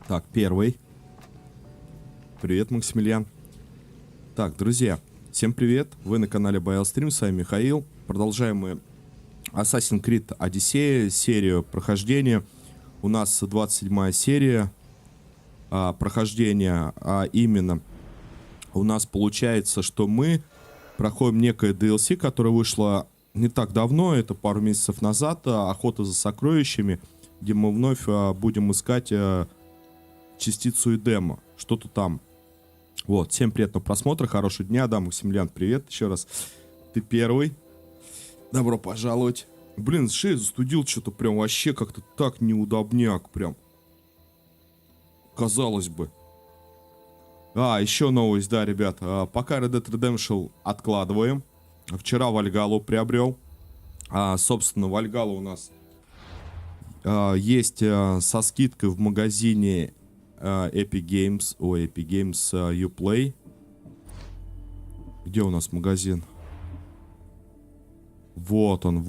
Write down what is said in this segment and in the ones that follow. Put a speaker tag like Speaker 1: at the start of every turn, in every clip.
Speaker 1: Так, первый. Привет, Максимилиан. Так, друзья, всем привет. Вы на канале BioStream, с вами Михаил. Продолжаем мы Assassin's Creed Odyssey, серию прохождения. У нас 27-я серия прохождения, а именно у нас получается, что мы проходим некое DLC, которое вышло не так давно, это пару месяцев назад, охота за сокровищами, где мы вновь будем искать частицу Эдема, что-то там. Вот, всем приятного просмотра, хорошего дня, да, Максимилиан, привет еще раз. Ты первый. Добро пожаловать. Блин, шею застудил что-то прям вообще как-то так неудобняк прям. Казалось бы. Еще новость, да, ребят. Пока Red Dead Redemption откладываем. Вчера Вальгалу приобрел. Собственно, Вальгала у нас есть со скидкой в магазине Epic Games. Ой, Epic Games Uplay. Где у нас магазин? Вот он.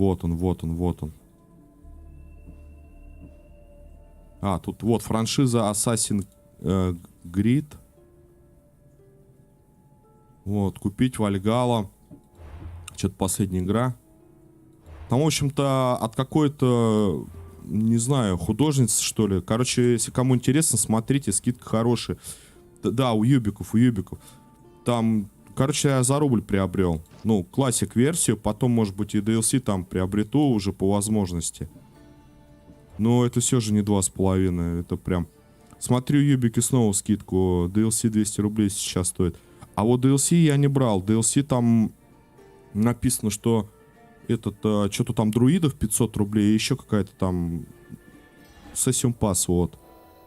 Speaker 1: Тут вот франшиза Assassin's Creed. Вот, купить Вальгала. Что-то последняя игра. Там, в общем-то, от какой-то, не знаю, художницы, что ли. Короче, если кому интересно, смотрите, скидка хорошая. Да, у Юбиков. Там, короче, я за рубль приобрел. Ну, классик-версию, потом, может быть, и DLC там приобрету уже по возможности. Но это все же не 2,5. Это прям... Смотрю, Юбики снова скидку. DLC 200 рублей сейчас стоит. А вот DLC я не брал. DLC там написано, что что-то там друидов 500 рублей, и еще какая-то там Session Pass, вот.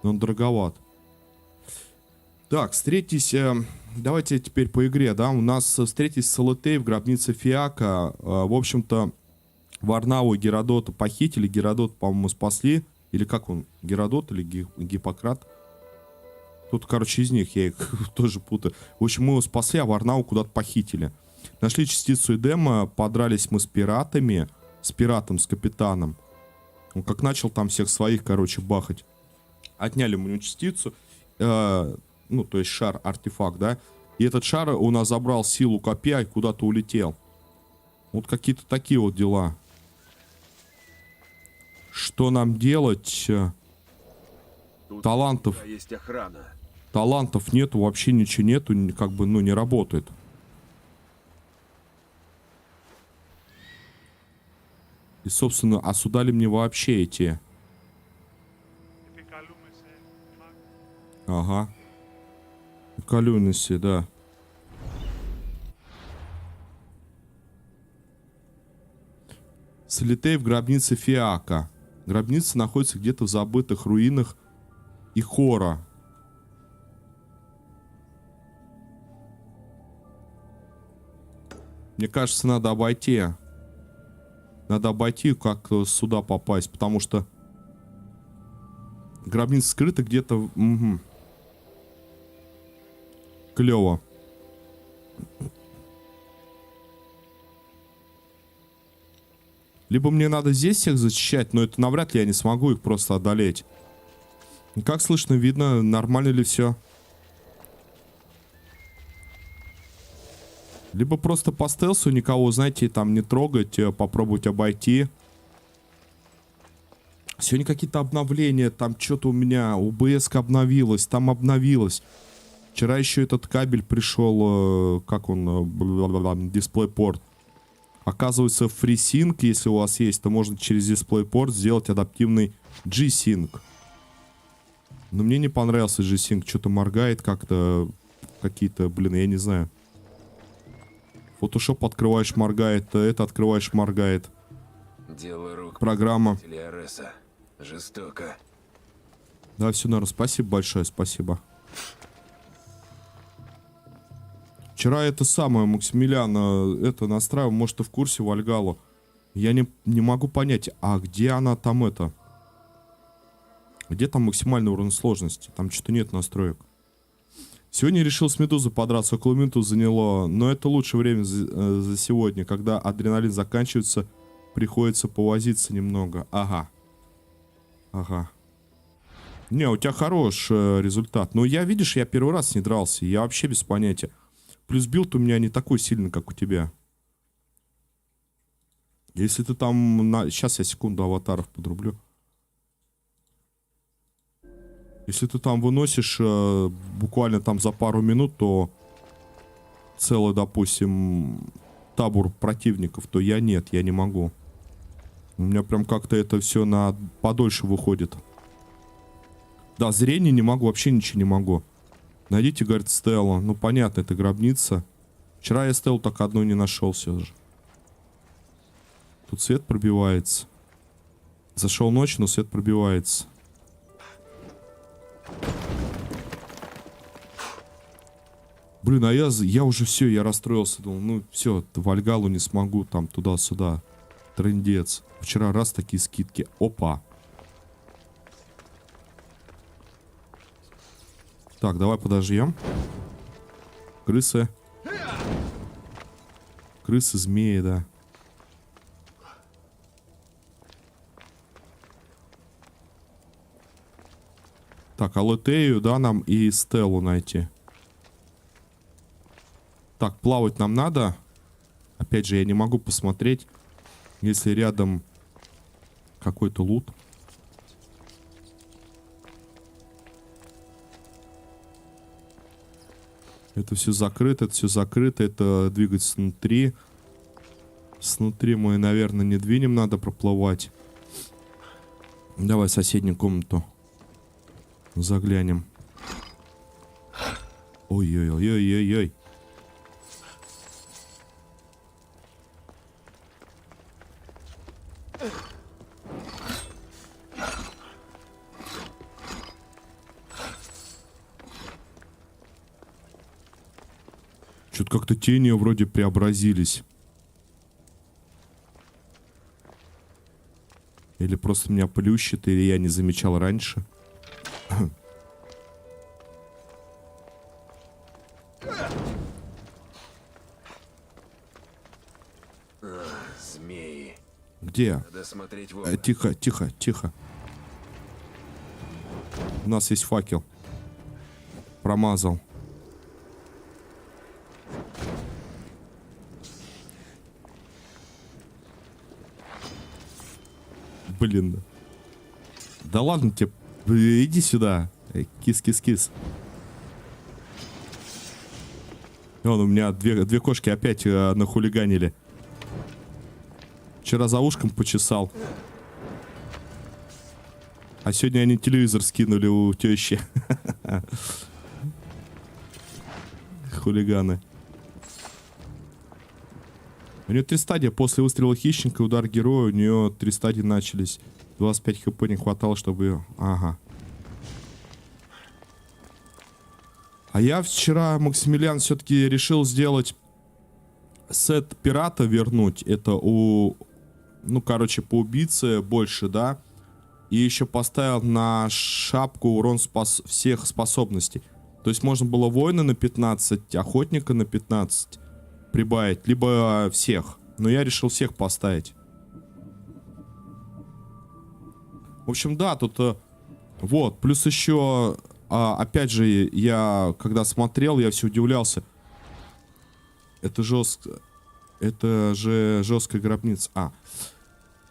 Speaker 1: Но он дороговат. Так, встретись... Давайте теперь по игре, да. У нас встретись с Алетей в гробнице Фиака. В общем-то, Варнаву и Геродота похитили. Геродот, по-моему, спасли. Или как он? Геродот или Гиппократ? Тут, короче, из них, я их тоже путаю. В общем, мы его спасли, а Варнаву куда-то похитили. Нашли частицу Эдема, подрались мы с пиратами. С капитаном. Он как начал там всех своих, короче, бахать. Отняли мы у него частицу. Ну, то есть шар, артефакт, да. И этот шар у нас забрал силу копья и куда-то улетел. Вот какие-то такие вот дела. Что нам делать?
Speaker 2: Тут
Speaker 1: Талантов.
Speaker 2: есть охрана.
Speaker 1: Талантов нету, вообще ничего нету, как бы, ну, не работает. И, собственно, а сюда ли мне вообще идти? Ага. Калюниси, да. Слетей в гробнице Фиака. Гробница находится где-то в забытых руинах Ихора. Мне кажется, надо обойти. Надо обойти, как сюда попасть, потому что гробница скрыта где-то... Угу. Клево. Либо мне надо здесь всех защищать, но это навряд ли я не смогу их просто одолеть. Как слышно, видно, нормально ли все. Либо просто по стелсу никого, знаете, там не трогать, попробовать обойти. Сегодня какие-то обновления, там что-то у меня, ОБС-ка обновилась, там обновилось. Вчера еще этот кабель пришел, как он, DisplayPort. Оказывается, FreeSync, если у вас есть, то можно через DisplayPort сделать адаптивный G-Sync. Но мне не понравился G-Sync, что-то моргает как-то, какие-то, блин, я не знаю. Photoshop открываешь, моргает, это открываешь, моргает.
Speaker 2: Дело рук
Speaker 1: Программа.
Speaker 2: Ареса. Жестоко.
Speaker 1: Да, все, наверное, спасибо большое, спасибо. Вчера это самое, Максимилиан, это настраивал, может, ты в курсе, Вальгалу. Я не могу понять, а где она там это? Где там максимальный уровень сложности? Там что-то нет настроек. Сегодня решил с Медузой подраться, около минуты заняло, но это лучшее время за сегодня, когда адреналин заканчивается, приходится повозиться немного. Ага. Не, у тебя хорош результат. Но я, видишь, я первый раз не дрался. Я вообще без понятия. Плюс билд у меня не такой сильный, как у тебя. Если ты там... Сейчас я секунду аватаров подрублю. Если ты там выносишь буквально там за пару минут, то целый, допустим, табор противников, то я нет, я не могу. У меня прям как-то это все на подольше выходит. Да, зрение не могу, вообще ничего не могу. Найдите, говорит, Стеллу. Ну, понятно, это гробница. Вчера я Стеллу так одну не нашел все же. Тут свет пробивается. Зашел ночью, но свет пробивается. Блин, а я уже все, я расстроился. Думал, ну все, Вальгалу не смогу, там туда-сюда. Трындец. Вчера раз такие скидки. Опа. Так, давай подождем. Крысы. Крысы, змеи, да. Так, Алетею, да, нам и Стеллу найти. Так, плавать нам надо. Опять же, я не могу посмотреть, если рядом какой-то лут. Это все закрыто, это все закрыто. Это двигаться снутри. Снутри мы, наверное, не двинем, надо проплывать. Давай в соседнюю комнату заглянем. Ой-ой-ой-ой-ой-ой. Что-то как-то тени вроде преобразились. Или просто меня плющит, или я не замечал раньше.
Speaker 2: Змеи.
Speaker 1: Где?
Speaker 2: Надо смотреть в оба.
Speaker 1: Тихо, тихо, тихо. У нас есть факел. Промазал. Блин. Да ладно тебе. Иди сюда. Кис-кис-кис. Вон, у меня две кошки опять нахулиганили. Вчера за ушком почесал. А сегодня они телевизор скинули у тещи. Хулиганы. У нее 3 стадии. После выстрела хищника и удар героя у нее 3 стадии начались. 25 хп не хватало, чтобы ее... Ага. А я вчера, Максимилиан, все-таки решил сделать сет пирата вернуть. Это у... Ну, короче, по убийце больше, да? И еще поставил на шапку урон всех способностей. То есть можно было воина на 15, охотника на 15 прибавить, либо всех. Но я решил всех поставить. В общем, да, тут... Вот, плюс еще... опять же, я когда смотрел, я все удивлялся. Это жестко... Это же жесткая гробница.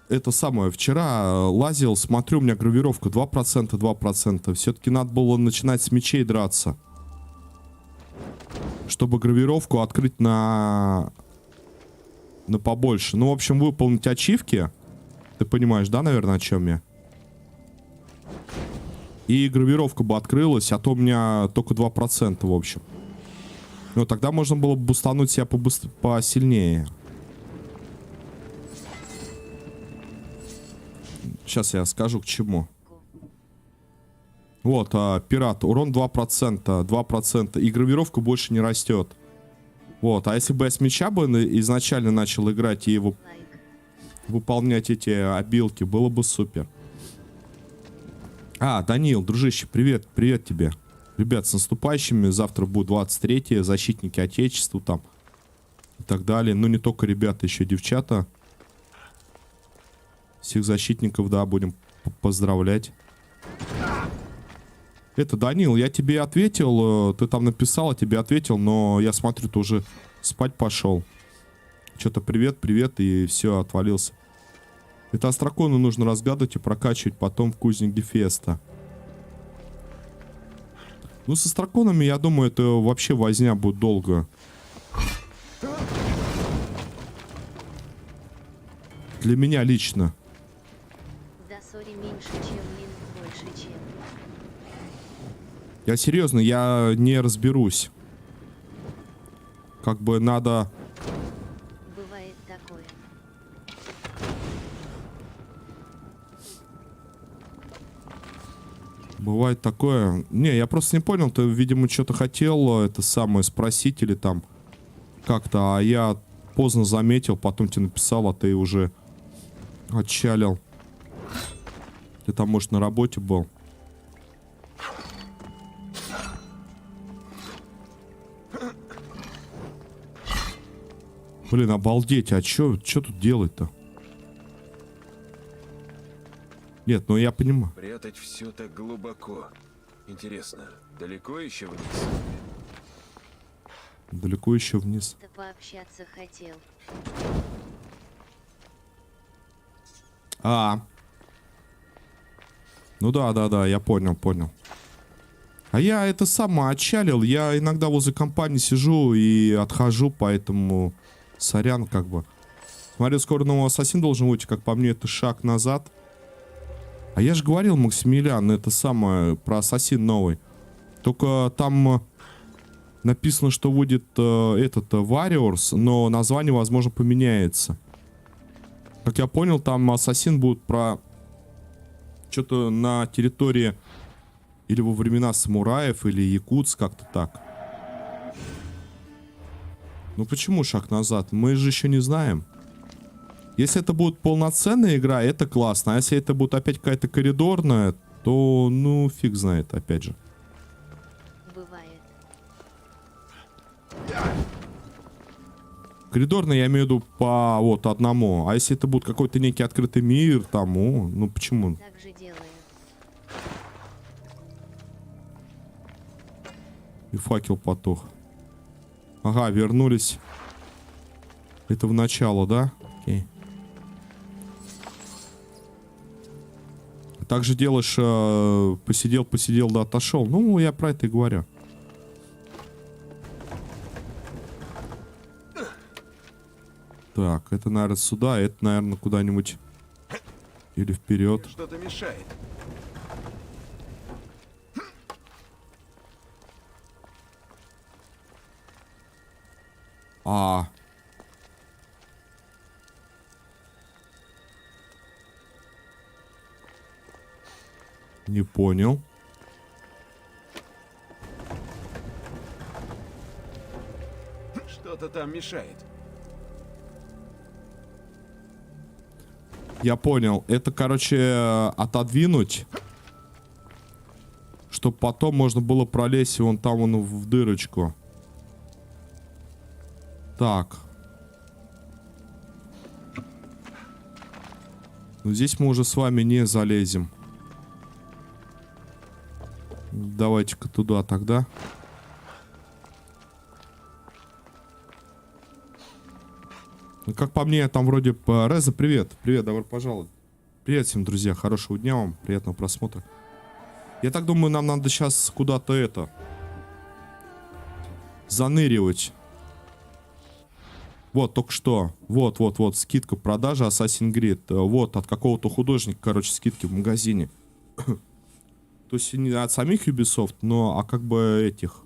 Speaker 1: Это самое, вчера лазил, смотрю, у меня гравировка 2%, 2%. Все-таки надо было начинать с мечей драться. Чтобы гравировку открыть на побольше. Ну, в общем, выполнить ачивки. Ты понимаешь, да, наверное, о чем я? И гравировка бы открылась, а то у меня только 2%, в общем. Ну, тогда можно было бы бустануть себя посильнее. Сейчас я скажу, к чему. Вот, пират. Урон 2%. 2%. И гравировка больше не растет. Вот. А если бы я с меча бы изначально начал играть и выполнять эти обилки, было бы супер. Данил, дружище, привет. Привет тебе. Ребят, с наступающими. Завтра будет 23-е. Защитники Отечества там. И так далее. Ну, не только ребята, еще девчата. Всех защитников, да, будем поздравлять. Это, Данил, я тебе ответил, ты там написал, я тебе ответил, но я смотрю, ты уже спать пошел. Что-то привет, привет, и все, отвалился. Это остроконы нужно разгадывать и прокачивать потом в кузне Гефеста. Ну, с остроконами, я думаю, это вообще возня будет долго. Для меня лично.
Speaker 3: Да сори меньше, чем лин, больше, чем.
Speaker 1: Я серьезно, я не разберусь. Как бы надо...
Speaker 3: Бывает такое.
Speaker 1: Бывает такое. Не, я просто не понял, ты, видимо, что-то хотел это самое спросить или там как-то, а я поздно заметил, потом тебе написал, а ты уже отчалил. Ты там, может, на работе был. Блин, обалдеть, а чё тут делать-то? Нет, ну я понимаю.
Speaker 2: Прятать все так глубоко. Интересно, далеко еще вниз?
Speaker 1: Далеко еще вниз.
Speaker 3: Ты пообщаться хотел.
Speaker 1: Ну да, я понял. А я это сама отчалил. Я иногда возле компании сижу и отхожу, поэтому сорян как бы. Смотрю, скоро новый ассасин должен выйти, как по мне, это шаг назад. А я же говорил, Максимилиан, это самое, про ассасин новый. Только там написано, что будет этот Warriors, но название, возможно, поменяется. Как я понял, там ассасин будет про что-то на территории или во времена самураев, или Якутск, как-то так. Ну почему шаг назад? Мы же еще не знаем. Если это будет полноценная игра, это классно. А если это будет опять какая-то коридорная, то, ну, фиг знает, опять же.
Speaker 3: Бывает.
Speaker 1: Коридорная, я имею в виду по вот одному. А если это будет какой-то некий открытый мир, там, ну почему?
Speaker 3: Так же делаю.
Speaker 1: И факел потух. Ага, вернулись. Это в начало, да? Окей. Так же делаешь, посидел, да, отошел. Ну, я про это и говорю. Так, это, наверное, сюда, это, наверное, куда-нибудь. Или вперед.
Speaker 2: Что-то мешает. Не понял. Что-то там мешает.
Speaker 1: Я понял. Это, короче, отодвинуть. Чтобы потом можно было пролезть вон там, вон в дырочку. Так. Ну, здесь мы уже с вами не залезем. Давайте-ка туда тогда. Ну, как по мне, там вроде... Реза, привет. Привет, добро пожаловать. Привет всем, друзья. Хорошего дня вам. Приятного просмотра. Я так думаю, нам надо сейчас куда-то это... заныривать. Вот, только что. Вот. Скидка продажи Assassin's Creed. Вот, от какого-то художника, короче, скидки в магазине. То есть не от самих Ubisoft, но как бы этих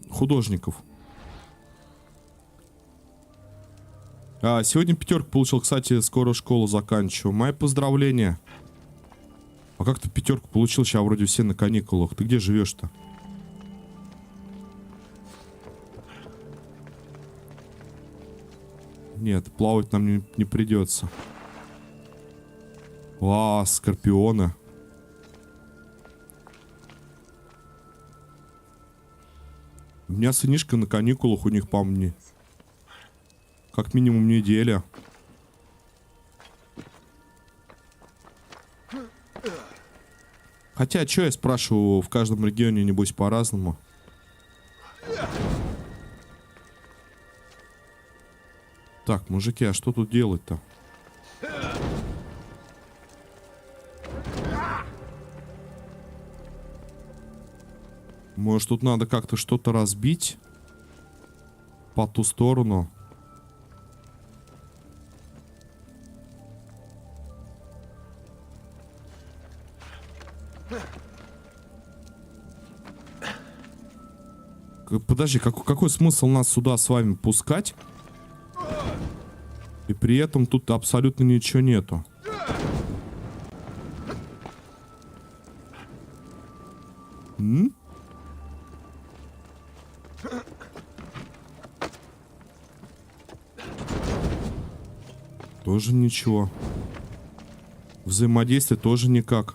Speaker 1: художников. Сегодня пятерку получил, кстати, скоро школу заканчиваю. Мои поздравления. А как ты пятерку получил? Сейчас вроде все на каникулах. Ты где живешь-то? Нет, плавать нам не придется. Скорпионы. У меня сынишка на каникулах, у них, по-моему, как минимум неделя. Хотя, что я спрашиваю, в каждом регионе, небось, по-разному. Так, мужики, а что тут делать-то? Может, тут надо как-то что-то разбить по ту сторону? Подожди, какой смысл нас сюда с вами пускать? И при этом тут абсолютно ничего нету. М? Тоже ничего. Взаимодействие тоже никак.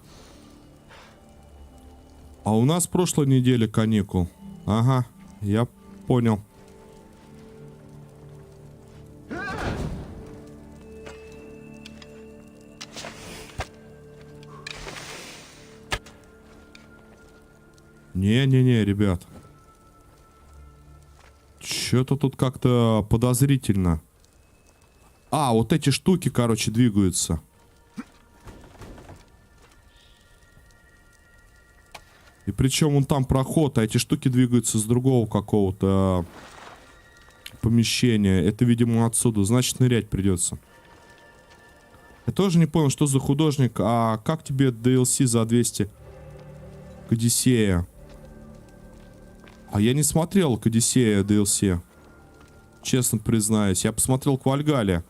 Speaker 1: А у нас прошлой неделе каникул. Ага, я понял. Не-не-не, ребят. Что-то тут как-то подозрительно. А, вот эти штуки, короче, двигаются. И причем вон там проход, а эти штуки двигаются с другого какого-то помещения. Это, видимо, отсюда. Значит, нырять придется. Я тоже не понял, что за художник. А как тебе DLC за 200 к Одиссея? А я не смотрел к Одиссея DLC. Честно признаюсь. Я посмотрел к Вальгалле.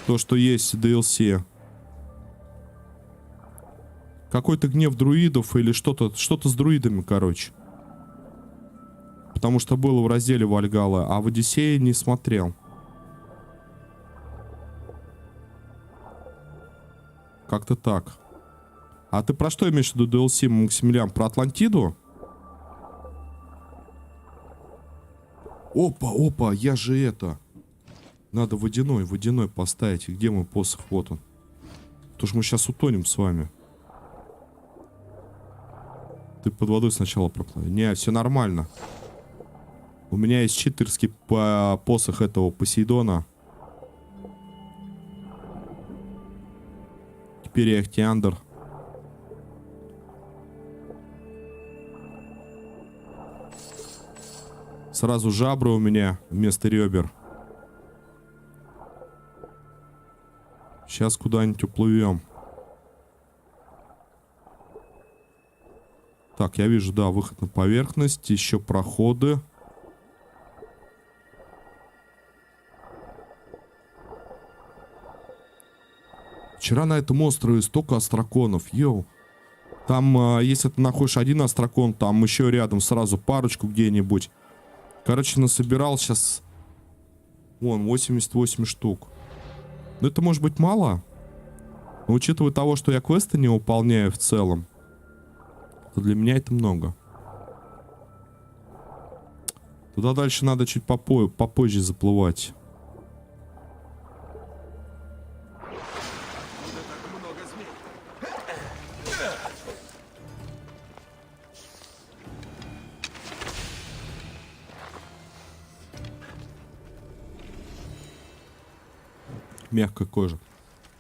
Speaker 1: То, что есть DLC. Какой-то гнев друидов или что-то с друидами, короче. Потому что было в разделе Вальгалла, а в Одиссее не смотрел. Как-то так. А ты про что имеешь в виду DLC, Максимилиан? Про Атлантиду? Опа, я же это... Надо водяной поставить. И где мой посох? Вот он. Потому что мы сейчас утонем с вами. Ты под водой сначала проплывай. Не, все нормально. У меня есть читерский посох этого Посейдона. Теперь я Эхтиандр. Сразу жабры у меня вместо ребер. Сейчас куда-нибудь уплывем. Так, я вижу, да, выход на поверхность. Еще проходы. Вчера на этом острове столько остроконов. Йоу. Там, если ты находишь один острокон, там еще рядом сразу парочку где-нибудь. Короче, насобирал сейчас... Вон, 88 штук. Но это может быть мало. Но учитывая того, что я квесты не выполняю в целом, то для меня это много. Туда дальше надо чуть попозже заплывать. Мягкая кожа.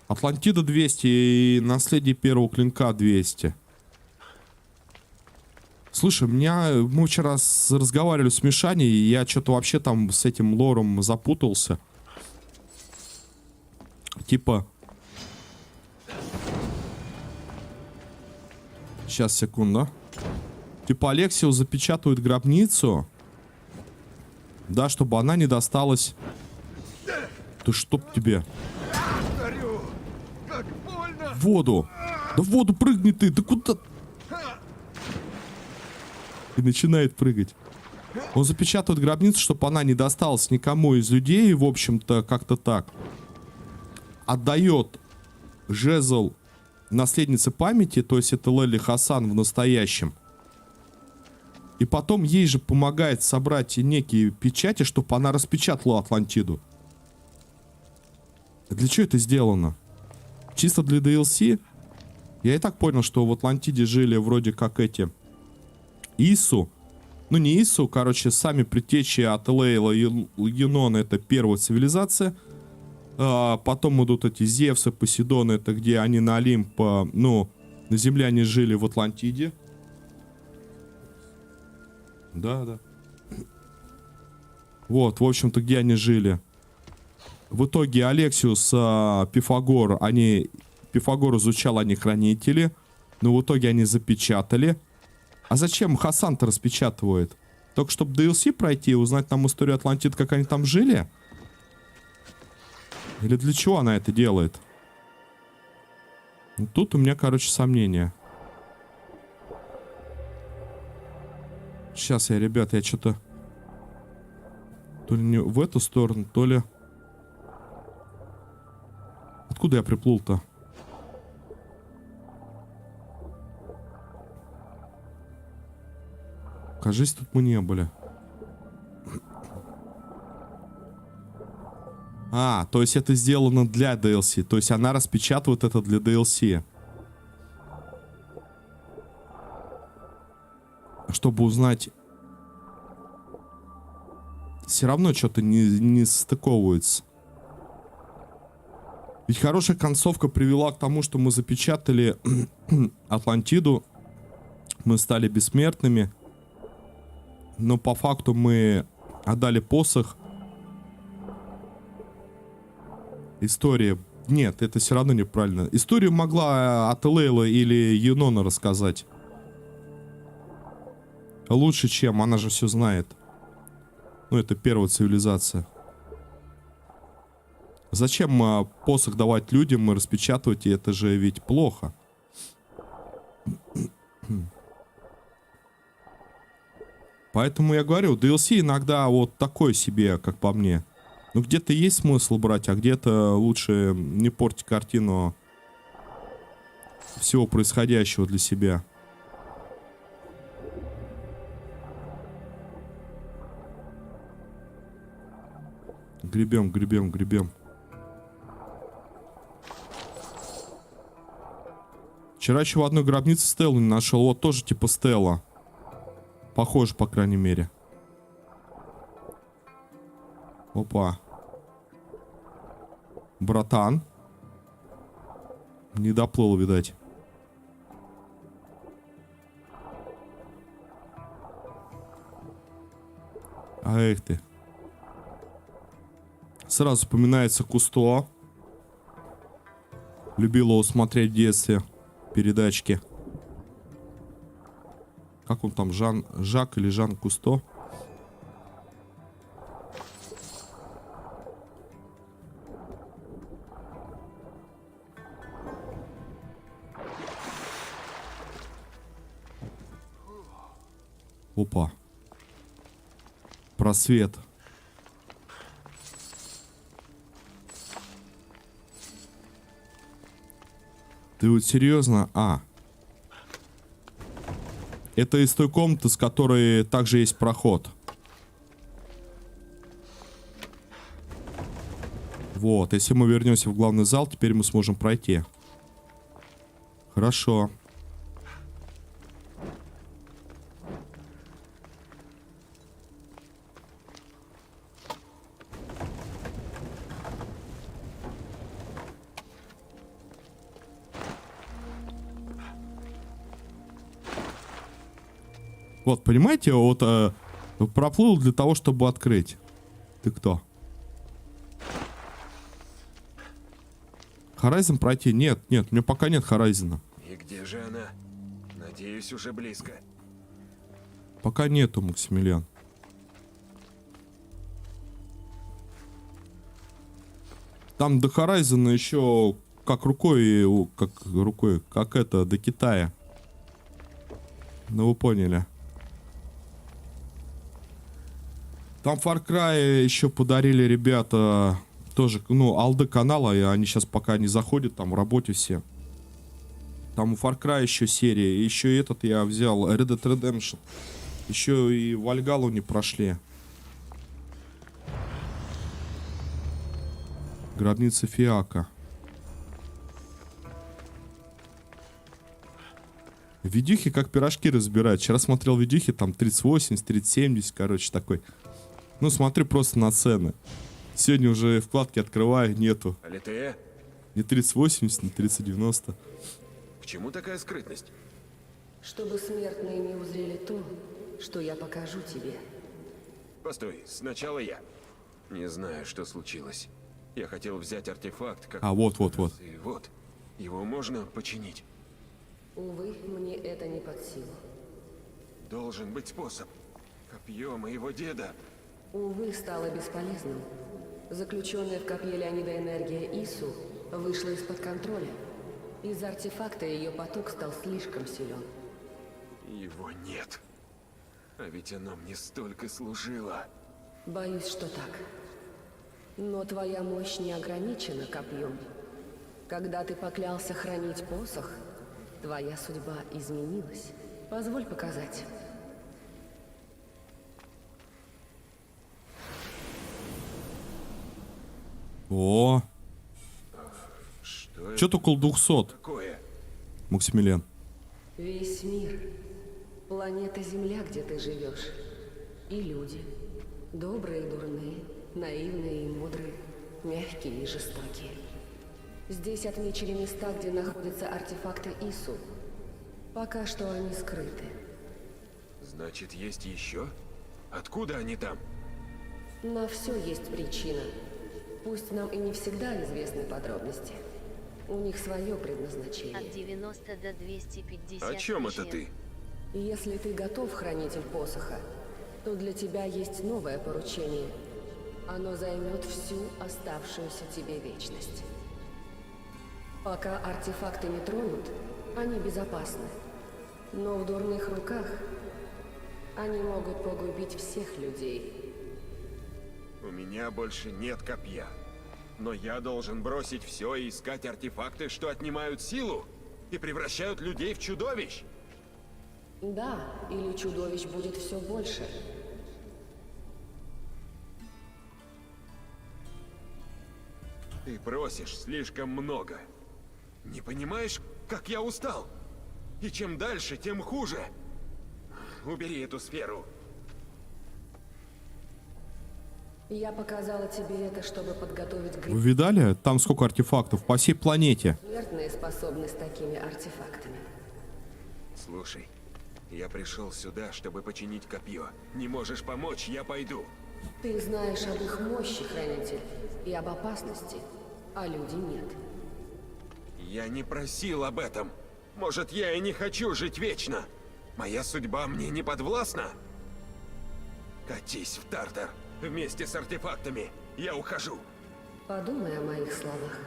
Speaker 1: Атлантида 200 и наследие первого клинка 200. Слушай, мы вчера разговаривали с Мишаней, и я что-то вообще там с этим лором запутался. Типа... Сейчас, секунду. Типа Алексиус запечатывает гробницу. Да, чтобы она не досталась... Да чтоб тебе. В воду. Да в воду прыгни ты. Да куда? И начинает прыгать. Он запечатывает гробницу, чтобы она не досталась никому из людей. В общем-то, как-то так. Отдает жезл наследнице памяти. То есть это Лели Хасан в настоящем. И потом ей же помогает собрать некие печати, чтобы она распечатала Атлантиду. Для чего это сделано? Чисто для DLC? Я и так понял, что в Атлантиде жили вроде как эти Ису. Ну, не Ису, короче, сами предтечи от Лейла и Юнона, это первая цивилизация. Потом идут эти Зевсы, Посейдоны, это где они на Олимп, ну, на Земле они жили в Атлантиде. Да, да. Вот, в общем-то, где они жили. В итоге Алексиус, Пифагор, Пифагор изучал, они хранители. Но в итоге они запечатали. А зачем Хасан-то распечатывает? Только чтобы DLC пройти и узнать там историю Атлантиды, как они там жили? Или для чего она это делает? Ну, тут у меня, короче, сомнения. Сейчас я, ребят, я что-то... То ли не в эту сторону, то ли... Откуда я приплыл-то? Кажись, тут мы не были. То есть это сделано для DLC. То есть она распечатывает это для DLC. Чтобы узнать... Все равно что-то не стыковывается. Ведь хорошая концовка привела к тому, что мы запечатали Атлантиду. Мы стали бессмертными. Но по факту мы отдали посох. История... Нет, это все равно неправильно. Историю могла от Лейла или Юнона рассказать. Лучше, чем. Она же все знает. Ну, это первая цивилизация. Зачем посох давать людям и распечатывать? И это же ведь плохо. Поэтому я говорю, DLC иногда вот такой себе, как по мне. Ну, где-то есть смысл брать, а где-то лучше не портить картину всего происходящего для себя. Гребем, гребем, гребем. Вчера еще в одной гробнице Стеллу не нашел. Вот тоже типа Стелла. Похоже, по крайней мере. Опа. Братан. Не доплыл, видать. Эх ты. Сразу вспоминается Кусто. Любил его смотреть в детстве. Передачки. Как он там? Жак или Жан Кусто? Опа. Просвет. Ты вот серьезно? Это из той комнаты, с которой также есть проход. Вот, если мы вернемся в главный зал, теперь мы сможем пройти. Хорошо. Вот, понимаете, вот проплыл для того, чтобы открыть. Ты кто? Horizon пройти? Нет, нет, у меня пока нет Horizon.
Speaker 2: И где же она? Надеюсь, уже близко.
Speaker 1: Пока нету, Максимилиан. Там до Horizon еще как рукой, как это, до Китая. Ну, вы поняли. Там Far Cry еще подарили ребята, тоже, ну, алды канала, и они сейчас пока не заходят, там в работе все. Там у Far Cry еще серия, еще этот я взял, Red Dead Redemption. Еще и Вальгалу не прошли. Гробница Фиака. Видюхи как пирожки разбирают. Вчера смотрел видюхи, там 3080, 3070, короче, такой. Ну, смотри просто на цены. Сегодня уже вкладки открываю, нету.
Speaker 2: Алитея,
Speaker 1: Не 3080, не 3090.
Speaker 2: к чему такая скрытность?
Speaker 4: Чтобы смертные не узрели то, что я покажу тебе.
Speaker 2: Постой, сначала я. Не знаю, что случилось. Я хотел взять артефакт, как...
Speaker 1: А, вот.
Speaker 2: И вот. Его можно починить.
Speaker 4: Увы, мне это не под силу.
Speaker 2: Должен быть способ. Копье моего деда.
Speaker 4: Увы, стало бесполезным. Заключенная в копье Леонида энергия Ису вышла из-под контроля. Из артефакта ее поток стал слишком силен.
Speaker 2: Его нет. А ведь оно мне столько служило.
Speaker 4: Боюсь, что так. Но твоя мощь не ограничена копьем. Когда ты поклялся хранить посох, твоя судьба изменилась. Позволь показать.
Speaker 1: О,
Speaker 2: Что это
Speaker 1: что-то около 200,
Speaker 2: такое?
Speaker 1: Максимилиан.
Speaker 4: Весь мир. Планета Земля, где ты живешь. И люди. Добрые и дурные, наивные и мудрые, мягкие и жестокие. Здесь отмечены места, где находятся артефакты Ису. Пока что они скрыты.
Speaker 2: Значит, есть еще? Откуда они там?
Speaker 4: На все есть причина. Пусть нам и не всегда известны подробности. У них свое предназначение.
Speaker 3: От 90 до 250.
Speaker 2: О чем это
Speaker 3: ячеек.
Speaker 2: ты?
Speaker 4: Если ты готов, хранитель посоха, то для тебя есть новое поручение. Оно займет всю оставшуюся тебе вечность. Пока артефакты не тронут, они безопасны. Но в дурных руках они могут погубить всех людей.
Speaker 2: У меня больше нет копья. Но я должен бросить все и искать артефакты, что отнимают силу и превращают людей в чудовищ.
Speaker 4: Да, или чудовищ будет все больше.
Speaker 2: Ты просишь слишком много. Не понимаешь, как я устал? И чем дальше, тем хуже. Убери эту сферу.
Speaker 4: Я показала тебе это, чтобы подготовить
Speaker 1: Вы
Speaker 4: гриб.
Speaker 1: видали? Там сколько артефактов по всей планете.
Speaker 4: Смертные способны с такими артефактами.
Speaker 2: Слушай, я пришел сюда, чтобы починить копье. Не можешь помочь, я пойду.
Speaker 4: Ты знаешь об их мощи, хранитель, и об опасности, а люди нет.
Speaker 2: Я не просил об этом. Может, я и не хочу жить вечно. Моя судьба мне не подвластна. Катись в Тартар вместе с артефактами. Я ухожу.
Speaker 4: Подумай о моих словах.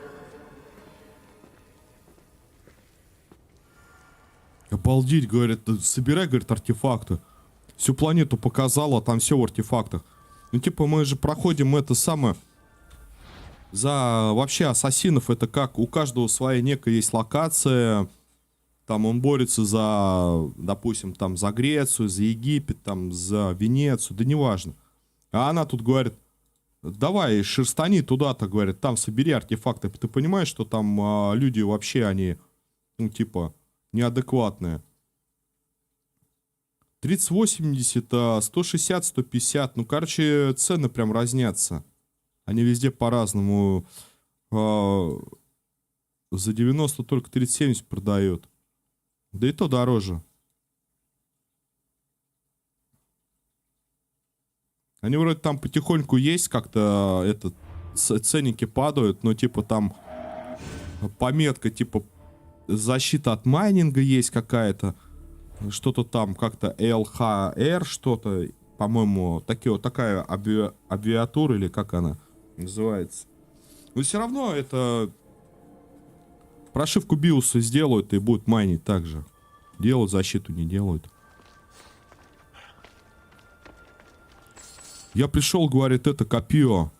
Speaker 1: Обалдеть, говорит, собирай, говорит, артефакты. Всю планету показала, там все в артефактах. Ну, типа, мы же проходим это самое... За вообще ассасинов это как? У каждого своя некая есть локация. Там он борется за, допустим, там за Грецию, за Египет, там за Венецию, да неважно. А она тут говорит, давай, шерстани туда-то, говорит, там собери артефакты. Ты понимаешь, что там люди вообще, они, ну, типа, неадекватные. 3080, 160, 150, ну, короче, цены прям разнятся. Они везде по-разному. За 90 только 3070 продают. Да и то дороже. Они вроде там потихоньку есть, как-то ценники падают, но типа там пометка типа защита от майнинга есть какая-то. Что-то там как-то ЛХР что-то, по-моему, такая аббревиатура или как она называется. Но все равно это прошивку биоса сделают и будут майнить так же. Делают защиту, не делают. Я пришел, говорит, это копье.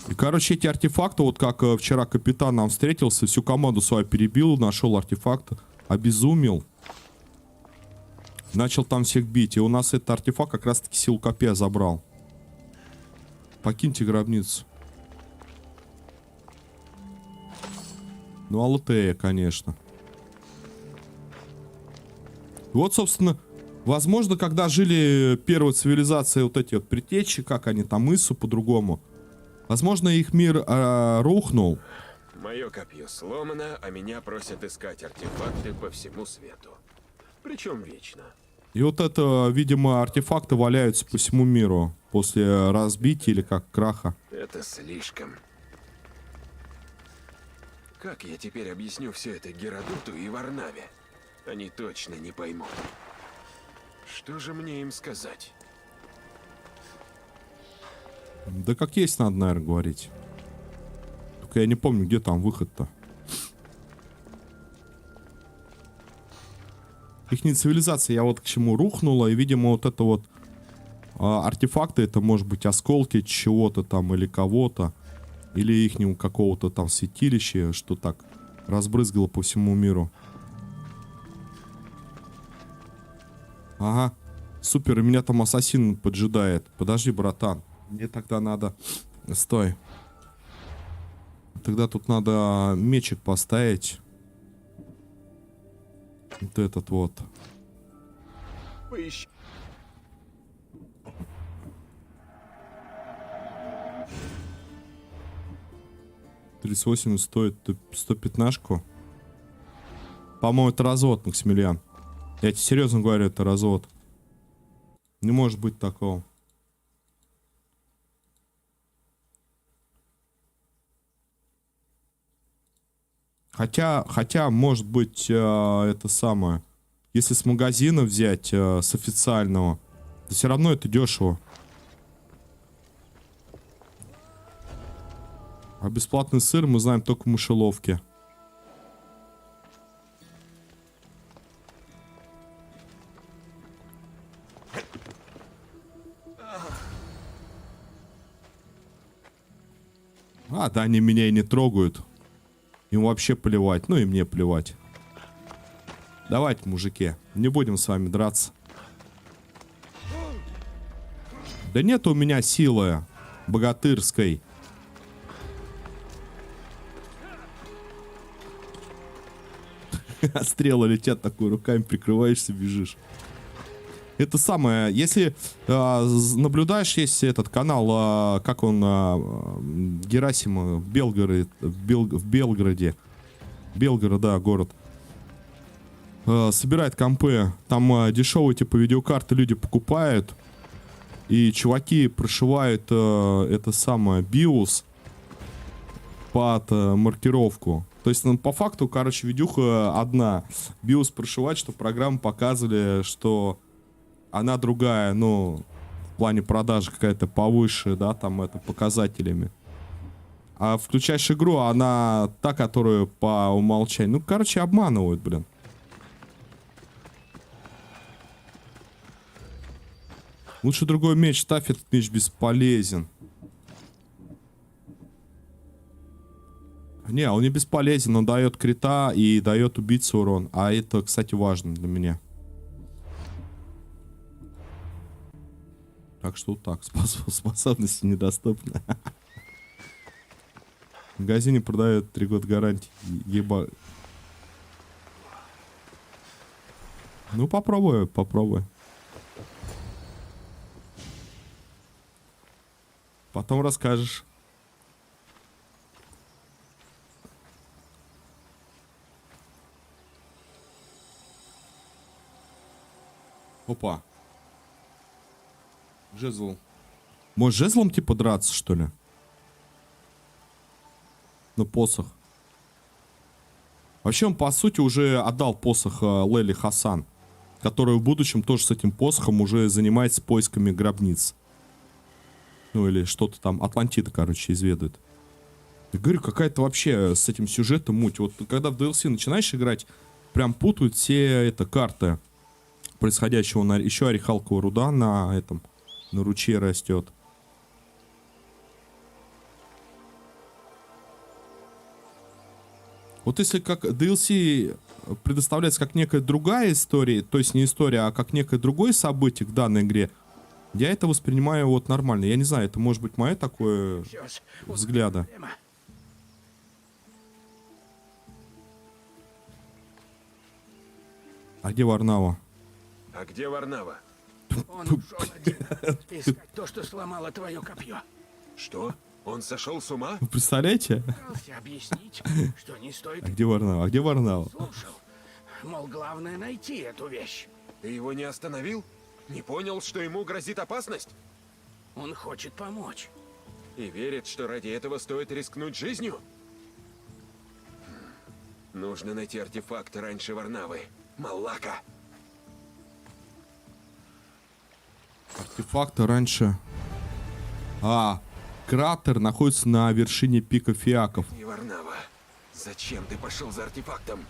Speaker 1: И, короче, эти артефакты, вот как вчера капитан нам встретился, всю команду свою перебил, нашел артефакт, обезумел. Начал там всех бить. И у нас этот артефакт как раз-таки силу копья забрал. Покиньте гробницу. Ну, Алатея, конечно. Вот, собственно, возможно, когда жили первые цивилизации, вот эти вот предтечи, как они там, Ису по-другому, возможно, их мир рухнул.
Speaker 2: Мое копье сломано, а меня просят искать артефакты по всему свету. Причем вечно.
Speaker 1: И вот это, видимо, артефакты валяются по всему миру после разбития или как краха.
Speaker 2: Это слишком. Как я теперь объясню все это Геродоту и Варнаве? Они точно не поймут. Что же мне им сказать?
Speaker 1: Да как есть надо, наверное, говорить. Только я не помню, где там выход-то. Ихняя цивилизация, я вот к чему рухнула, и, видимо, вот это вот артефакты, это может быть осколки чего-то там или кого-то, или ихнего какого-то там святилища, что так разбрызгало по всему миру. Ага, супер, и меня там ассасин поджидает. Подожди, братан, мне тогда надо... Стой. Тогда тут надо мечик поставить. Вот этот вот.
Speaker 2: Поищи.
Speaker 1: $38 стоит 115-ку. По-моему, это развод, Максимилиан. Я тебе серьезно говорю, это развод. Не может быть такого. Хотя, может быть, это самое. Если с магазина взять, с официального, то все равно это дешево. А бесплатный сыр мы знаем только в мышеловке. Да они меня и не трогают. Им вообще плевать. Ну и мне плевать. Давайте, мужики, не будем с вами драться. Да нет у меня силы богатырской. Стрелы летят, такой руками прикрываешься, бежишь. Это самое, если наблюдаешь, есть этот канал, как он, Герасима в Белгороде. Белгород, да, город. Собирает компы. Там дешевые типа видеокарты люди покупают. И чуваки прошивают это самое BIOS под маркировку. То есть, ну, по факту, короче, видюха одна. BIOS прошивать, чтобы программы показывали, что она другая, ну, в плане продажи какая-то повыше, да, там это показателями. А включаешь игру, она та, которую по умолчанию. Ну, короче, обманывают, блин. Лучше другой меч ставь, этот меч бесполезен. Не, он не бесполезен, он дает крита и дает убийце урон. А это, кстати, важно для меня. Так что вот так, способности недоступны. В магазине продают 3 года гарантии. Еба. Ну, попробуй. Потом расскажешь. Опа. Жезл. Может, жезлом типа драться, что ли? Ну, посох. Вообще, он, по сути, уже отдал посох Лели Хасан, который в будущем тоже с этим посохом уже занимается поисками гробниц. Ну, или что-то там. Атлантида, короче, изведает. Я говорю, какая-то вообще с этим сюжетом муть. Вот когда в DLC начинаешь играть, прям путают все это карты происходящего. Еще орехалковая руда на этом, на ручье растет. Вот если как DLC предоставляется как некая другая история, то есть не история, а как некое другое событие в данной игре, я это воспринимаю вот нормально. Я не знаю, это может быть мое такое взгляда. А где Варнава?
Speaker 2: А где Варнава?
Speaker 5: Он ушел один. Искать то, что сломало твое копье.
Speaker 2: Что? Он сошел с ума?
Speaker 1: Вы представляете?
Speaker 5: Пытался объяснить, что не стоит.
Speaker 1: А где Варнава? А где Варнава?
Speaker 5: Слушал. Мол, главное найти эту вещь.
Speaker 2: Ты его не остановил? Не понял, что ему грозит опасность?
Speaker 5: Он хочет помочь.
Speaker 2: И верит, что ради этого стоит рискнуть жизнью? Нужно найти артефакт раньше Варнавы. Малака.
Speaker 1: Артефакты раньше... Кратер находится на вершине пика Фиаков.
Speaker 2: И Варнава. Зачем ты пошел за артефактом?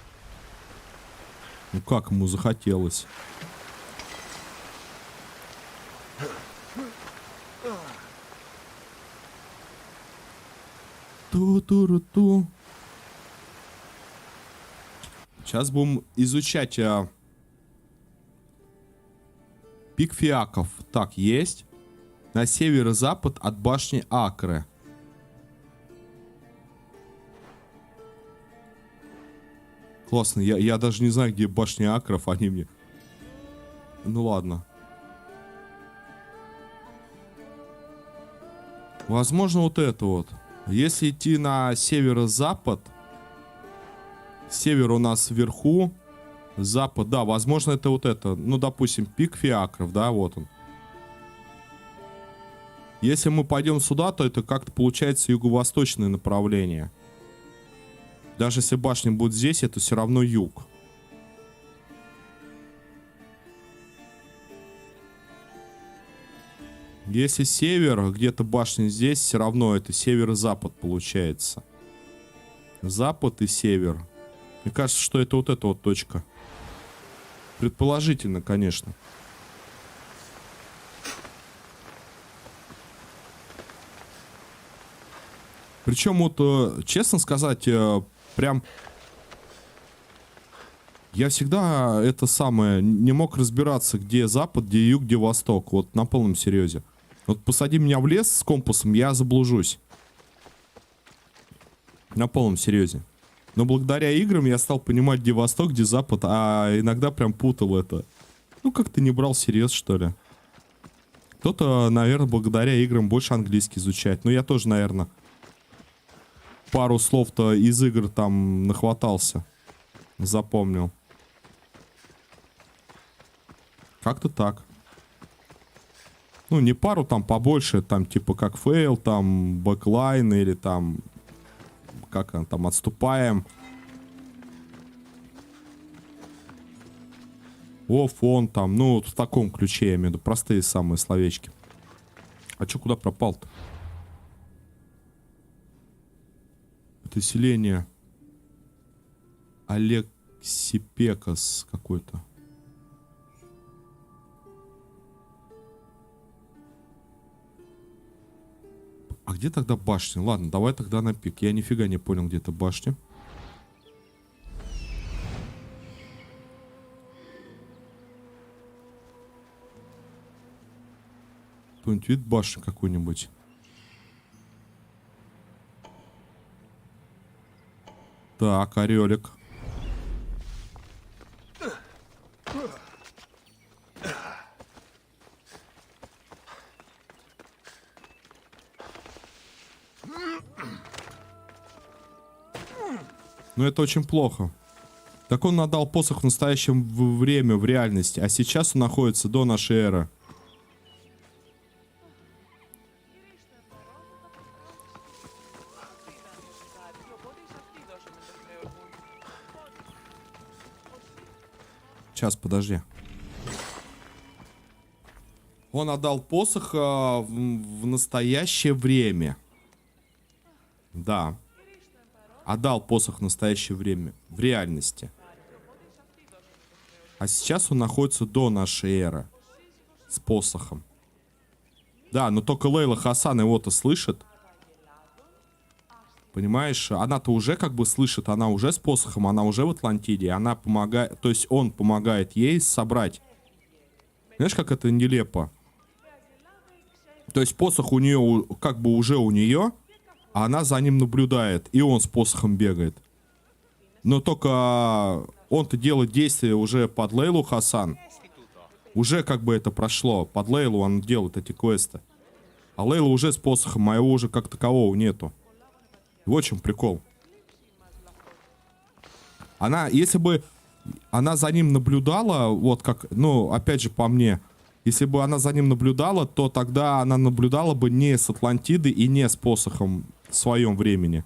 Speaker 1: Ну как ему захотелось. Ту-ту-ру-ту. Сейчас будем изучать пик Фиаков. Так, есть. На северо-запад от башни Акры. Классно, я даже не знаю, где башня Акров, они мне... Ну ладно. Возможно, вот это вот. Если идти на северо-запад, север у нас вверху, запад, да, возможно, это вот это. Ну, допустим, пик Фиакров, да, вот он. Если мы пойдем сюда, то это как-то получается юго-восточное направление. Даже если башня будет здесь, это все равно юг. Если север, где-то башня здесь, все равно это северо-запад получается. Запад и север. Мне кажется, что это вот эта вот точка. Предположительно, конечно. Причем вот, честно сказать, прям... Я всегда это самое не мог разбираться, где запад, где юг, где восток. Вот на полном серьезе. Вот посади меня в лес с компасом, я заблужусь. На полном серьезе. Но благодаря играм я стал понимать, где восток, где запад, а иногда прям путал это. Ну, как-то не брал всерьез, что ли. Кто-то, наверное, благодаря играм больше английский изучает. Но я тоже, наверное, пару слов-то из игр там нахватался. Запомнил. Как-то так. Ну, не пару, там побольше, там типа как фейл, там бэклайн или там... Как он там, отступаем. Оф-он там, ну, вот в таком ключе, я имею в виду, простые самые словечки. А чё, куда пропал-то? Это селение Алексипекас какой-то. А где тогда башня? Ладно, давай тогда на пик. Я нифига не понял, где эта башня. Кто-нибудь видит башню какую-нибудь? Так, орелик. Но это очень плохо. Так он отдал посох в настоящем время, в реальности. А сейчас он находится до нашей эры. Сейчас, подожди. Он отдал посох в настоящее время. Да. Отдал посох в настоящее время. В реальности. А сейчас он находится до нашей эры. С посохом. Да, но только Лейла Хасан его-то слышит. Понимаешь? Она-то уже как бы слышит. Она уже с посохом. Она уже в Атлантиде. Она помогает... То есть он помогает ей собрать. Знаешь, как это нелепо? То есть посох у нее как бы уже у нее... А она за ним наблюдает. И он с посохом бегает. Но только он-то делает действия уже под Лейлу Хасан. Уже как бы это прошло. Под Лейлу он делает эти квесты. А Лейла уже с посохом, а его уже как такового нету. Вот в чем прикол. Она, если бы она за ним наблюдала, вот как, ну, опять же по мне, если бы она за ним наблюдала, то тогда она наблюдала бы не с Атлантиды и не с посохом в своем времени.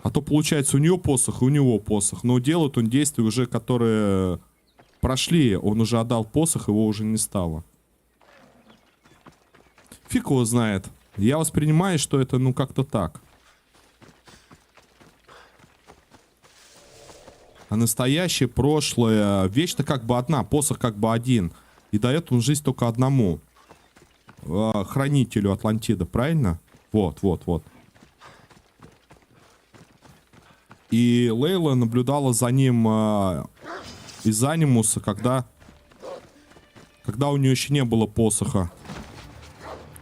Speaker 1: А то получается у нее посох и у него посох. Но делает он действия уже, которые прошли. Он уже отдал посох, его уже не стало. Фиг его знает. Я воспринимаю, что это ну как-то так. А настоящее, прошлое, вещь-то как бы одна, посох как бы один. И дает он жизнь только одному. Хранителю Атлантиды, правильно? Вот, вот, вот. И Лейла наблюдала за ним из анимуса, когда у нее еще не было посоха.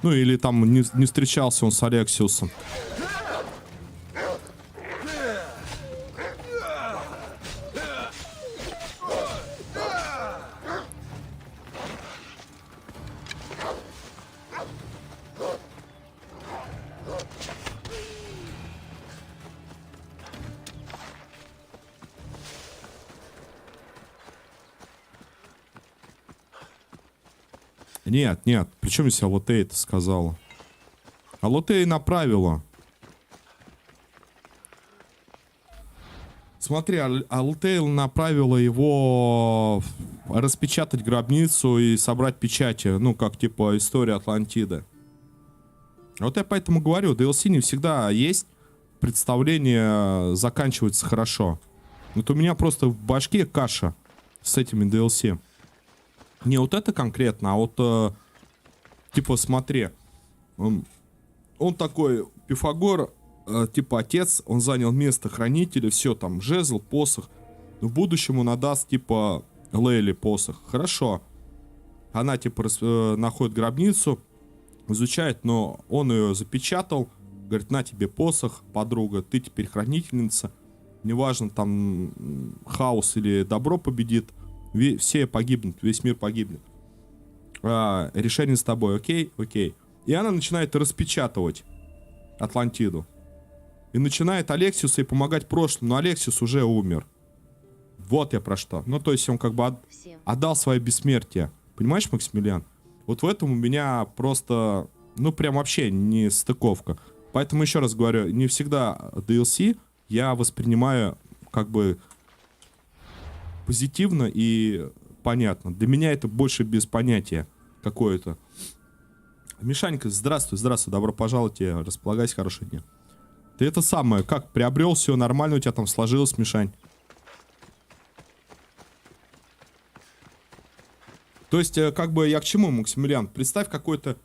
Speaker 1: Ну или там не встречался он с Алексиусом. Нет, нет. Причем здесь Алотей это сказала? Алотей направила. Смотри, Алотей направила его распечатать гробницу и собрать печати. Ну, как типа история Атлантиды. Вот я поэтому говорю, DLC не всегда есть. Представление заканчивается хорошо. Вот у меня просто в башке каша с этими DLC. Не вот это конкретно, а вот, типа, смотри, он такой, Пифагор, типа, отец, он занял место хранителя, все, там, жезл, посох. В будущем он отдаст, типа, Лейле посох. Хорошо. Она, типа, находит гробницу, изучает, но он ее запечатал, говорит, на тебе посох, подруга, ты теперь хранительница. Неважно, там, хаос или добро победит. Все погибнут, весь мир погибнет. Решение с тобой, окей? Окей. И она начинает распечатывать Атлантиду. И начинает Алексиуса и помогать прошлому. Но Алексиус уже умер. Вот я про что. Ну, то есть он как бы отдал свое бессмертие. Понимаешь, Максимилиан? Вот в этом у меня просто, ну, прям вообще не стыковка. Поэтому еще раз говорю, не всегда DLC я воспринимаю как бы позитивно и понятно. Для меня это больше без понятия какое-то. Мишанька, здравствуй, здравствуй, добро пожаловать тебе, располагайся, хорошего дня. Ты это самое, как, приобрел, все нормально у тебя там сложилось, Мишань? То есть, как бы, я к чему, Максимилиан? Представь какой-то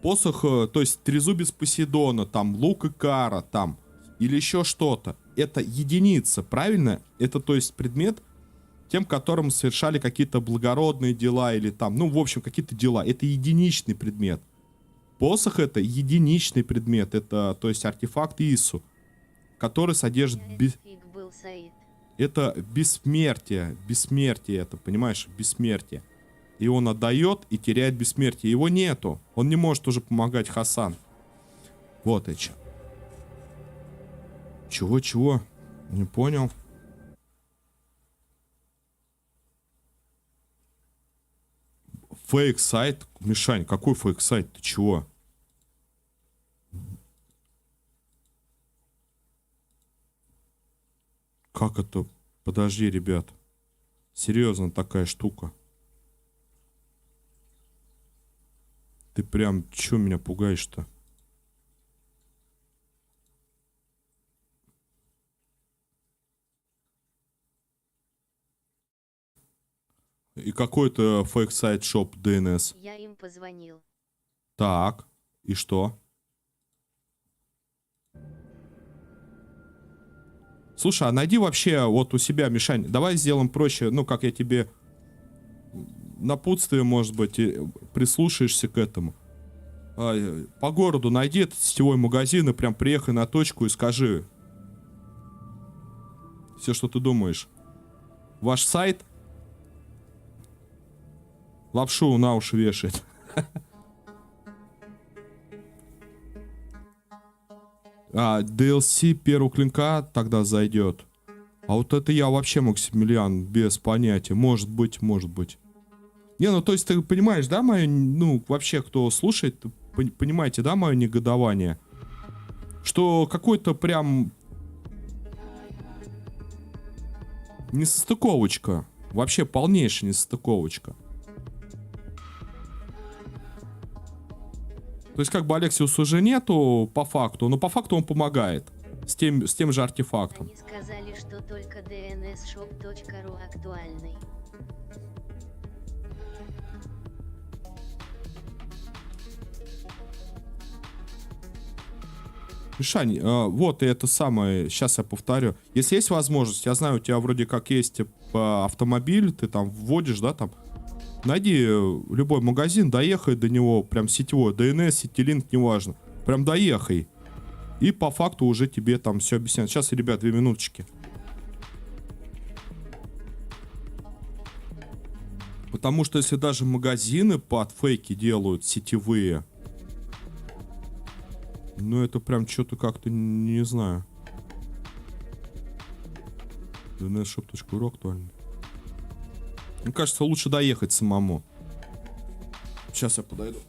Speaker 1: посох, то есть, трезубец Посейдона, там, лук и кара, там, или еще что-то. Это единица, правильно? Это, то есть, предмет, тем, которым совершали какие-то благородные дела или там, ну, в общем, какие-то дела. Это единичный предмет. Посох — это единичный предмет. Это, то есть, артефакт Ису, который содержит... Это бессмертие. Бессмертие это, понимаешь? Бессмертие. И он отдает и теряет бессмертие. Его нету. Он не может уже помогать Хасан. Вот и че. Чего? Не понял. Фейк-сайт? Мишань, какой фейк-сайт? Ты чего? Как это? Подожди, ребят. Серьезно такая штука. Ты прям, чё меня пугаешь-то? И какой-то фейк-сайт шоп DNS.
Speaker 3: Я им позвонил.
Speaker 1: Так, и что? Слушай, а найди вообще вот у себя, Мишань, давай сделаем проще, ну, как я тебе напутствие, может быть, и прислушаешься к этому. По городу найди этот сетевой магазин и прям приехай на точку и скажи все, что ты думаешь. Ваш сайт Лапшу на уши вешает. DLC первого клинка тогда зайдет. А вот это я вообще, Максимилиан, без понятия. Может быть, может быть. Не, ну то есть ты понимаешь, да, мое, ну вообще, кто слушает, понимаете, да, мое негодование? Что какой-то прям несостыковочка. Вообще полнейшая несостыковочка. То есть как бы Алексиуса уже нету по факту, но по факту он помогает. С тем же артефактом.
Speaker 3: Они сказали, что только dnsshop.ru актуальный.
Speaker 1: Мишань, вот и это самое, сейчас я повторю. Если есть возможность, я знаю, у тебя вроде как есть типа, автомобиль, ты там вводишь, да, там. Найди любой магазин, доехай до него, прям сетевой, DNS, Ситилинк, неважно. Прям доехай. И по факту уже тебе там все объясняют. Сейчас, ребят, 2 минуточки. Потому что если даже магазины под фейки делают сетевые, ну это прям что-то как-то не знаю. dnsshop.ru актуально. Мне кажется, лучше доехать самому. Сейчас я подойду.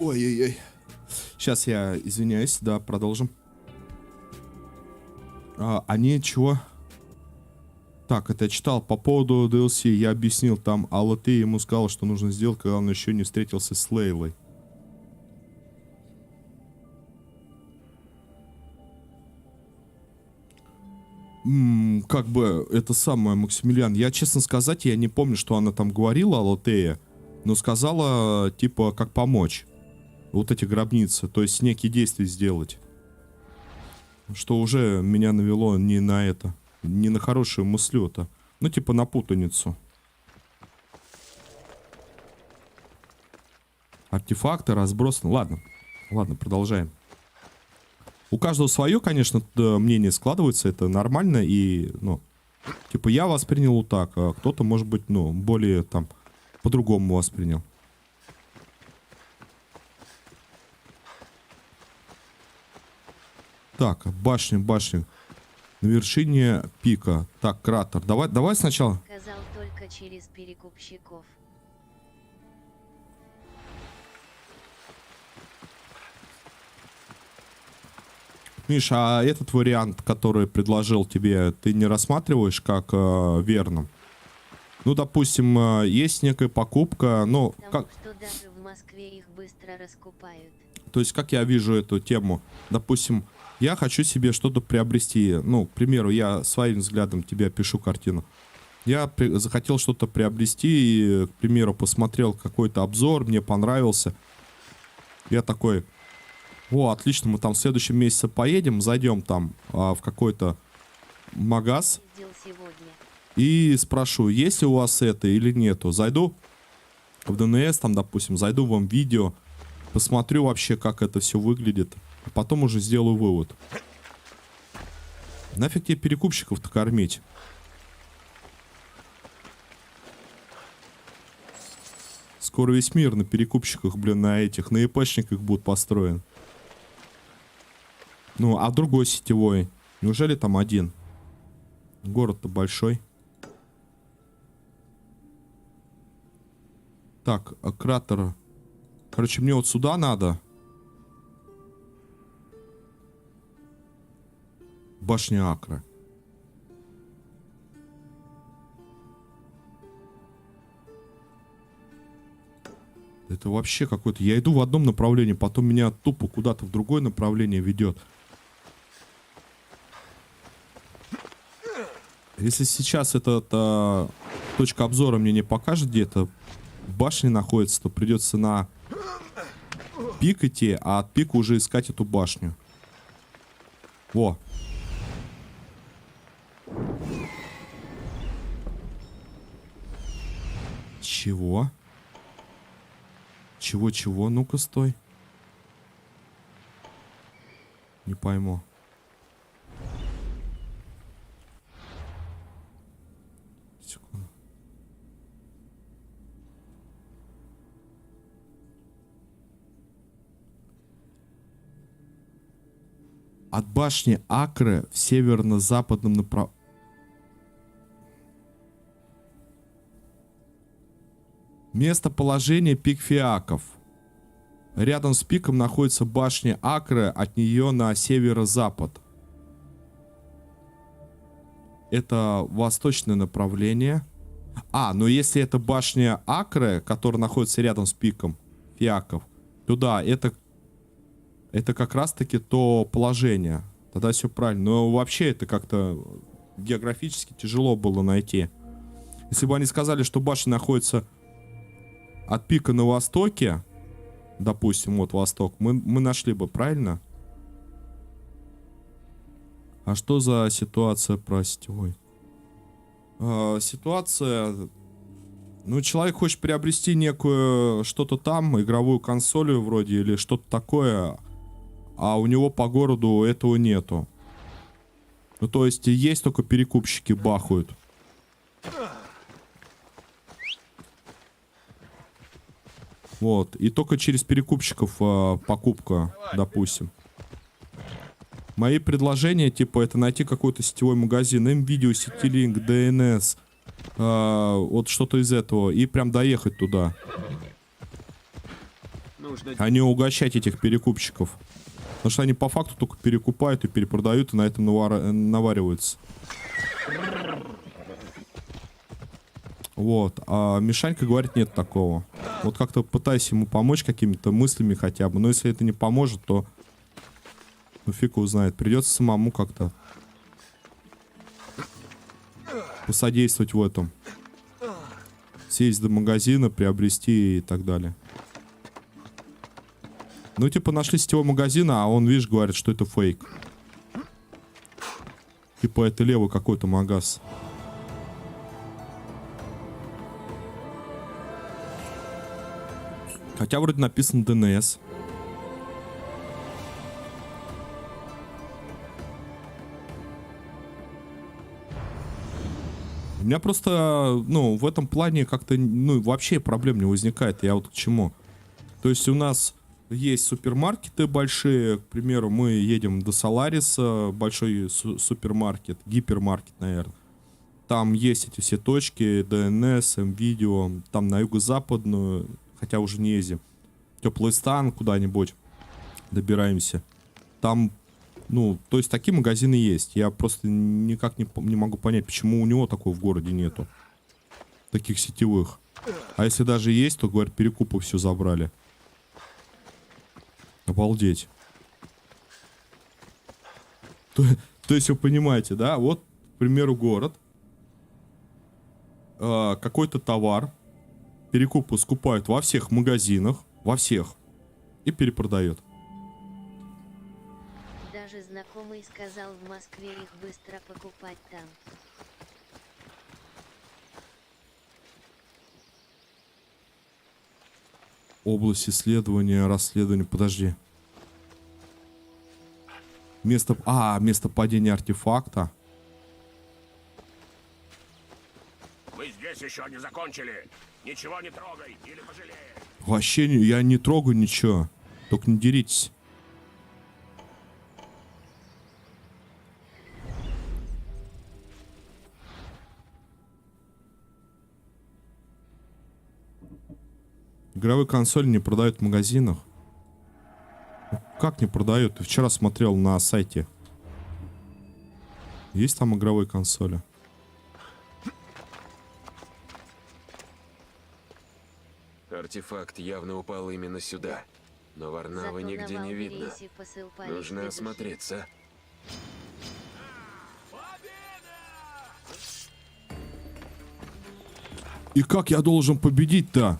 Speaker 1: Ой-ой-ой. Сейчас я извиняюсь, да, продолжим. Они чего? Так, это я читал по поводу DLC, я объяснил там, а вот ты ему сказал, что нужно сделать, когда он еще не встретился с Лейлой. Как бы, это самое, Максимилиан, я, честно сказать, я не помню, что она там говорила о Лотее, но сказала, типа, как помочь. Вот эти гробницы, то есть некие действия сделать. Что уже меня навело не на это, не на хорошую мыслю-то. Ну, типа на путаницу. Артефакты разбросаны. Ладно, продолжаем. У каждого свое, конечно, мнение складывается, это нормально. И, ну, типа я воспринял вот так, а кто-то, может быть, ну, более там по-другому воспринял. Так, башня. На вершине пика. Так, кратер. Давай сначала.
Speaker 3: Сказал только через перекупщиков.
Speaker 1: Миша, а этот вариант, который предложил тебе, ты не рассматриваешь как верным? Ну, допустим, есть некая покупка, но...
Speaker 3: Потому что даже в Москве их быстро раскупают.
Speaker 1: То есть, как я вижу эту тему? Допустим, я хочу себе что-то приобрести. Ну, к примеру, я своим взглядом тебе опишу картину. Я захотел что-то приобрести и, к примеру, посмотрел какой-то обзор, мне понравился. Я такой, о, отлично, мы там в следующем месяце поедем, зайдем там в какой-то магаз
Speaker 3: Ездил сегодня.
Speaker 1: и спрашиваю, есть ли у вас это или нету. Зайду в ДНС, там, допустим, зайду вам в видео, посмотрю вообще, как это все выглядит, а потом уже сделаю вывод. Нафиг тебе перекупщиков-то кормить? Скоро весь мир на перекупщиках, блин, на ИПшниках будет построен. Ну, а другой сетевой? Неужели там один? Город-то большой. Так, кратер. Короче, мне вот сюда надо. Башня Акры. Это вообще какой-то... Я иду в одном направлении, потом меня тупо куда-то в другое направление ведет. Если сейчас эта точка обзора мне не покажет, где эта башня находится, то придется на пик идти, а от пика уже искать эту башню. Во. Чего? Чего? Ну-ка, стой. Не пойму. Секунду. От башни Акры в северно-западном направлении. Местоположение пик Фиаков. Рядом с пиком находится башня Акры, от нее на северо-запад. Это восточное направление. Но если это башня Акры, которая находится рядом с пиком Фиаков, то да, это как раз-таки то положение. Тогда все правильно. Но вообще это как-то географически тяжело было найти. Если бы они сказали, что башня находится от пика на востоке, допустим, вот восток, мы нашли бы, правильно? А что за ситуация про сетевой? Ситуация... Ну, человек хочет приобрести некую что-то там, игровую консоль вроде, или что-то такое, а у него по городу этого нету. Ну, то есть, есть только перекупщики бахают. Вот, и только через перекупщиков покупка, допустим. Мои предложения, типа, это найти какой-то сетевой магазин, М-Видео, Сетилинк, ДНС, вот что-то из этого, и прям доехать туда. А не угощать этих перекупщиков. Потому что они по факту только перекупают и перепродают, и на этом навариваются. Вот, а Мишанька говорит, нет такого. Вот как-то пытаюсь ему помочь какими-то мыслями хотя бы. Но если это не поможет, то... Ну, фиг его знает. Придется самому как-то посодействовать в этом. Съездить до магазина, приобрести и так далее. Ну, типа, нашли сетевой магазин, а он, видишь, говорит, что это фейк. Типа, это левый какой-то магаз. Хотя вроде написано ДНС. У меня просто, ну, в этом плане как-то, ну, вообще проблем не возникает. Я вот к чему. То есть у нас есть супермаркеты большие. К примеру, мы едем до Солариса, большой супермаркет, гипермаркет, наверное. Там есть эти все точки, ДНС, М-Видео, там на юго-западную, хотя уже не ездим. Теплый стан куда-нибудь добираемся. Там, ну, то есть такие магазины есть. Я просто никак не могу понять, почему у него такого в городе нету. Таких сетевых. А если даже есть, то, говорят, перекупы все забрали. Обалдеть. То есть вы понимаете, да? Вот, к примеру, город. Какой-то товар. Перекупы скупают во всех магазинах. Во всех. И перепродает.
Speaker 3: Даже знакомый сказал, в Москве их быстро покупать там.
Speaker 1: Область исследования, расследования. Подожди. Место падения артефакта.
Speaker 5: Мы здесь еще не закончили. Ничего не трогай, или пожалеешь.
Speaker 1: Вообще, я не трогаю ничего. Только не деритесь. Игровые консоли не продают в магазинах. Как не продают? Ты вчера смотрел на сайте. Есть там игровые консоли?
Speaker 2: Артефакт явно упал именно сюда. Но Варнавы
Speaker 3: Зато
Speaker 2: нигде
Speaker 3: на
Speaker 2: не видно.
Speaker 3: Валберейсе посыл Париж
Speaker 2: Нужно
Speaker 3: для души.
Speaker 2: осмотреться.
Speaker 1: И как я должен победить-то?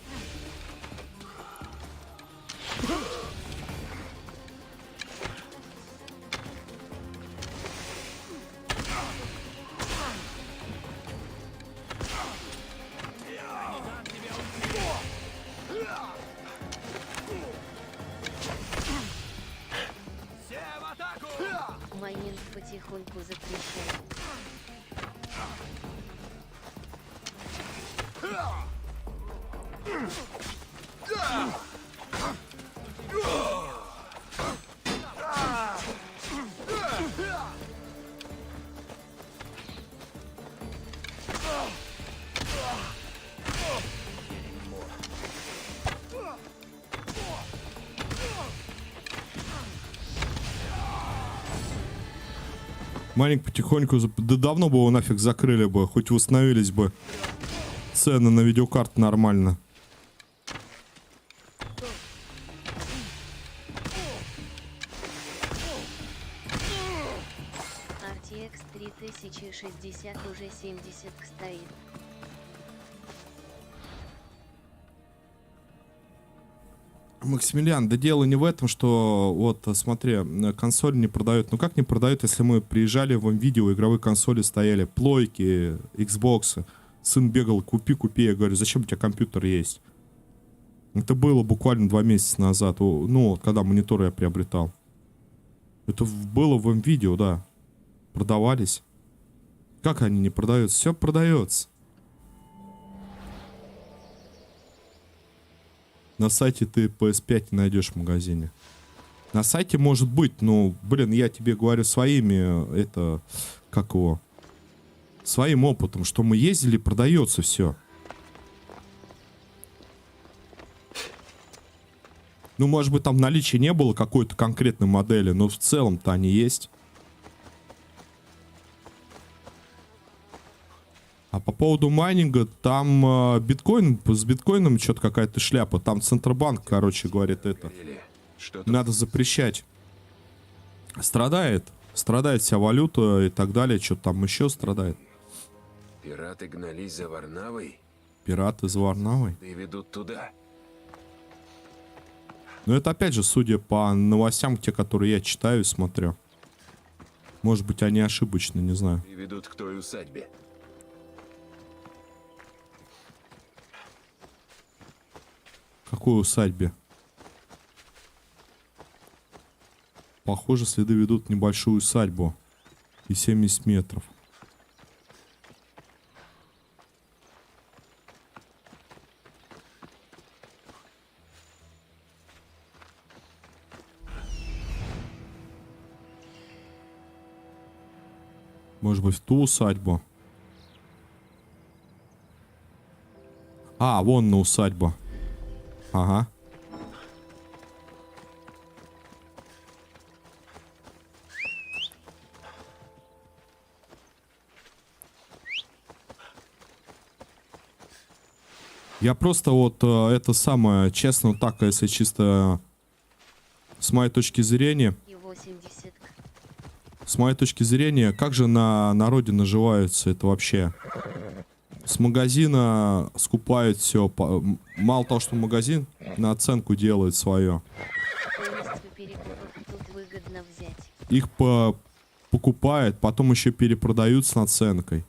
Speaker 3: Майнинг потихоньку запрещают.
Speaker 1: Маленько потихоньку... Да давно бы его нафиг закрыли бы. Хоть восстановились бы цены на видеокарты нормально.
Speaker 3: RTX 3060 уже 70 стоит.
Speaker 1: Максимилиан, да дело не в этом, что вот смотри, консоли не продают. Ну как не продают, если мы приезжали, вам видео, игровые консоли стояли, плойки, Xbox. Сын бегал, купи. Я говорю, зачем у тебя компьютер есть? Это было буквально 2 месяца назад. Ну, когда монитор я приобретал. Это было в видео, да. Продавались. Как они не продаются? Все продается. На сайте ты PS5 не найдешь в магазине. На сайте может быть, но, блин, я тебе говорю своими, это, как его, своим опытом, что мы ездили, продается все. Ну, может быть, там наличия не было какой-то конкретной модели, но в целом-то они есть. А по поводу майнинга, там биткоин, с биткоином что-то какая-то шляпа. Там Центробанк, короче, говорит это.
Speaker 2: Или что-то
Speaker 1: Надо запрещать. Страдает вся валюта и так далее. Что-то там еще страдает.
Speaker 2: пираты гнались за Варнавой
Speaker 1: Пираты из Варнавы.
Speaker 2: и ведут туда.
Speaker 1: Но это опять же, судя по новостям, те, которые я читаю и смотрю. Может быть, они ошибочны, не знаю.
Speaker 2: И ведут к той усадьбе.
Speaker 1: Какой усадьбе? Похоже, следы ведут в небольшую усадьбу. И 70 метров. Может быть, в ту усадьбу? А, вон на усадьба. Ага. Я просто вот это самое, честно, вот так, если чисто с с моей точки зрения,
Speaker 3: И 80.
Speaker 1: как же на народе наживаются это вообще? С магазина скупают все. Мало того, что магазин на оценку делает свое.
Speaker 3: Полностью перекупов тут выгодно взять.
Speaker 1: Их покупают, потом еще перепродают с наценкой.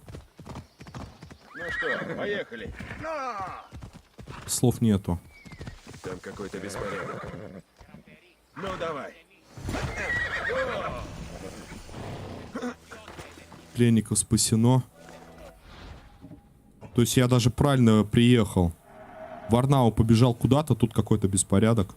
Speaker 2: Ну что, поехали.
Speaker 1: Слов нету.
Speaker 2: Там какой-то беспорядок. Ну давай.
Speaker 1: Пленников спасено. То есть я даже правильно приехал. Варнау побежал куда-то, тут какой-то беспорядок.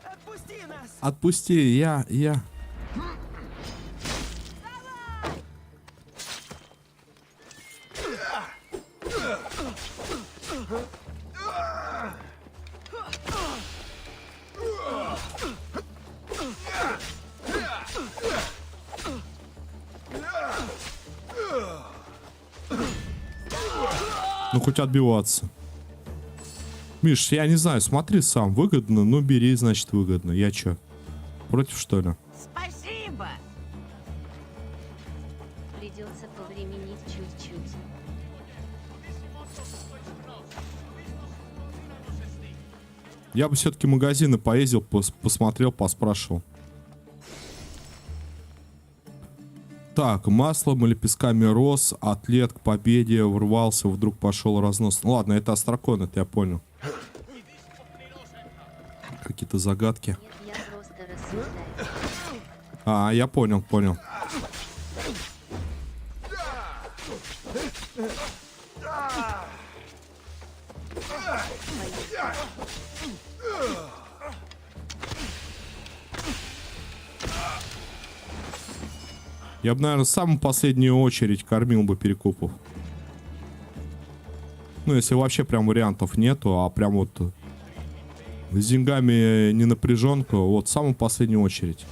Speaker 6: Отпусти нас!
Speaker 1: Отпусти, я. Ну хоть отбиваться. Миш, я не знаю, смотри сам, выгодно, ну бери, значит выгодно. Я чё, против что ли?
Speaker 6: Спасибо!
Speaker 3: Придется повременить чуть-чуть.
Speaker 1: Я бы все-таки магазины поездил, посмотрел, поспрашивал. Так, маслом или песками рос, атлет к победе ворвался, вдруг пошел разнос. Ну ладно, это Астракон, это я понял. Какие-то загадки.
Speaker 3: Нет, я просто рассуждаю.
Speaker 1: Я понял. Я бы, наверное, в самую последнюю очередь кормил бы перекупов. Ну, если вообще прям вариантов нету, а прям вот с деньгами не напряженка, вот в самую последнюю очередь.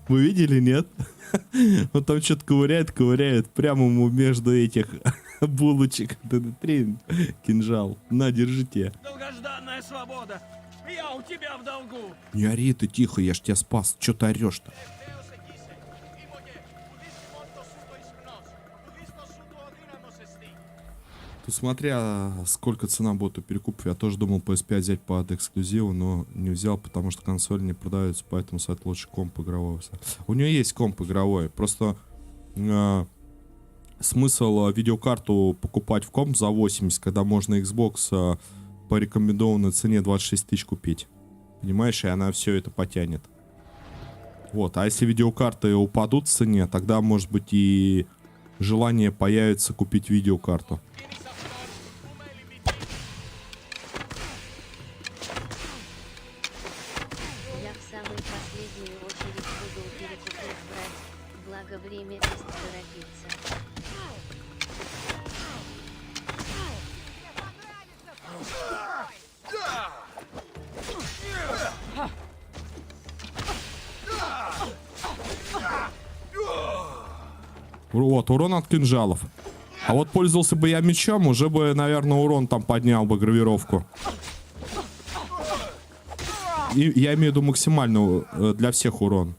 Speaker 1: Вы видели, нет? Он там что-то ковыряет прямо ему между этих булочек. Внутри кинжал. На, держите.
Speaker 6: Долгожданная свобода! Я у тебя в долгу!
Speaker 1: Не ори ты, тихо, я ж тебя спас. Че ты орешь-то? Тут смотря сколько цена будет у перекупов, я тоже думал PS5 взять под эксклюзиву, но не взял, потому что консоль не продается, поэтому сайт лучше комп игровой. У нее есть комп игровой, просто смысл видеокарту покупать в комп за 80, когда можно Xbox по рекомендованной цене 26 тысяч купить. Понимаешь, и она все это потянет. Вот, а если видеокарты упадут в цене, тогда, может быть, и желание появится купить видеокарту.
Speaker 3: Я в самую последнюю очередь буду у перекупов брать, благо время есть торопиться.
Speaker 1: Вот, урон от кинжалов. А вот пользовался бы я мечом, уже бы, наверное, урон там поднял бы, гравировку. И я имею в виду максимальную для всех урон.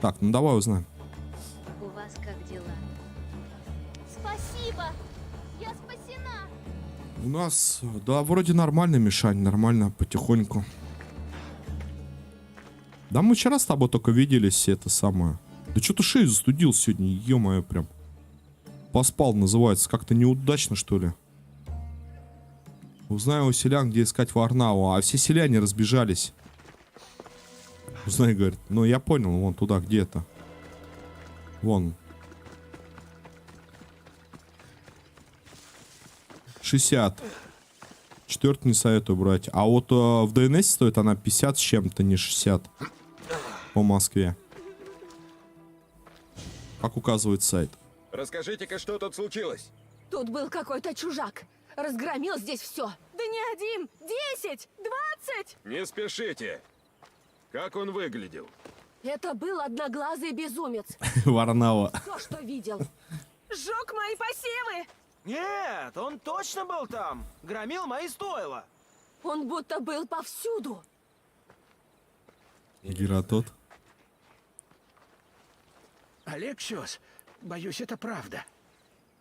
Speaker 1: Так, ну давай узнаем.
Speaker 3: У вас как дела?
Speaker 7: Спасибо! Я спасена!
Speaker 1: У нас, да, вроде нормально, Мишань, нормально, потихоньку. Да мы вчера с тобой только виделись, это самое. Да что-то шею застудил сегодня, ё-моё, прям. Поспал, называется, как-то неудачно, что ли. Узнаю у селян, где искать Варнау, а все селяне разбежались. Узнай, говорит, ну я понял, вон туда, где-то. Вон. 60. 4 не советую брать. А вот в ДНС стоит она 50 с чем-то, не 60. По Москве. Как указывает сайт.
Speaker 2: Расскажите-ка, что тут случилось?
Speaker 4: Тут был какой-то чужак. Разгромил здесь все.
Speaker 7: Да не один, 10, 20!
Speaker 2: Не спешите. Как он выглядел?
Speaker 4: Это был одноглазый безумец.
Speaker 1: Варнава.
Speaker 4: Все, что видел.
Speaker 7: Сжег мои посевы!
Speaker 6: Нет, он точно был там. Громил мои стойла.
Speaker 4: Он будто был повсюду.
Speaker 1: Гератот.
Speaker 5: Алексиос, боюсь, это правда.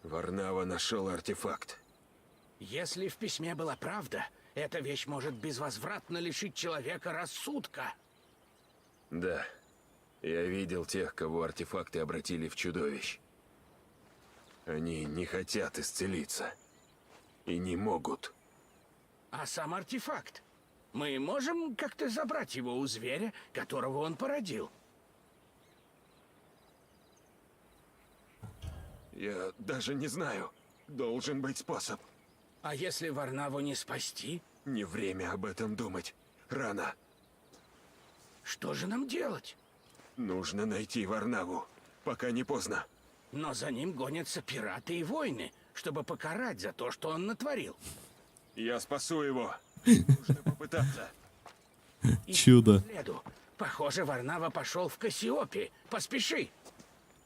Speaker 2: Варнава нашел артефакт.
Speaker 5: Если в письме была правда, эта вещь может безвозвратно лишить человека рассудка.
Speaker 2: Да. Я видел тех, кого артефакты обратили в чудовищ. Они не хотят исцелиться. И не могут.
Speaker 5: А сам артефакт? Мы можем как-то забрать его у зверя, которого он породил?
Speaker 2: Я даже не знаю. Должен быть способ.
Speaker 5: А если Варнаву не спасти,
Speaker 2: Не время об этом думать. Рано.
Speaker 5: что же нам делать?
Speaker 2: Нужно найти Варнаву, пока не поздно.
Speaker 5: Но за ним гонятся пираты и воины, чтобы покарать за то, что он натворил.
Speaker 2: Я спасу его. Нужно попытаться.
Speaker 1: Чудо.
Speaker 5: Следу. Похоже, Варнава пошел в Кассиопе. Поспеши.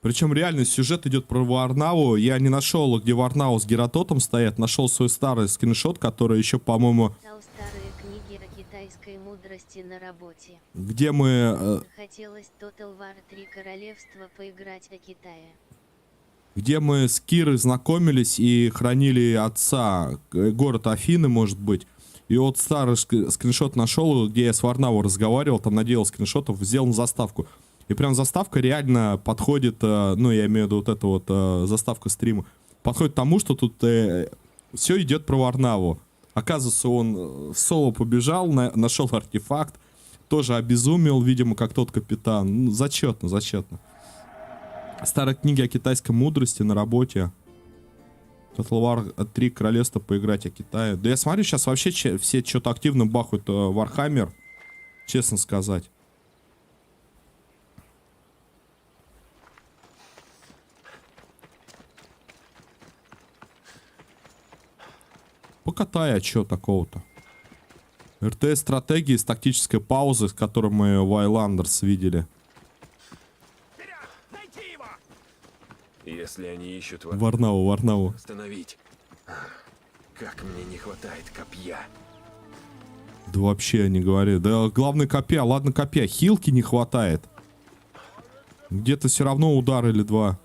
Speaker 1: Причем реально сюжет идет про Варнаву. Я не нашел, где Варнаву с Гератотом стоят. Нашел свой старый скриншот, который еще, по-моему,
Speaker 3: Читал старые книги о китайской мудрости на работе.
Speaker 1: где мы...
Speaker 3: Хотелось Total War 3 Королевства поиграть о Китае.
Speaker 1: Где мы с Кирой знакомились и хранили отца, город Афины, может быть. И вот старый скриншот нашел, где я с Варнавой разговаривал, там наделал скриншотов, сделал заставку. И прям заставка реально подходит, ну, я имею в виду вот эта вот заставка стрима, подходит к тому, что тут все идет про Варнаву. Оказывается, он в соло побежал, нашел артефакт, тоже обезумел, видимо, как тот капитан. Ну, зачетно, зачетно. Старые книги о китайской мудрости на работе. Total War 3 Королевства поиграть о Китае. Да я смотрю, сейчас вообще все что-то активно бахают Warhammer. Честно сказать. Покатай, а чё такого-то? РТС-стратегии с тактической паузой, с которой мы в Айlanders видели.
Speaker 5: Вперед! Найти его!
Speaker 2: Если они ищут
Speaker 1: Варнаву.
Speaker 2: остановить. Как мне не хватает копья.
Speaker 1: Да вообще не говори. Да главное копья. Ладно копья. Хилки не хватает. Где-то все равно удар или два.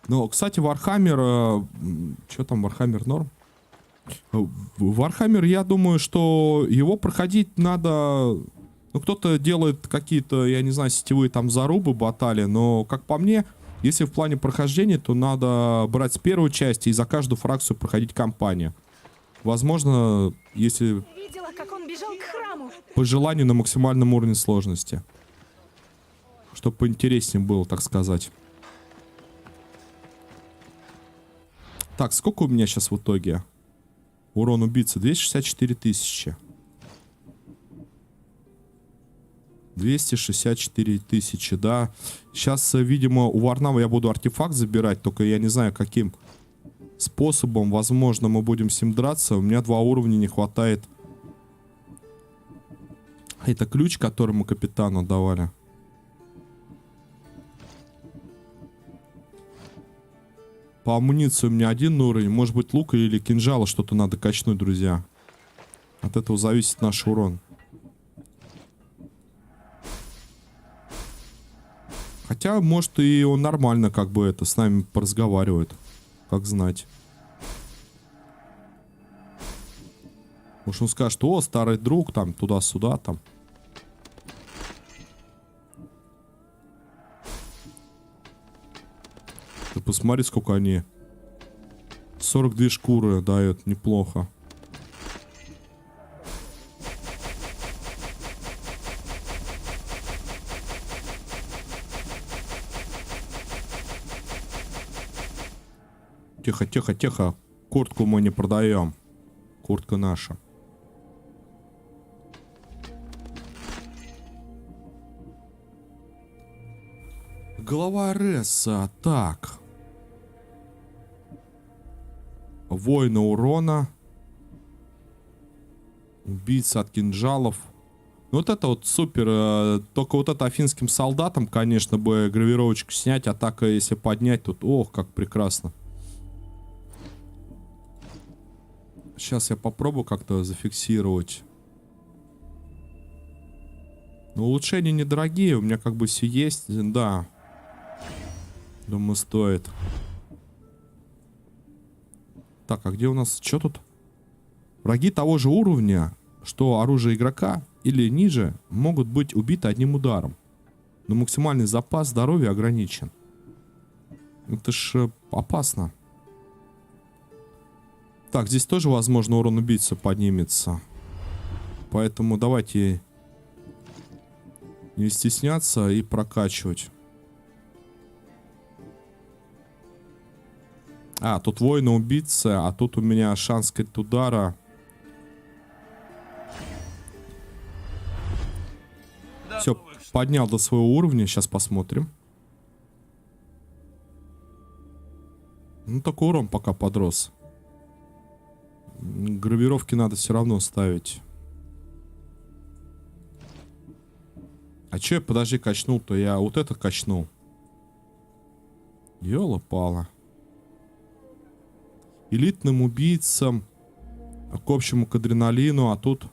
Speaker 1: Ну, кстати, Warhammer... Что там, Warhammer норм? Warhammer, я думаю, что его проходить надо... Ну, кто-то делает какие-то, я не знаю, сетевые там зарубы, баталии, но, как по мне, если в плане прохождения, то надо брать с первой части и за каждую фракцию проходить кампанию. Возможно, если
Speaker 7: Видела, как он бежал к храму.
Speaker 1: по желанию на максимальном уровне сложности. Чтобы поинтереснее было, так сказать. Так, сколько у меня сейчас в итоге? Урон убийцы 264 тысячи. 264 тысячи, да. Сейчас, видимо, у Варнавы я буду артефакт забирать, только я не знаю, каким способом. Возможно, мы будем с ним драться. У меня 2 уровня не хватает. Это ключ, который мы капитану давали. По амуниции у меня 1 уровень. Может быть, лука или кинжала что-то надо качнуть, друзья. От этого зависит наш урон. Хотя, может, и он нормально как бы это с нами поразговаривает. Как знать. Может, он скажет: о, старый друг, там, туда-сюда, там. Ты посмотри, сколько они. 42 шкуры дают, неплохо. Тихо, тихо, тихо. Куртку мы не продаем. Куртка наша. Голова Ресса. Так. Воина урона. Убийца от кинжалов. Ну, вот это вот супер. Только вот это афинским солдатам, конечно, бы гравировочку снять. А так, если поднять, тут... Ох, как прекрасно. Сейчас я попробую как-то зафиксировать. Но улучшения недорогие. У меня как бы все есть. Да. Думаю, стоит. Так, а где у нас... Что тут? Враги того же уровня, что оружие игрока, или ниже, могут быть убиты одним ударом. Но максимальный запас здоровья ограничен. Это ж опасно. Так, здесь тоже, возможно, урон убийцы поднимется. Поэтому давайте не стесняться и прокачивать. А, тут воина-убийца, а тут у меня шанс к удара. Все, поднял до своего уровня, сейчас посмотрим. Ну, такой урон пока подрос. Гравировки надо все равно ставить. А че я, подожди, качнул-то? Я вот это качнул. Ёла-пала. Элитным убийцам, к общему к адреналину, а тут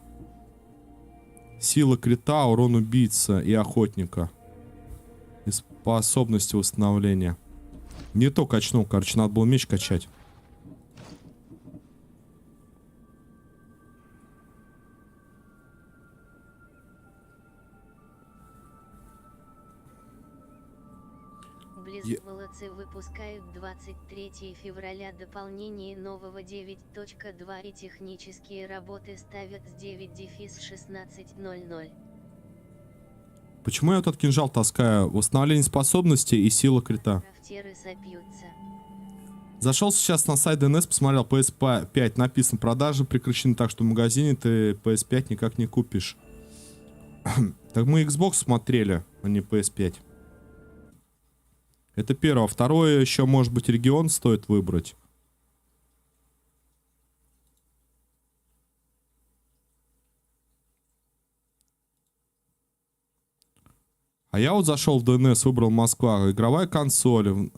Speaker 1: сила крита, урон убийца и охотника. И способности восстановления. Не то качнул, короче, надо было меч качать.
Speaker 3: Близволоцы выпускают 23 февраля дополнение нового 9.2 и технические работы ставят с 9-16:00.
Speaker 1: Почему я этот кинжал таскаю? Восстановление способностей и сила крита.
Speaker 3: Крафтеры сопьются.
Speaker 1: Зашел сейчас на сайт DNS, посмотрел PS5. Написано, продажи прекращены, так что в магазине ты PS5 никак не купишь. Так мы Xbox смотрели, а не PS5. Это первое. Второе, еще, может быть, регион стоит выбрать. А я вот зашел в DNS, выбрал Москва. Игровая консоль.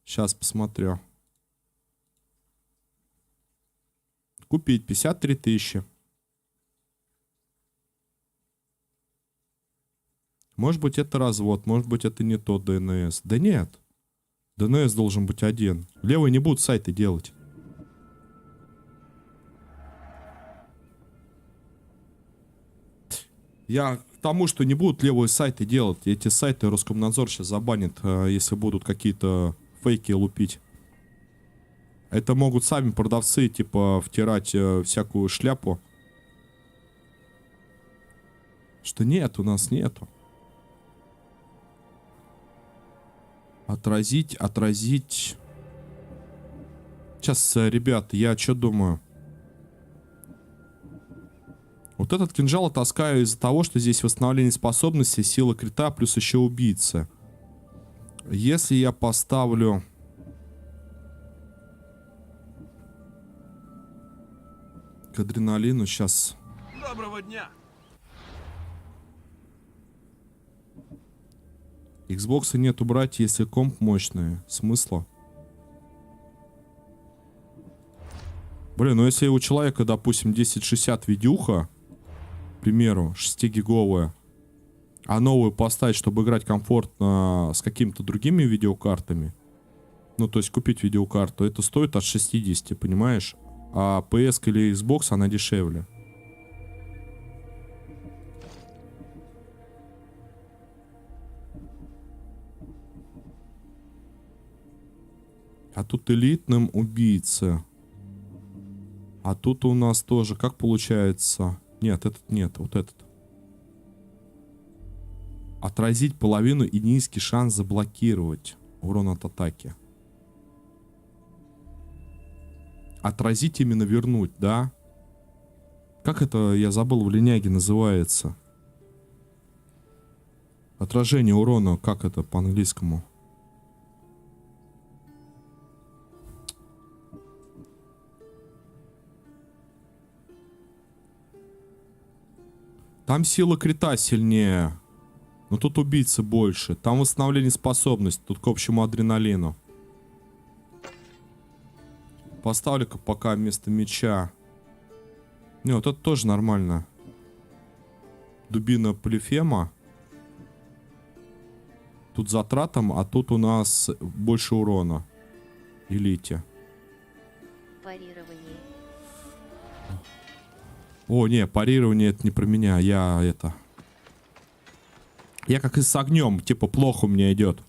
Speaker 1: Сейчас посмотрю. Купить 53 тысячи. Может быть, это развод, может быть, это не тот DNS. Да нет. DNS должен быть один. Левые не будут сайты делать. Я к тому, что не будут левые сайты делать. Эти сайты Роскомнадзор сейчас забанит, если будут какие-то фейки лупить. Это могут сами продавцы, типа, втирать всякую шляпу. Что нет, у нас нету. Отразить, отразить. Сейчас, ребят, я что думаю? Вот этот кинжал я таскаю из-за того, что здесь восстановление способностей, сила крита, плюс еще убийца. Если я поставлю... к адреналину сейчас...
Speaker 6: Доброго дня!
Speaker 1: Xbox нет убрать, если комп мощный. Смысла? Блин, ну если у человека, допустим, 1060 видюха, к примеру, 6-гиговая, а новую поставить, чтобы играть комфортно с какими-то другими видеокартами, ну, то есть купить видеокарту, это стоит от 60, понимаешь? А PS или Xbox, она дешевле. А тут элитным убийца. А тут у нас тоже, как получается... Нет, этот нет, вот этот. Отразить половину и низкий шанс заблокировать урон от атаки. Отразить именно вернуть, да? Как это, я забыл, в линяге называется? Отражение урона, как это по-английскому? Там сила крита сильнее. Но тут убийцы больше. Там восстановление способностей. Тут к общему адреналину. Поставлю-ка пока вместо меча. Не, вот это тоже нормально. Дубина Полифема. Тут затратом, а тут у нас больше урона. Элите.
Speaker 3: Парирование.
Speaker 1: О, не, парирование это не про меня. Я как и с огнем. Типа плохо у меня идет.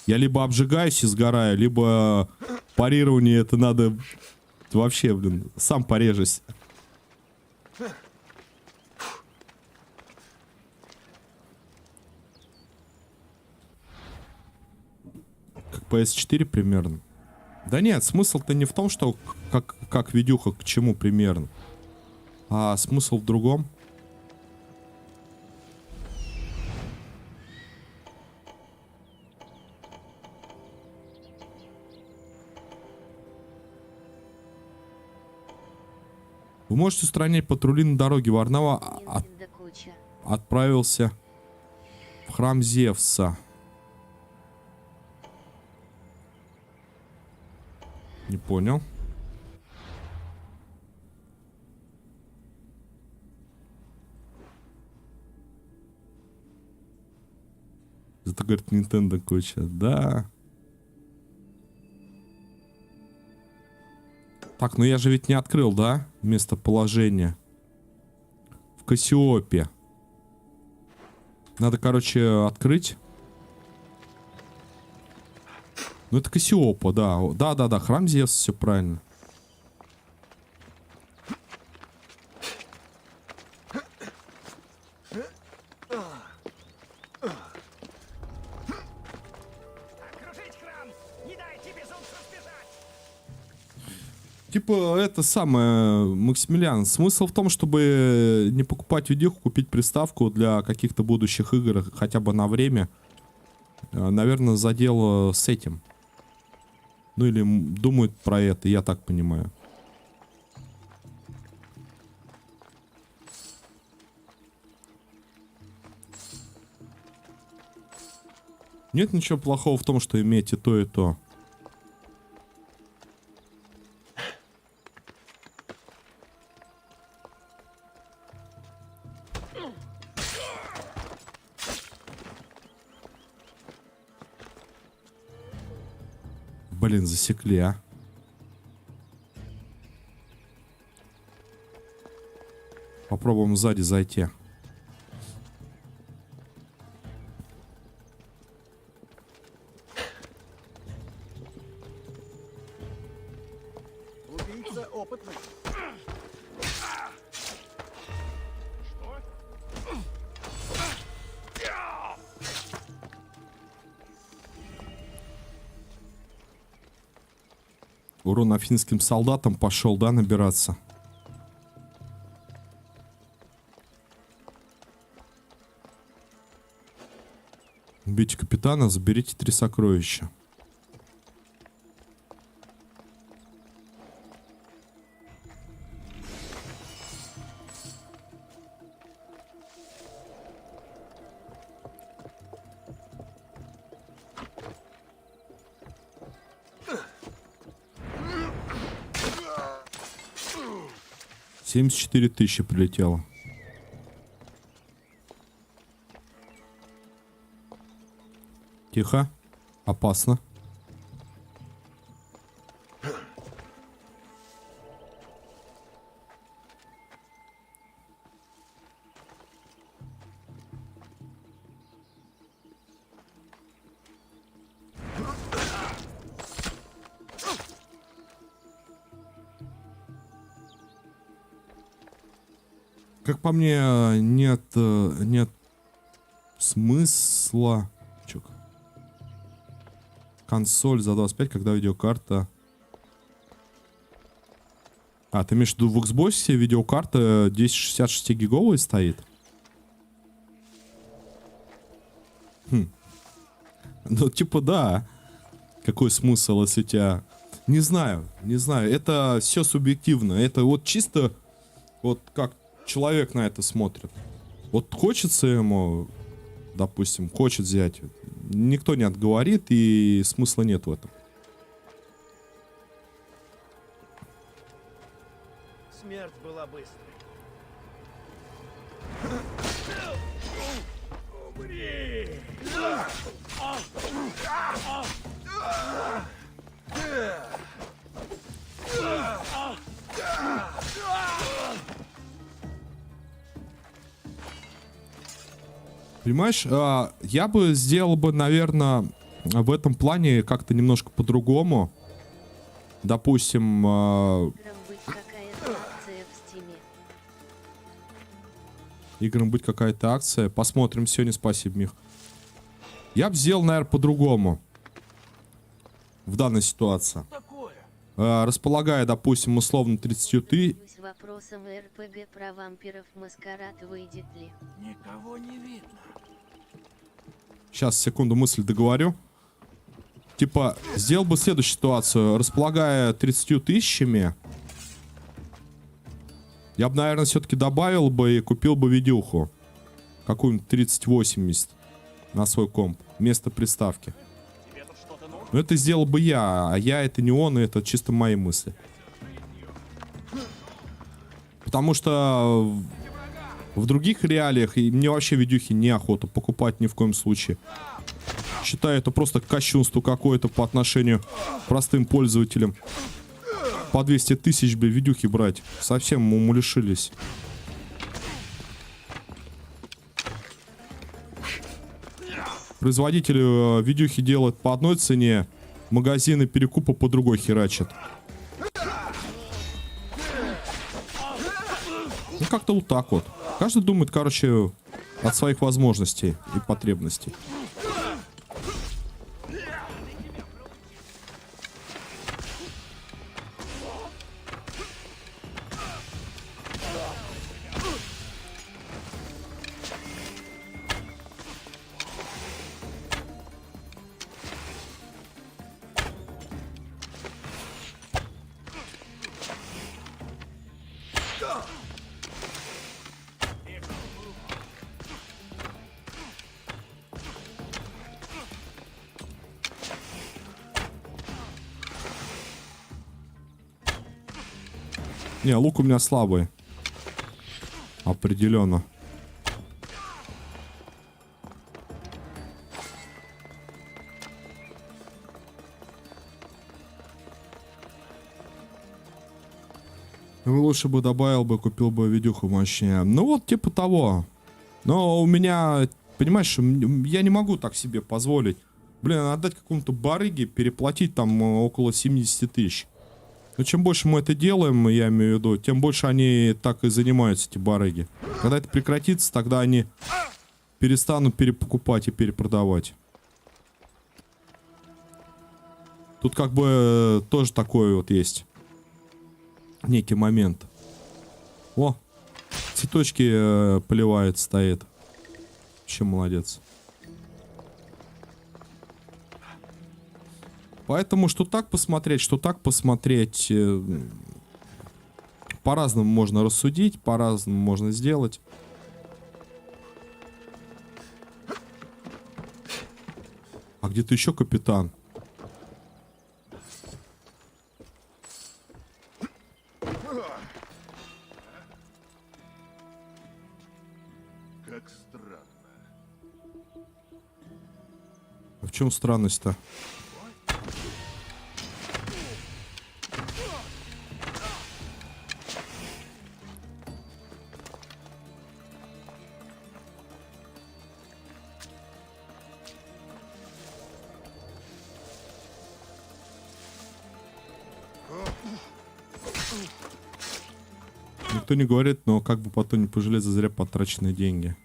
Speaker 1: Я либо обжигаюсь и сгораю, либо парирование это надо вообще, блин, сам порежусь. Как PS4 примерно. Да нет, смысл-то не в том, что как видюха к чему примерно. А смысл в другом. Вы можете устранять патрули на дороге. Варнава
Speaker 3: Бензин да куча.
Speaker 1: отправился в храм Зевса. Не понял. Зато, говорит, Nintendo куча. Да. Так, ну я же ведь не открыл, да? Местоположение. В Кассиопе. Надо, короче, открыть. Ну это Кассиопа, да. Да-да-да, храм Зевса, все правильно.
Speaker 6: Окружить храм! Не дайте безумцу сбежать!
Speaker 1: Типа, это самое, Максимилиан, смысл в том, чтобы не покупать видюху, купить приставку для каких-то будущих игр, хотя бы на время. Наверное, задел с этим. Ну или думают про это, я так понимаю. Нет ничего плохого в том, что иметь и то, и то. Блин, засекли, а. Попробуем сзади зайти.
Speaker 8: Убийца опытный.
Speaker 1: Урон афинским солдатам пошел, да, набираться? Убейте капитана, заберите 3 сокровища. — 74 тысячи прилетело. Тихо. Опасно. Как по мне, нет смысла. Чё? Консоль за 25, когда видеокарта А, ты имеешь в виду в Xbox видеокарта 1066 гиговая стоит? Ну, типа, да. Какой смысл, если у тебя... Не знаю, не знаю. Это все субъективно. Это вот чисто... Вот как человек на это смотрит. Вот хочется ему, допустим, хочет взять. Никто не отговорит, и смысла нет в этом.
Speaker 6: Смерть была быстрой. Умри!
Speaker 1: Понимаешь, я бы сделал бы, наверное, в этом плане как-то немножко по-другому. Допустим,
Speaker 3: Играм быть какая-то акция в стиме.
Speaker 1: играм быть какая-то акция. Посмотрим сегодня, спасибо, Мих. Я бы сделал, наверное, по-другому. В данной ситуации.
Speaker 6: Такое.
Speaker 1: Располагая, допустим, условно 30 тысяч.
Speaker 3: С вопросом РПГ про вампиров Маскарад выйдет ли?
Speaker 6: Никого не видно.
Speaker 1: Сейчас, секунду, мысль договорю. Типа, сделал бы следующую ситуацию. Располагая 30 тысячами, я бы, наверное, все-таки добавил бы и купил бы видюху. Какую-нибудь 3080 на свой комп. Вместо приставки. Но это сделал бы я. А я это не он, и это чисто мои мысли. Потому что в других реалиях и мне вообще видюхи неохота покупать ни в коем случае. Считаю это просто кощунство какое-то по отношению к простым пользователям. По 200 тысяч, блин, видюхи брать. Совсем умалишились. Производители видюхи делают по одной цене, магазины перекупа по другой херачат. Ну, как-то вот так вот. Каждый думает, короче, от своих возможностей и потребностей. Не, лук у меня слабый. Определенно. Лучше бы добавил бы, купил бы видюху мощнее. Ну вот, типа того. Но у меня, понимаешь, я не могу так себе позволить. Блин, отдать какому-то барыге, переплатить там около 70 тысяч. Но чем больше мы это делаем, я имею в виду, тем больше они так и занимаются, эти барыги. Когда это прекратится, тогда они перестанут перепокупать и перепродавать. Тут как бы тоже такой вот есть некий момент. О, цветочки поливает, стоит. Вообще молодец. Поэтому что так посмотреть, что так посмотреть. По-разному можно рассудить, по-разному можно сделать. А где-то еще капитан.
Speaker 2: Как странно.
Speaker 1: А в чем странность-то? Никто не говорит, но как бы потом не пожалеть за зря потраченные деньги.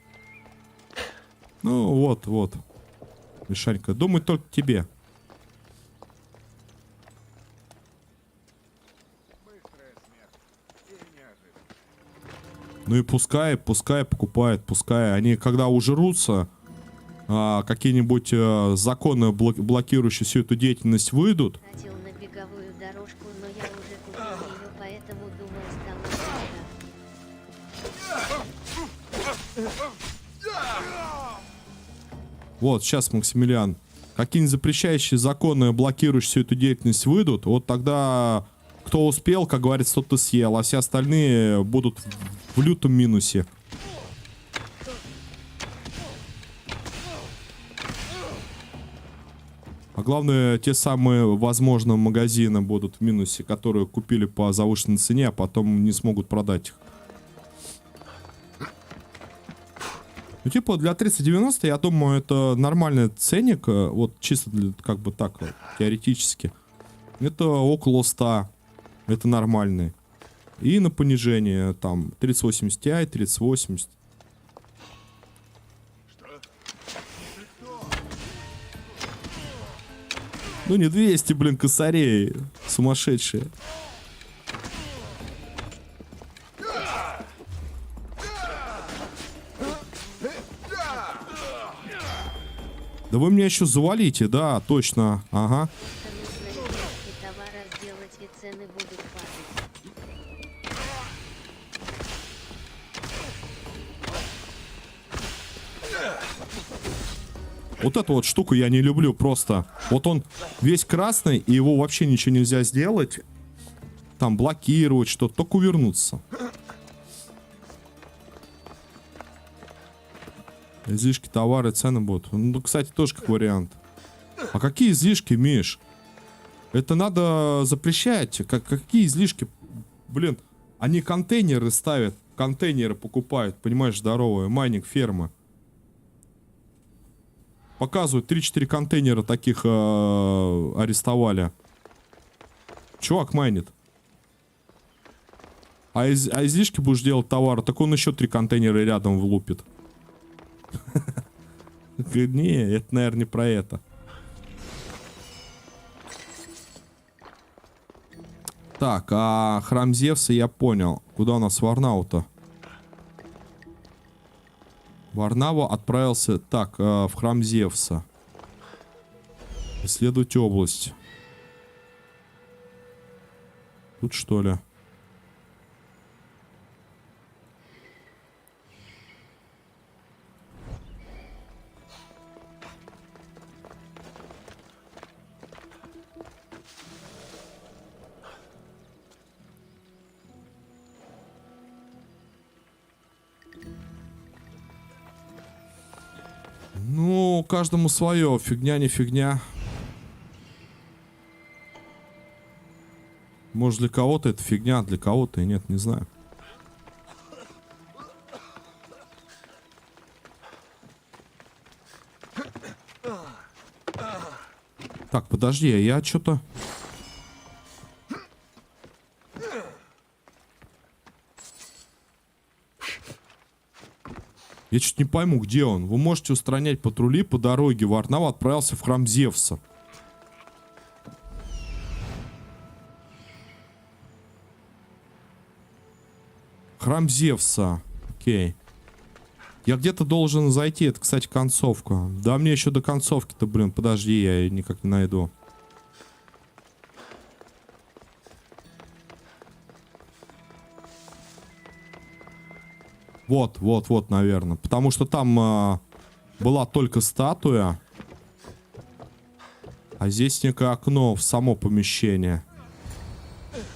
Speaker 1: Ну вот, вот. Мишанька, думай только тебе.
Speaker 2: Быстрая смерть.
Speaker 1: Ну и пускай покупают, пускай. Они когда ужрутся, какие-нибудь законы, блокирующие всю эту деятельность, выйдут.
Speaker 3: Хотел на беговую дорожку, но я уже купил ее, поэтому думаю, стало легче.
Speaker 1: Вот, сейчас, Максимилиан. Какие-нибудь запрещающие законы, блокирующие всю эту деятельность, выйдут. Вот тогда, кто успел, как говорится, тот и съел. А все остальные будут в лютом минусе. А главное, те самые, возможно, магазины будут в минусе, которые купили по завышенной цене, а потом не смогут продать их. Ну, типа, для 390, я думаю, это нормальный ценник. Вот чисто для, как бы так, вот, теоретически. Это около 100. Это нормальный. И на понижение, там, 3080 Ti, 3080. Ну, не 200, блин, косарей. Сумасшедшие. Да вы меня еще завалите, да, точно. Ага.
Speaker 3: Нужно излишки товара сделать, и цены будут падать.
Speaker 1: Вот эту вот штуку я не люблю просто. Вот он весь красный, и его вообще ничего нельзя сделать. Там блокировать что-то, только увернуться. Излишки товара, цены будут. Ну, кстати, тоже как вариант. А какие излишки, Миш? Это надо запрещать. Какие излишки? Блин, они контейнеры ставят. Контейнеры покупают, понимаешь, здоровые. Майнинг фермы. Показывают, 3-4 контейнера таких арестовали. Чувак майнит. А излишки будешь делать товара, так он еще 3 контейнера рядом влупит. Не, это, наверное, не про это. Так, а храм Зевса я понял. Куда у нас Варнау-то? Варнава отправился, так, в храм Зевса. Исследовать область. Тут что ли? Ну, каждому свое. Фигня не фигня. Может, для кого-то это фигня, для кого-то и нет, не знаю. Так, подожди, я что-то... Я что-то не пойму, где он. Вы можете устранять патрули по дороге. Варнава отправился в храм Зевса. Храм Зевса. Окей. Я где-то должен зайти. Это, кстати, концовка. Да мне еще до концовки-то, блин, подожди, я ее никак не найду. Вот, наверное. Потому что там была только статуя. А здесь некое окно в само помещение.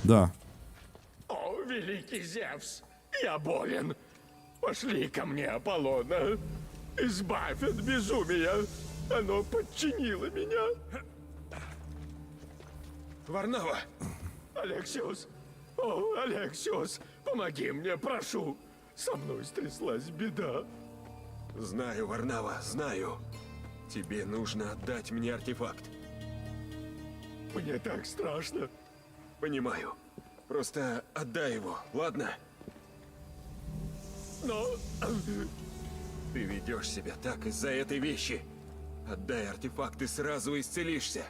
Speaker 1: Да.
Speaker 5: О, великий Зевс, я болен. Пошли ко мне, Аполлона. Избавь от безумия. Оно подчинило меня.
Speaker 2: Варнава!
Speaker 5: Алексиус, о, Алексиус, помоги мне, прошу. Со мной стряслась беда.
Speaker 2: Знаю, Варнава, знаю. Тебе нужно отдать мне артефакт.
Speaker 5: Мне так страшно.
Speaker 2: Понимаю. Просто отдай его, ладно?
Speaker 5: Но...
Speaker 2: Ты ведешь себя так из-за этой вещи. Отдай артефакт и сразу исцелишься.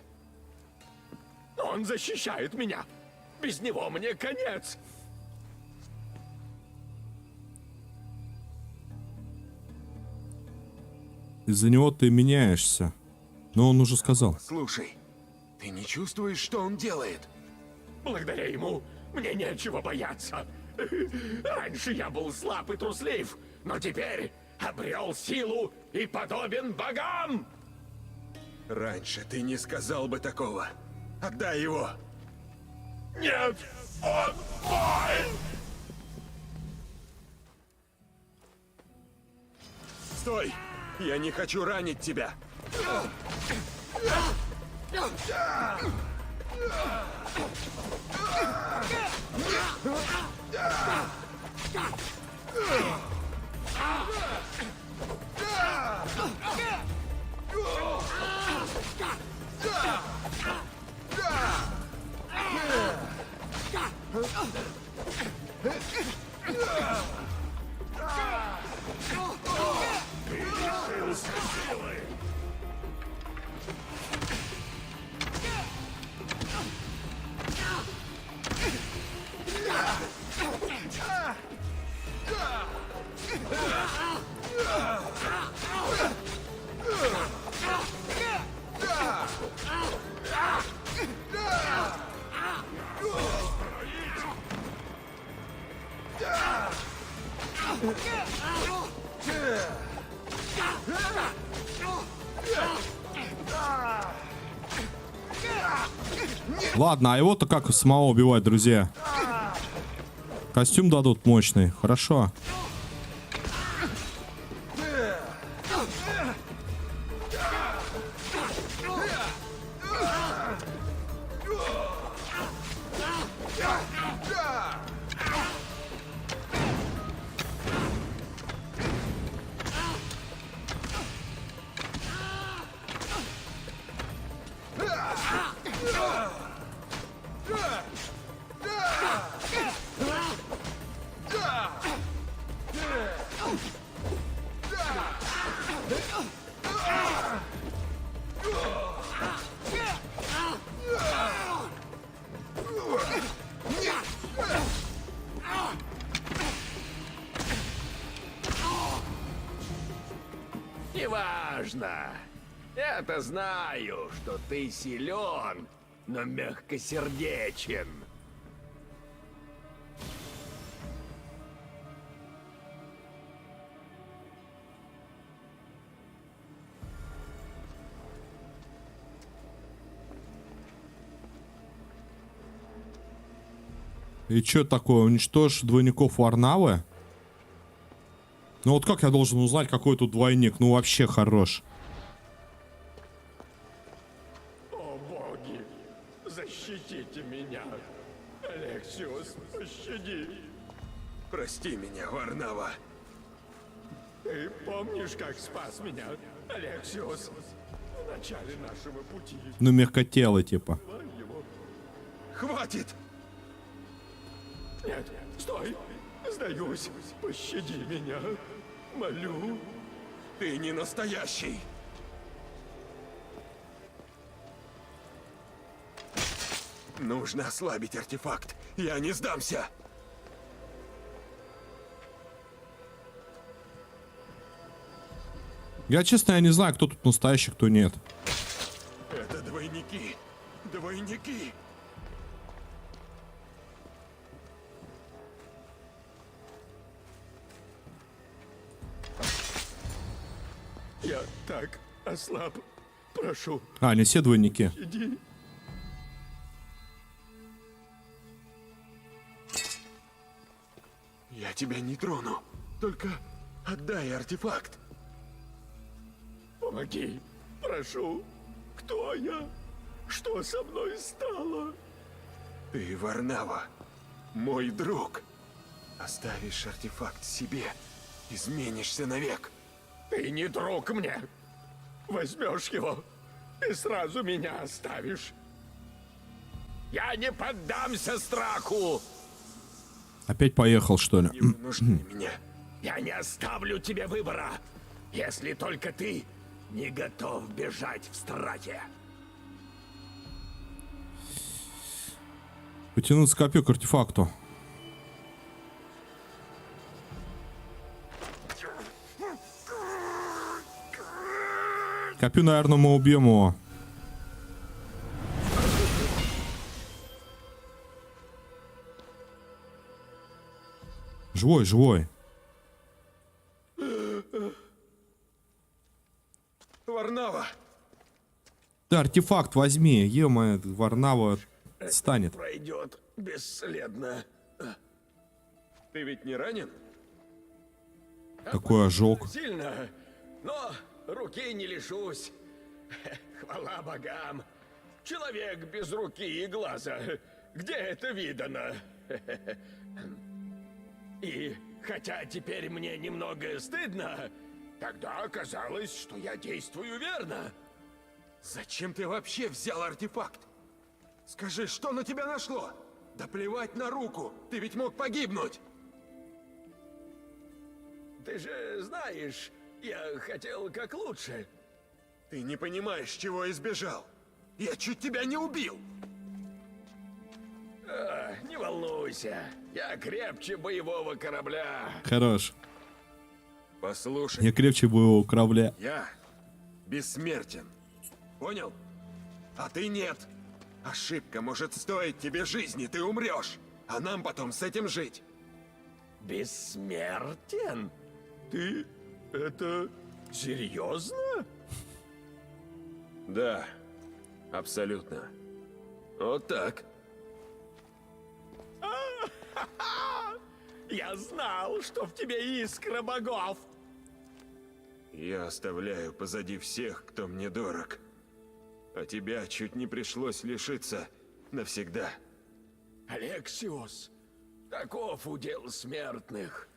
Speaker 5: Он защищает меня. Без него мне конец.
Speaker 1: Из-за него ты меняешься. Но он уже сказал.
Speaker 2: Слушай, ты не чувствуешь, что он делает?
Speaker 5: Благодаря ему мне нечего бояться. Раньше я был слаб и труслив, но теперь обрел силу и подобен богам.
Speaker 2: Раньше ты не сказал бы такого. Отдай его.
Speaker 5: Нет, он мой!
Speaker 2: Стой! Я не хочу ранить тебя.
Speaker 1: Ладно, а его-то как самого убивать, друзья? Костюм дадут мощный. Хорошо.
Speaker 5: Неважно. Я-то знаю, что ты силен, но мягкосердечен.
Speaker 1: И что такое? Уничтожь двойников Варнавы? Ну вот как я должен узнать, какой тут двойник? Ну вообще хорош.
Speaker 5: О, боги, защитите меня. Алексиос, пощади.
Speaker 2: Прости меня, Варнава.
Speaker 5: Ты помнишь, как спас меня, Алексиос, в начале нашего пути?
Speaker 1: Ну мягкотелый типа.
Speaker 2: Хватит!
Speaker 5: Нет, стой! Сдаюсь, пощади меня. Молю.
Speaker 2: Ты не настоящий. Нужно ослабить артефакт. Я не сдамся.
Speaker 1: Я честно, я не знаю, кто тут настоящий, кто нет.
Speaker 2: Это двойники. Двойники.
Speaker 5: Я так ослаб. Прошу,
Speaker 1: А, не все двойники.
Speaker 5: иди.
Speaker 2: Я тебя не трону. Только отдай артефакт.
Speaker 5: Помоги, прошу. Кто я? Что со мной стало?
Speaker 2: Ты, Варнава, мой друг. Оставишь артефакт себе, изменишься навек.
Speaker 5: Ты не друг мне. Возьмешь его и сразу меня оставишь. Я не поддамся страху.
Speaker 1: Опять поехал, что ли?
Speaker 2: Не нужны меня.
Speaker 5: Я не оставлю тебе выбора, если только ты не готов бежать в страхе.
Speaker 1: Потянуться копье к артефакту. Копью, наверное, мы убьем его. Живой, живой.
Speaker 2: Варнава!
Speaker 1: Ты артефакт возьми. Е-мое, Варнава станет.
Speaker 5: Пройдет бесследно.
Speaker 2: Ты ведь не ранен?
Speaker 1: Такой ожог.
Speaker 5: Сильно, но руки не лишусь. Хвала богам. Человек без руки и глаза. Где это видано? И хотя теперь мне немного стыдно, тогда оказалось, что я действую верно.
Speaker 2: Зачем ты вообще взял артефакт? Скажи, что на тебя нашло? Да плевать на руку, ты ведь мог погибнуть.
Speaker 5: Ты же знаешь, я хотел как лучше.
Speaker 2: Ты не понимаешь, чего избежал. Я чуть тебя не убил.
Speaker 5: Не волнуйся, я крепче боевого корабля.
Speaker 1: Хорош.
Speaker 2: Послушай,
Speaker 1: Я крепче боевого корабля.
Speaker 2: я бессмертен. Понял? А ты нет. Ошибка может стоить тебе жизни, ты умрешь. А нам потом с этим жить.
Speaker 5: Бессмертен? Ты это серьезно?
Speaker 2: Да, абсолютно. Вот так.
Speaker 5: Я знал, что в тебе искра богов.
Speaker 2: Я оставляю позади всех, кто мне дорог. А тебя чуть не пришлось лишиться навсегда.
Speaker 5: Алексиос, таков удел смертных.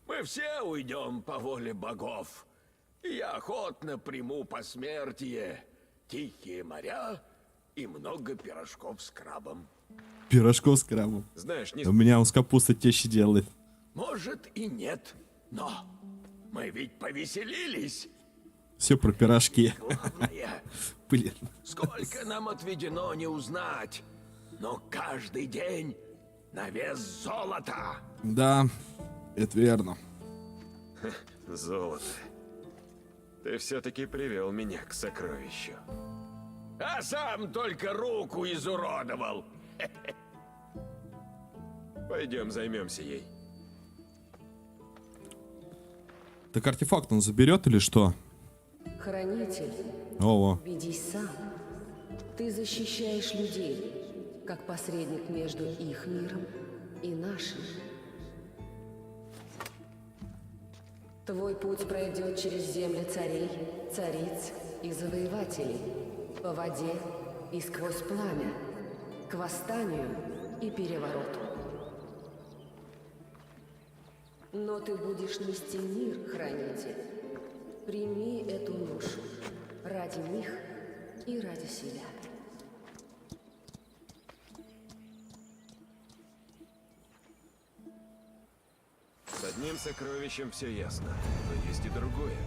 Speaker 5: Мы все уйдем по воле богов. И я охотно приму посмертие, тихие моря и много пирожков с крабом.
Speaker 1: Пирожков с крабом.
Speaker 2: Знаешь, не
Speaker 1: У меня он с капустой тещи делает.
Speaker 5: Может и нет, но мы ведь повеселились.
Speaker 1: Все про пирожки.
Speaker 5: Главное,
Speaker 1: Блин.
Speaker 5: сколько нам отведено не узнать, но каждый день на вес золота.
Speaker 1: Да, это верно.
Speaker 2: золото. Ты все-таки привел меня к сокровищу.
Speaker 5: А сам только руку изуродовал.
Speaker 2: Пойдем займемся ей.
Speaker 1: Так артефакт он заберет или что?
Speaker 4: Хранитель,
Speaker 1: Ого.
Speaker 4: ведись сам. Ты защищаешь людей, как посредник между их миром и нашим. Твой путь пройдет через земли царей, цариц и завоевателей, по воде и сквозь пламя, к восстанию и перевороту. Но ты будешь нести мир, хранитель. Прими эту ношу ради них и ради себя.
Speaker 2: С одним сокровищем все ясно, но есть и другое.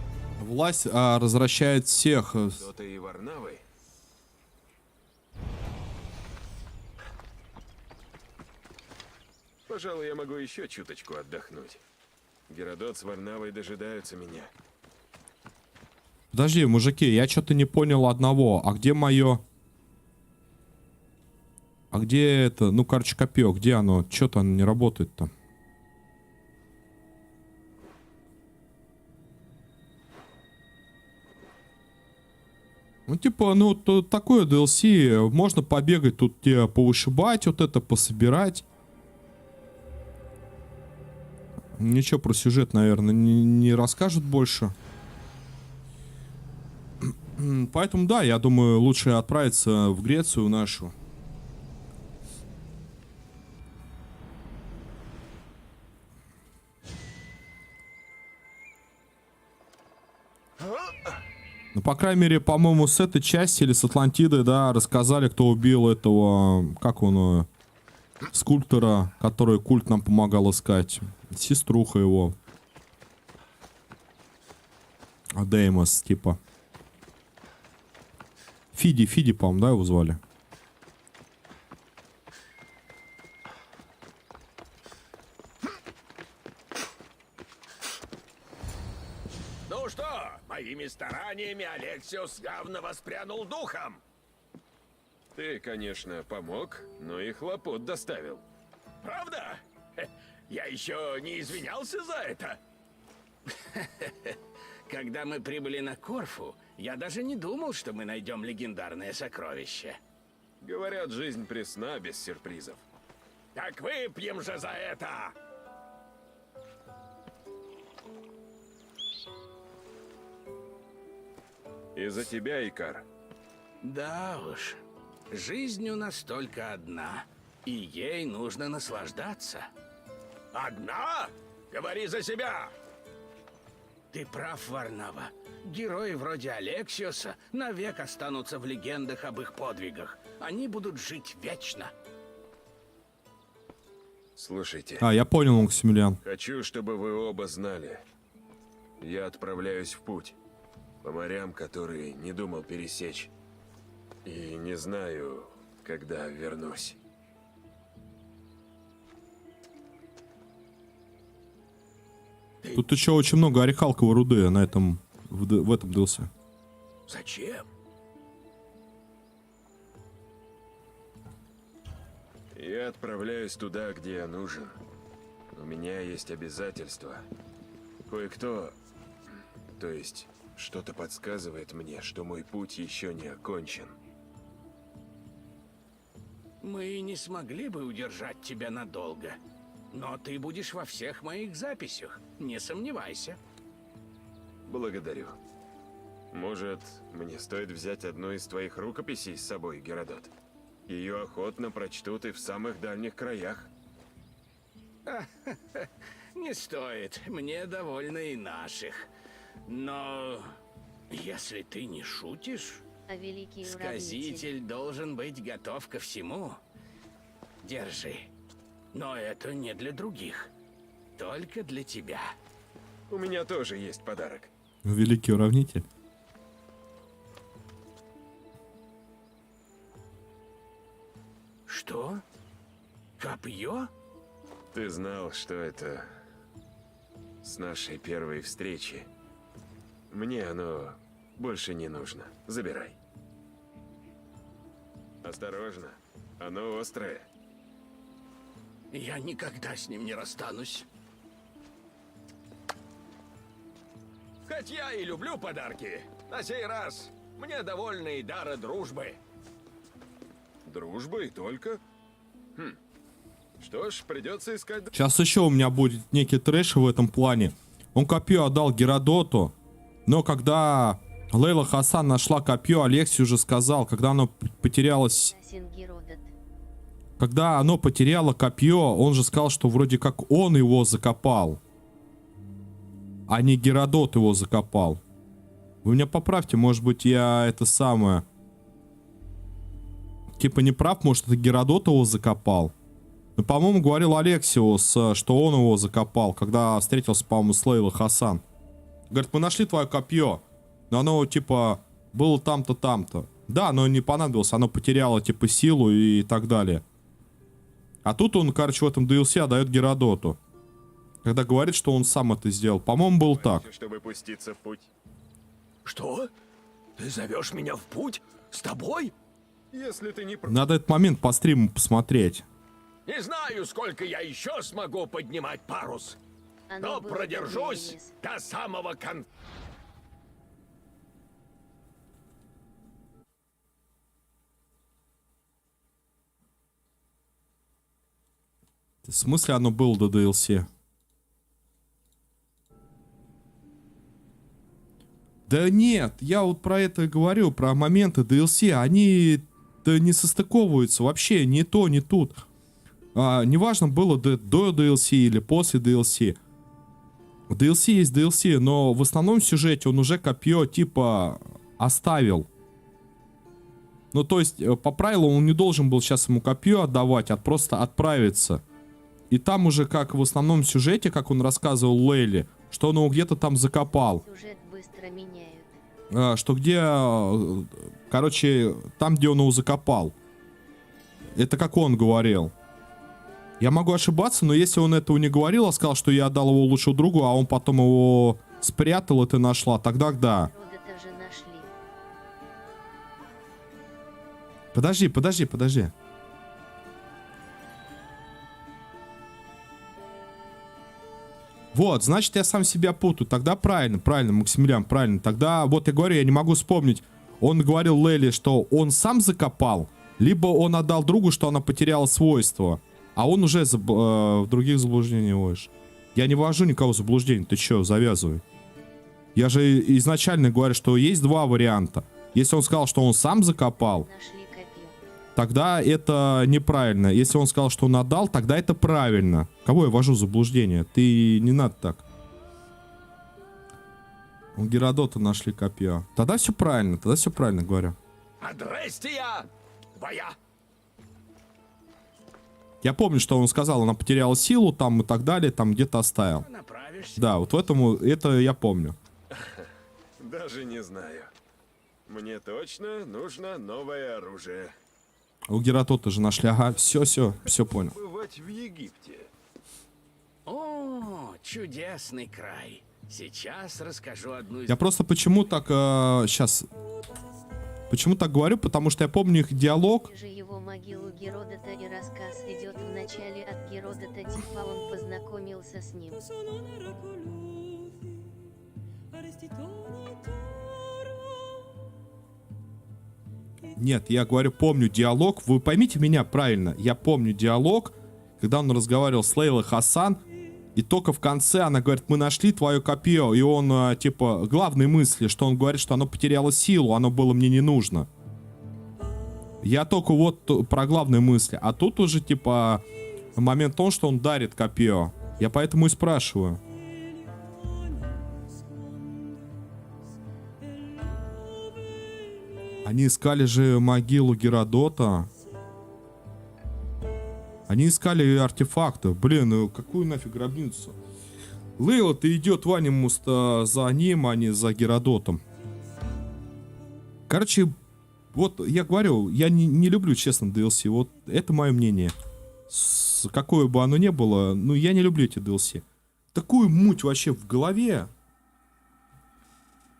Speaker 1: Власть развращает всех.
Speaker 2: Кто-то и Варнавы. Пожалуй, я могу еще чуточку отдохнуть. Геродот с Варнавой дожидаются меня.
Speaker 1: Подожди, мужики, я что-то не понял одного. А где мое... А где это? Ну, короче, копье. Где оно? Что-то оно не работает-то. Ну, типа, ну, такое DLC. Можно побегать тут, тебе повышибать вот это, пособирать. Ничего про сюжет, наверное, не расскажут больше. Поэтому, да, я думаю, лучше отправиться в Грецию нашу. Ну, по крайней мере, по-моему, с этой части или с Атлантиды, да, рассказали, кто убил этого, как он, скульптора, который культ нам помогал искать. Сеструха его. Деймос, типа. Фиди, по-моему, да, его звали?
Speaker 5: Ну что, Моими стараниями Алексиос явно воспрянул духом.
Speaker 2: Ты, конечно, помог, но и хлопот доставил.
Speaker 5: Правда? Я еще не извинялся за это.
Speaker 8: Когда мы прибыли на Корфу, я даже не думал, что мы найдем легендарное сокровище.
Speaker 2: Говорят, жизнь пресна без сюрпризов.
Speaker 5: Так выпьем же за это!
Speaker 2: И за тебя, Икар.
Speaker 8: Да уж, жизнь у нас только одна, и ей нужно наслаждаться.
Speaker 5: Одна? Говори за себя!
Speaker 8: Ты прав, Варнава. Герои вроде Алексиоса навек останутся в легендах об их подвигах. Они будут жить вечно.
Speaker 2: Слушайте,
Speaker 1: А, я понял, Максимилиан.
Speaker 2: хочу, чтобы вы оба знали. Я отправляюсь в путь. По морям, которые не думал пересечь. И не знаю, когда вернусь.
Speaker 1: Тут еще очень много орехалковой руды на этом, в этом DLC.
Speaker 5: Зачем?
Speaker 2: Я отправляюсь туда, где я нужен. У меня есть обязательства. Кое-кто, то есть что-то подсказывает мне, что мой путь еще не окончен.
Speaker 8: Мы не смогли бы удержать тебя надолго. Но ты будешь во всех моих записях, не сомневайся.
Speaker 2: Благодарю. Может, мне стоит взять одну из твоих рукописей с собой, Геродот? Ее охотно прочтут и в самых дальних краях.
Speaker 8: Не стоит, мне довольно и наших. Но если ты не шутишь,
Speaker 3: А великий уравнитель.
Speaker 8: сказитель должен быть готов ко всему. Держи. Но это не для других. Только для тебя.
Speaker 2: У меня тоже есть подарок.
Speaker 1: Великий уравнитель.
Speaker 8: Что? Копье?
Speaker 2: Ты знал, что это с нашей первой встречи. Мне оно больше не нужно. Забирай. Осторожно, оно острое.
Speaker 8: Я никогда с ним не расстанусь.
Speaker 5: Хоть я и люблю подарки, на сей раз мне довольно и дара дружбы.
Speaker 2: Дружба и только? Хм. Что ж, придется искать...
Speaker 1: Сейчас еще у меня будет некий трэш в этом плане. Он копье отдал Геродоту, но когда Лейла Хасан нашла копье, Алексей уже сказал, когда оно потерялось...
Speaker 3: Ассасин Геродот.
Speaker 1: Когда оно потеряло копье, он же сказал, что вроде как он его закопал, а не Геродот его закопал. Вы меня поправьте, может быть, я это самое... Типа не прав, может, это Геродот его закопал. Но, по-моему, говорил Алексиус, что он его закопал, когда встретился, по-моему, с Лейлой Хасан. Говорит, мы нашли твое копье, но оно, типа, было там-то, там-то. Да, оно не понадобилось, оно потеряло, типа, силу и так далее. А тут он, короче, в этом DLC отдает Геродоту. Когда говорит, что он сам это сделал. По-моему, было так.
Speaker 2: Чтобы пуститься в путь.
Speaker 5: Что? Ты зовешь меня в путь? С тобой?
Speaker 2: Если ты не...
Speaker 1: Надо этот момент по стриму посмотреть.
Speaker 5: Не знаю, сколько я еще смогу поднимать парус.
Speaker 3: Оно
Speaker 5: Но
Speaker 3: было
Speaker 5: продержусь
Speaker 3: Денис.
Speaker 5: до самого конца.
Speaker 1: В смысле оно было до DLC? Да нет, я вот про это и говорю, про моменты DLC. Они-то не состыковываются вообще, ни то, ни тут. Неважно, было до DLC или после DLC. DLC есть DLC, но в основном сюжете он уже копье типа оставил. Ну то есть, по правилам он не должен был сейчас ему копье отдавать, а просто отправиться. И там уже, как в основном сюжете, как он рассказывал Лейле, что он его где-то там закопал.
Speaker 3: Сюжет быстро меняют.
Speaker 1: Что где, короче, там, где он его закопал. Это как он говорил. Я могу ошибаться, но если он этого не говорил, а сказал, что я отдал его лучшему другу, а он потом его спрятала, ты нашла, тогда да.
Speaker 3: Рода-то же нашли.
Speaker 1: Подожди. Вот, значит, я сам себя путаю. Тогда правильно, Максимилиан, правильно. Тогда, вот я говорю, я не могу вспомнить. Он говорил Лейле, что он сам закопал, либо он отдал другу, что она потеряла свойства. А он уже в других заблуждениях вводишь. Я не ввожу никого в заблуждение. Ты что, завязывай. Я же изначально говорю, что есть два варианта. Если он сказал, что он сам закопал,
Speaker 3: Нашли копье.
Speaker 1: тогда это неправильно. Если он сказал, что он отдал, тогда это правильно. Кого я ввожу в заблуждение? Ты не надо так. У Геродота нашли копье. Тогда все правильно говорю.
Speaker 5: Адрестия! Боя!
Speaker 1: Я помню, что он сказал, она потеряла силу там и так далее, там где-то оставил.
Speaker 8: Направишься.
Speaker 1: Да, вот в этом, это я помню.
Speaker 2: Даже не знаю. Мне точно нужно новое оружие.
Speaker 1: У Геродота же нашли, ага, все понял.
Speaker 2: Бывать в Египте.
Speaker 8: О, чудесный край. Сейчас расскажу одну из...
Speaker 1: Я просто почему так, сейчас, почему так говорю, потому что я помню их диалог.
Speaker 3: Же его могилу Геродота, и рассказ идет в начале от Геродота, типа он познакомился с ним.
Speaker 1: Нет, я говорю, помню диалог. Вы поймите меня правильно. Я помню диалог, когда он разговаривал с Лейлой Хасан. И только в конце она говорит, мы нашли твое копье. И он, типа, главные мысли, что он говорит, что оно потеряло силу, оно было мне не нужно. Я только вот про главные мысли. А тут уже, типа, момент в том, что он дарит копье. Я поэтому и спрашиваю. Они искали же могилу Геродота. Они искали артефакты. Блин, ну какую нафиг гробницу? Лейла-то идет в анимус-то за ним, а не за Геродотом. Короче, вот я говорю, я не люблю, честно, DLC. Вот это мое мнение. Какое бы оно ни было, ну я не люблю эти DLC. Такую муть вообще в голове.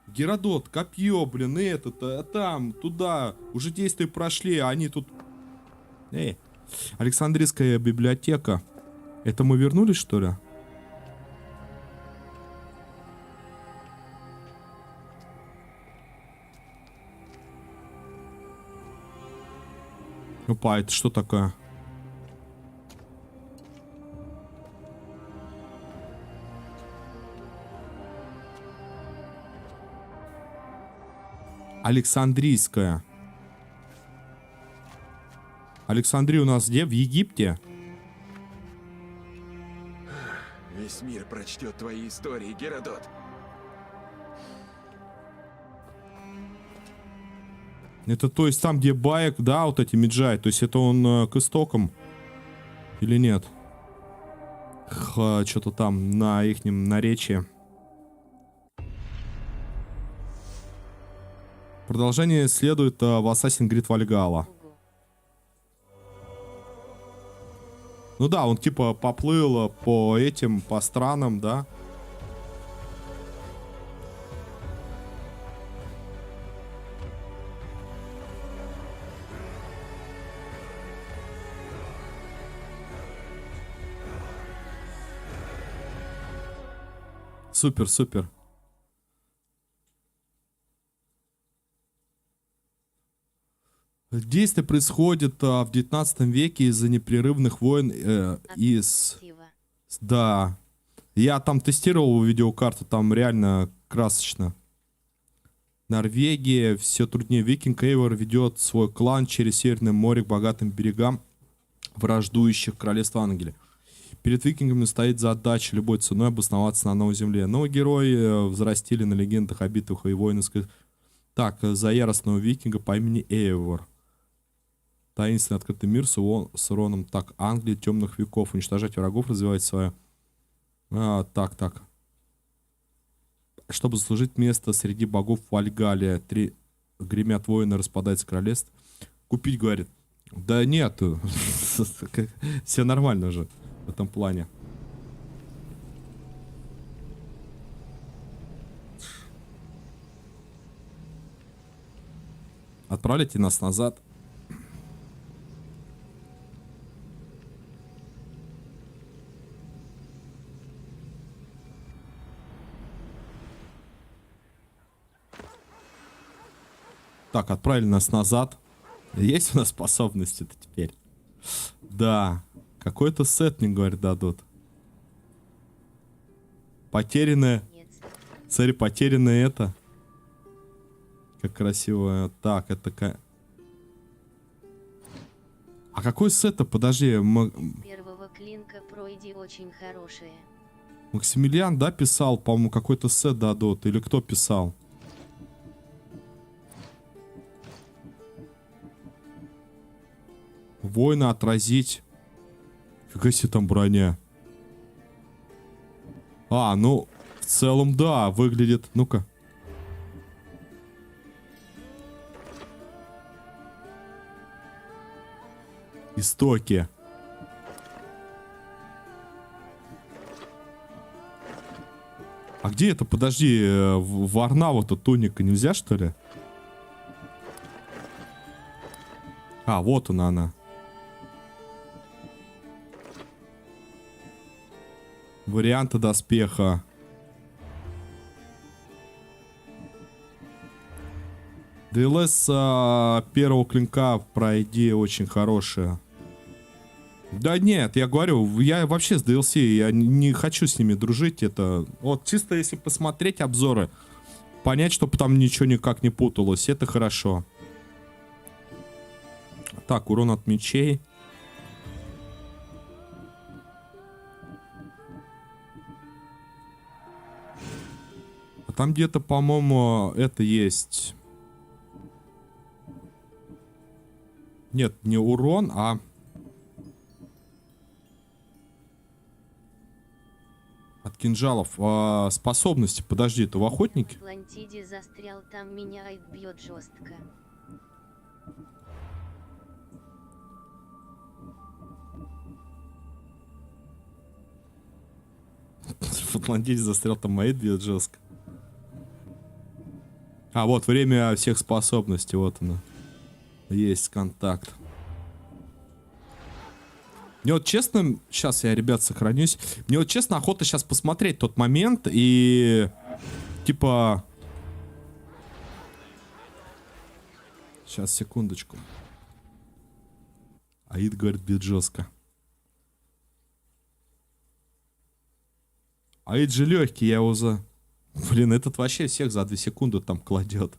Speaker 1: Геродот, копье, блин, это, там, туда. Уже действия прошли, а они тут... Александрийская библиотека. Это мы вернулись, что ли? Опа, это что такое? Александрийская. Александрия у нас где? В Египте?
Speaker 2: Весь мир прочтет твои истории, Геродот.
Speaker 1: Это то есть там, где Баек, да, вот эти Меджай. То есть это он к истокам? Или нет? Что-то там на ихнем наречии. Продолжение следует в Assassin's Creed Valhalla. Ну да, он типа поплыл по этим, по странам, да. Супер, супер. Действие происходит в 19 веке из-за непрерывных войн Да. Я там тестировал видеокарту, там реально красочно. Норвегия, все труднее. Викинг Эйвор ведет свой клан через Северное море к богатым берегам враждующих королевств Англии. Перед викингами стоит задача любой ценой обосноваться на новой земле. Новые герои взрастили на легендах о битвах и войнах. Так, за яростного викинга по имени Эйвор. Таинственный открытый мир с уроном. Так, Англия темных веков. Уничтожать врагов, развивать свое. Так. Чтобы заслужить место среди богов в Вальгалле. Гремят воины, распадается королевство. Купить, говорит. Да нет. Все нормально уже в этом плане. Отправляйте нас назад. Так, отправили нас назад. Есть у нас способности-то теперь? Да. Какой-то сет, мне говорят, дадут. Потерянное.
Speaker 3: Нет.
Speaker 1: Смотри, потерянное это. Как красиво. Так, это... А какой сет-то? Подожди.
Speaker 3: Первого клинка пройди очень хорошие.
Speaker 1: Максимилиан, да, писал? По-моему, какой-то сет дадут. Или кто писал? Воина отразить. Фига себе там броня. А, ну, в целом, да, выглядит... Ну-ка. Истоки. А где это? Подожди, в Варнаву-то туника нельзя, что ли? А, вот она. Варианты доспеха. ДЛС первого клинка пройди очень хорошая. Да нет, я говорю, я вообще с DLC, я не хочу с ними дружить. Это вот чисто если посмотреть обзоры, понять, чтобы там ничего никак не путалось, это хорошо. Так, урон от мечей. А там где-то, по-моему, это есть. Нет, не урон, а... От кинжалов. Способности. Подожди, это в охотнике?
Speaker 3: В Атлантиде застрял, там меня айд бьет жестко.
Speaker 1: В Атлантиде застрял, там Маид бьет жестко. А, вот время всех способностей, вот оно. Есть контакт. Мне вот честно, сейчас я, ребят, сохранюсь. Мне вот честно охота сейчас посмотреть тот момент и типа... Сейчас, секундочку. Аид говорит, бьет жестко. Аид же легкий, я его за... Блин, этот вообще всех за 2 секунды там кладет.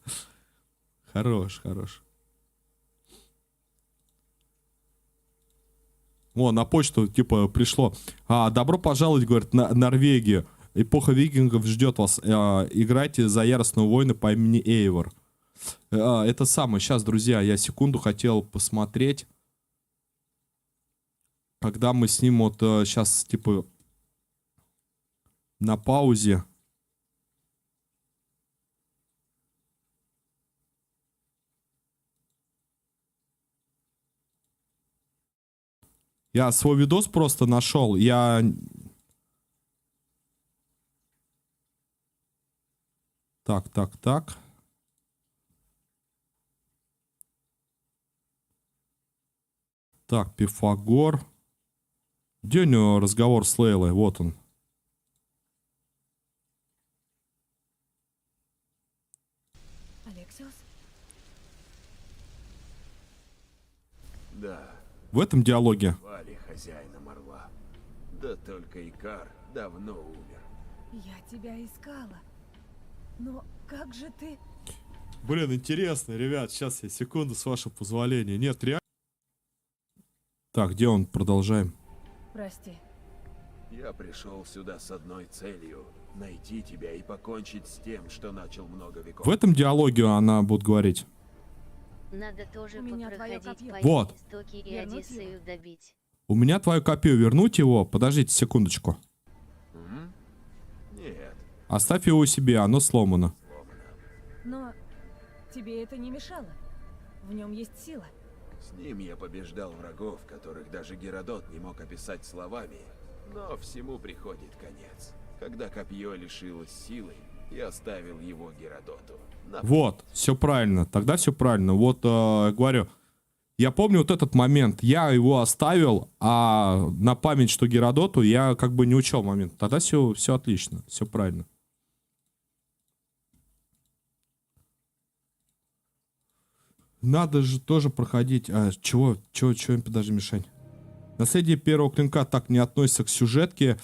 Speaker 1: Хорош, хорош. О, на почту, типа, пришло. Добро пожаловать, говорит, на Норвегию. Эпоха викингов ждет вас. Играйте за яростного воина по имени Эйвор. Это самое. Сейчас, друзья, я секунду хотел посмотреть. Когда мы с ним вот сейчас, типа, на паузе. Я свой видос просто нашел. Так. Так, Пифагор. Где у него разговор с Лейлой? Вот он.
Speaker 7: Алексиос?
Speaker 2: Да,
Speaker 1: В этом диалоге.
Speaker 2: звали хозяином орла. Да только Икар давно умер.
Speaker 7: Я тебя искала. Но как же ты...
Speaker 1: Блин, интересно, ребят. Сейчас я секунду, с вашего позволения. Нет, реально. Так, где он? Продолжаем.
Speaker 7: Прости.
Speaker 2: Я пришел сюда с одной целью — найти тебя и покончить с тем, что начал много веков.
Speaker 1: В этом диалоге она будет говорить.
Speaker 3: Надо тоже
Speaker 7: У меня твоё
Speaker 3: попроходить
Speaker 7: копье.
Speaker 3: по
Speaker 1: Вот.
Speaker 3: истоки и
Speaker 7: Вернуть
Speaker 3: Одиссею добить.
Speaker 1: У меня твое копье. Вернуть его? Подождите секундочку.
Speaker 2: Нет,
Speaker 1: Оставь его себе, оно сломано.
Speaker 7: Но тебе это не мешало. В нем есть сила.
Speaker 2: с ним я побеждал врагов, которых даже Геродот не мог описать словами. Но всему приходит конец. Когда копье лишилось силы, и оставил его Геродоту.
Speaker 1: Вот, все правильно. Тогда все правильно. Вот, говорю, я помню вот этот момент. Я его оставил, а на память, что Геродоту, я как бы не учел момент. Тогда все отлично, все правильно. Надо же тоже проходить... чего им подожди мешать? Наследие первого клинка так не относится к сюжетке.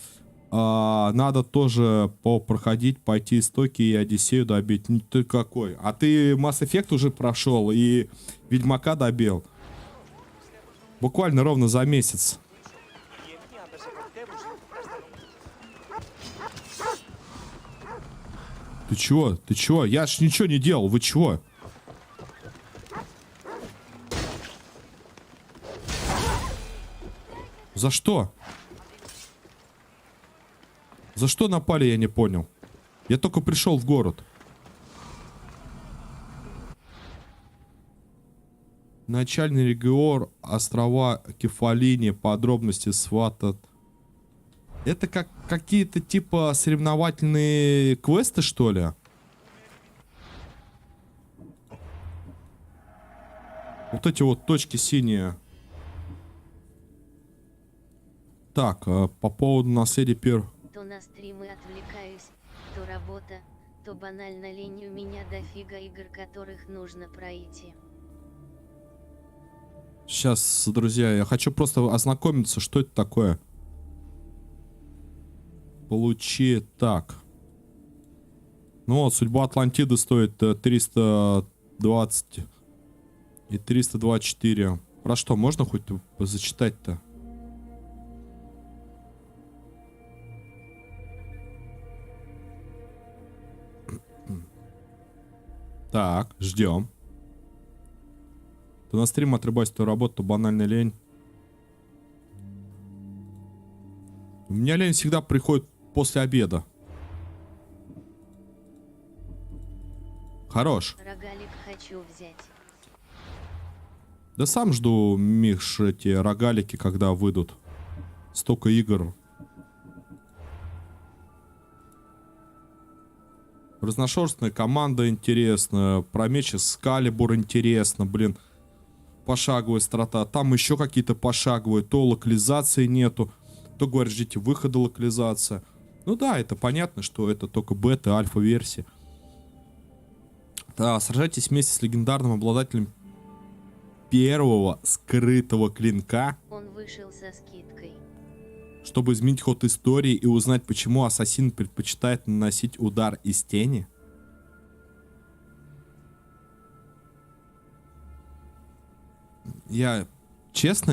Speaker 1: Надо тоже проходить, пойти истоки и Одиссею добить. Ну, ты какой? А ты Mass Effect уже прошел и Ведьмака добил. Буквально ровно за месяц. Ты чего? Ты чего? Я ж ничего не делал. Вы чего? За что? За что напали, я не понял. Я только пришел в город. Начальный регион, острова Кефалини, подробности сватат. Это как какие-то типа соревновательные квесты, что ли? Вот эти вот точки синие. Так, по поводу наследия первого.
Speaker 3: То на стримы отвлекаюсь, то работа, то банально лень, у меня дофига игр, которых нужно пройти.
Speaker 1: Сейчас, друзья, я хочу просто ознакомиться, что это такое. Получи так. Ну вот, судьба Атлантиды стоит 320 и 324. Про что, можно хоть зачитать-то? Так, ждем. То на стрим отрубайся, то работа, то банальная лень. У меня лень всегда приходит после обеда. Хорош.
Speaker 3: Рогалик хочу взять.
Speaker 1: Да сам жду, Миш, эти рогалики, когда выйдут. Столько игр. Разношерстная команда интересная. Про меч Эскалибур интересно, блин. Пошаговая страта. Там еще какие-то пошаговые. То локализации нету. То, говорят, ждите выхода локализация. Ну да, это понятно, что это только бета, альфа-версия. Да, сражайтесь вместе с легендарным обладателем первого скрытого клинка.
Speaker 3: Он вышел со скидкой.
Speaker 1: Чтобы изменить ход истории и узнать, почему ассасин предпочитает наносить удар из тени. Честно,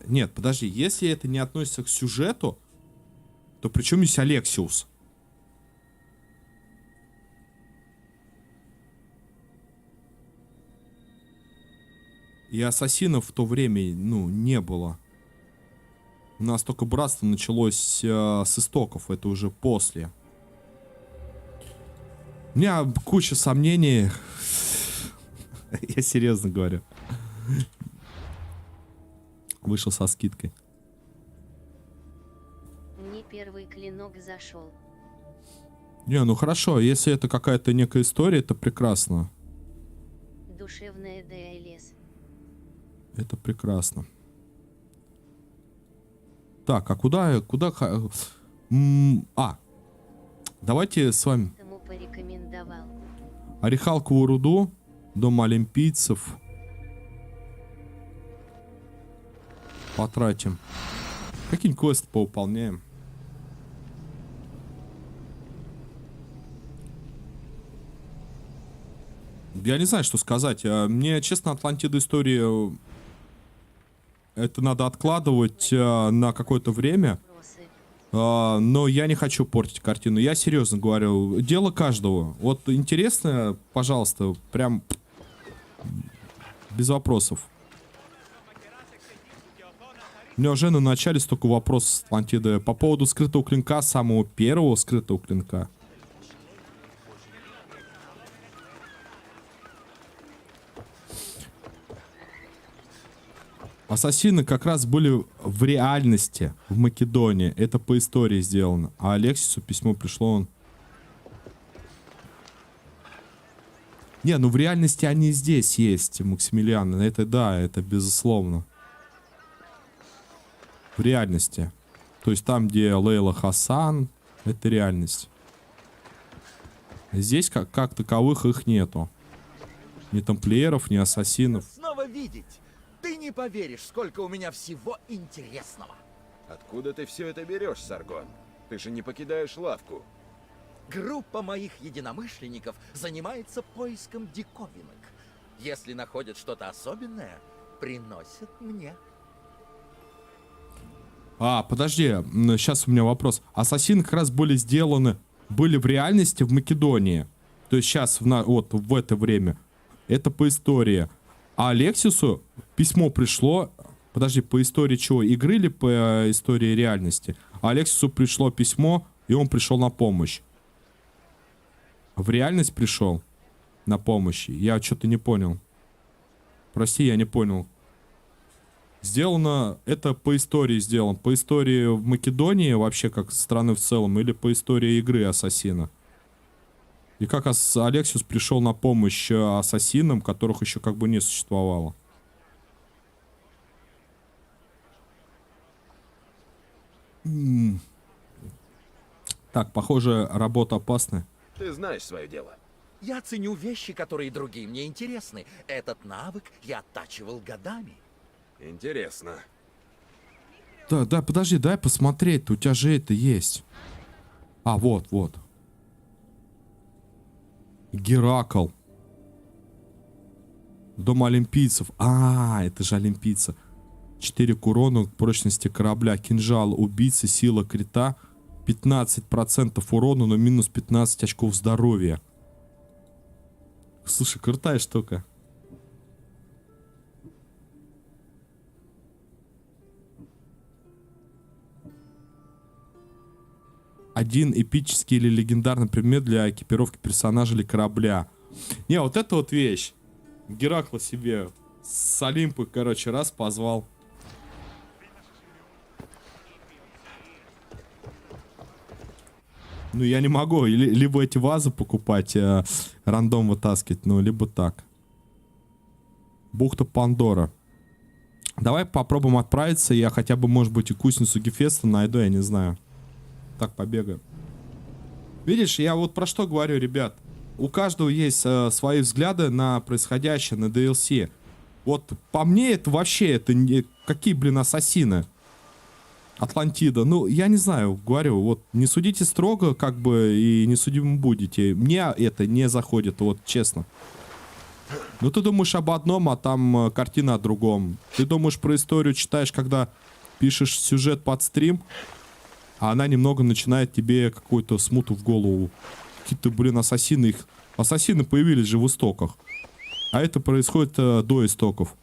Speaker 1: Нет, подожди, если это не относится к сюжету, то при чем здесь Алексиус? И ассасинов в то время, не было. У нас только братство началось с истоков, это уже после. У меня куча сомнений. Я серьезно говорю. Вышел со скидкой.
Speaker 3: Мне первый клинок зашел.
Speaker 1: Не, ну хорошо, если это какая-то некая история, это прекрасно.
Speaker 3: Душевная ДЛС.
Speaker 1: Это прекрасно. Так, а куда... Давайте с вами...
Speaker 3: Ему порекомендовал.
Speaker 1: Орехалковую руду, дом олимпийцев. Потратим. Какие-нибудь квесты повыполняем. Я не знаю, что сказать. Мне, честно, Атлантида истории... Это надо откладывать на какое-то время. Но я не хочу портить картину. Я серьезно говорю. Дело каждого. Вот интересно, пожалуйста, прям без вопросов. У меня уже на начале столько вопросов с Атлантиды. По поводу скрытого клинка, самого первого скрытого клинка. Ассасины как раз были в реальности, в Македонии. Это по истории сделано. А Алексису письмо пришло, он Не, ну в реальности они здесь есть, Максимилиан. Это да, это безусловно. В реальности. То есть там, где Лейла Хасан, это реальность. Здесь как таковых их нету. Ни тамплиеров, ни ассасинов.
Speaker 9: Снова видеть. Ты не поверишь, сколько у меня всего интересного.
Speaker 2: Откуда ты все это берешь, Саргон? Ты же не покидаешь лавку.
Speaker 9: Группа моих единомышленников занимается поиском диковинок. Если находят что-то особенное, приносят мне.
Speaker 1: Подожди, сейчас у меня вопрос. Ассасины как раз были в реальности в Македонии. То есть сейчас, вот в это время. Это по истории. А Алексису письмо пришло... Подожди, по истории чего? Игры или по истории реальности? А Алексису пришло письмо, и он пришел на помощь. В реальность пришел на помощь. Я что-то не понял. Прости, я не понял. Сделано... Это по истории сделано. По истории в Македонии вообще как страны в целом, или по истории игры Ассасина? И как Алексиус пришел на помощь ассасинам, которых еще как бы не существовало. Так, похоже, работа опасная.
Speaker 2: Ты знаешь свое дело.
Speaker 9: Я ценю вещи, которые другие мне интересны. Этот навык я оттачивал годами.
Speaker 2: Интересно.
Speaker 1: Да, подожди, дай посмотреть. У тебя же это есть. Вот. Геракл. Дом олимпийцев. Это же олимпийцы. 4 к урону, к прочности корабля. Кинжал, убийца, сила крита. 15% урона, но минус 15 очков здоровья. Слушай, крутая штука. Один эпический или легендарный предмет для экипировки персонажа или корабля. Не, вот это вот вещь. Геракла себе с Олимпа, короче, раз позвал. Ну, я не могу. Либо эти вазы покупать, рандом вытаскивать, ну, либо так. Бухта Пандора. Давай попробуем отправиться. Я хотя бы, может быть, и кузницу Гефеста найду, я не знаю. Так, побегаем. Видишь, я вот про что говорю, ребят. У каждого есть свои взгляды на происходящее, на DLC. Вот по мне это вообще, это не... Какие, блин, ассасины? Атлантида. Ну, я не знаю, говорю, вот не судите строго, как бы, и не судимы будете. Мне это не заходит, вот честно. Ну, ты думаешь об одном, а там картина о другом. Ты думаешь про историю, читаешь, когда пишешь сюжет под стрим, а она немного начинает тебе какую-то смуту в голову. Какие-то, блин, ассасины. Ассасины появились же в истоках. А это происходит до истоков.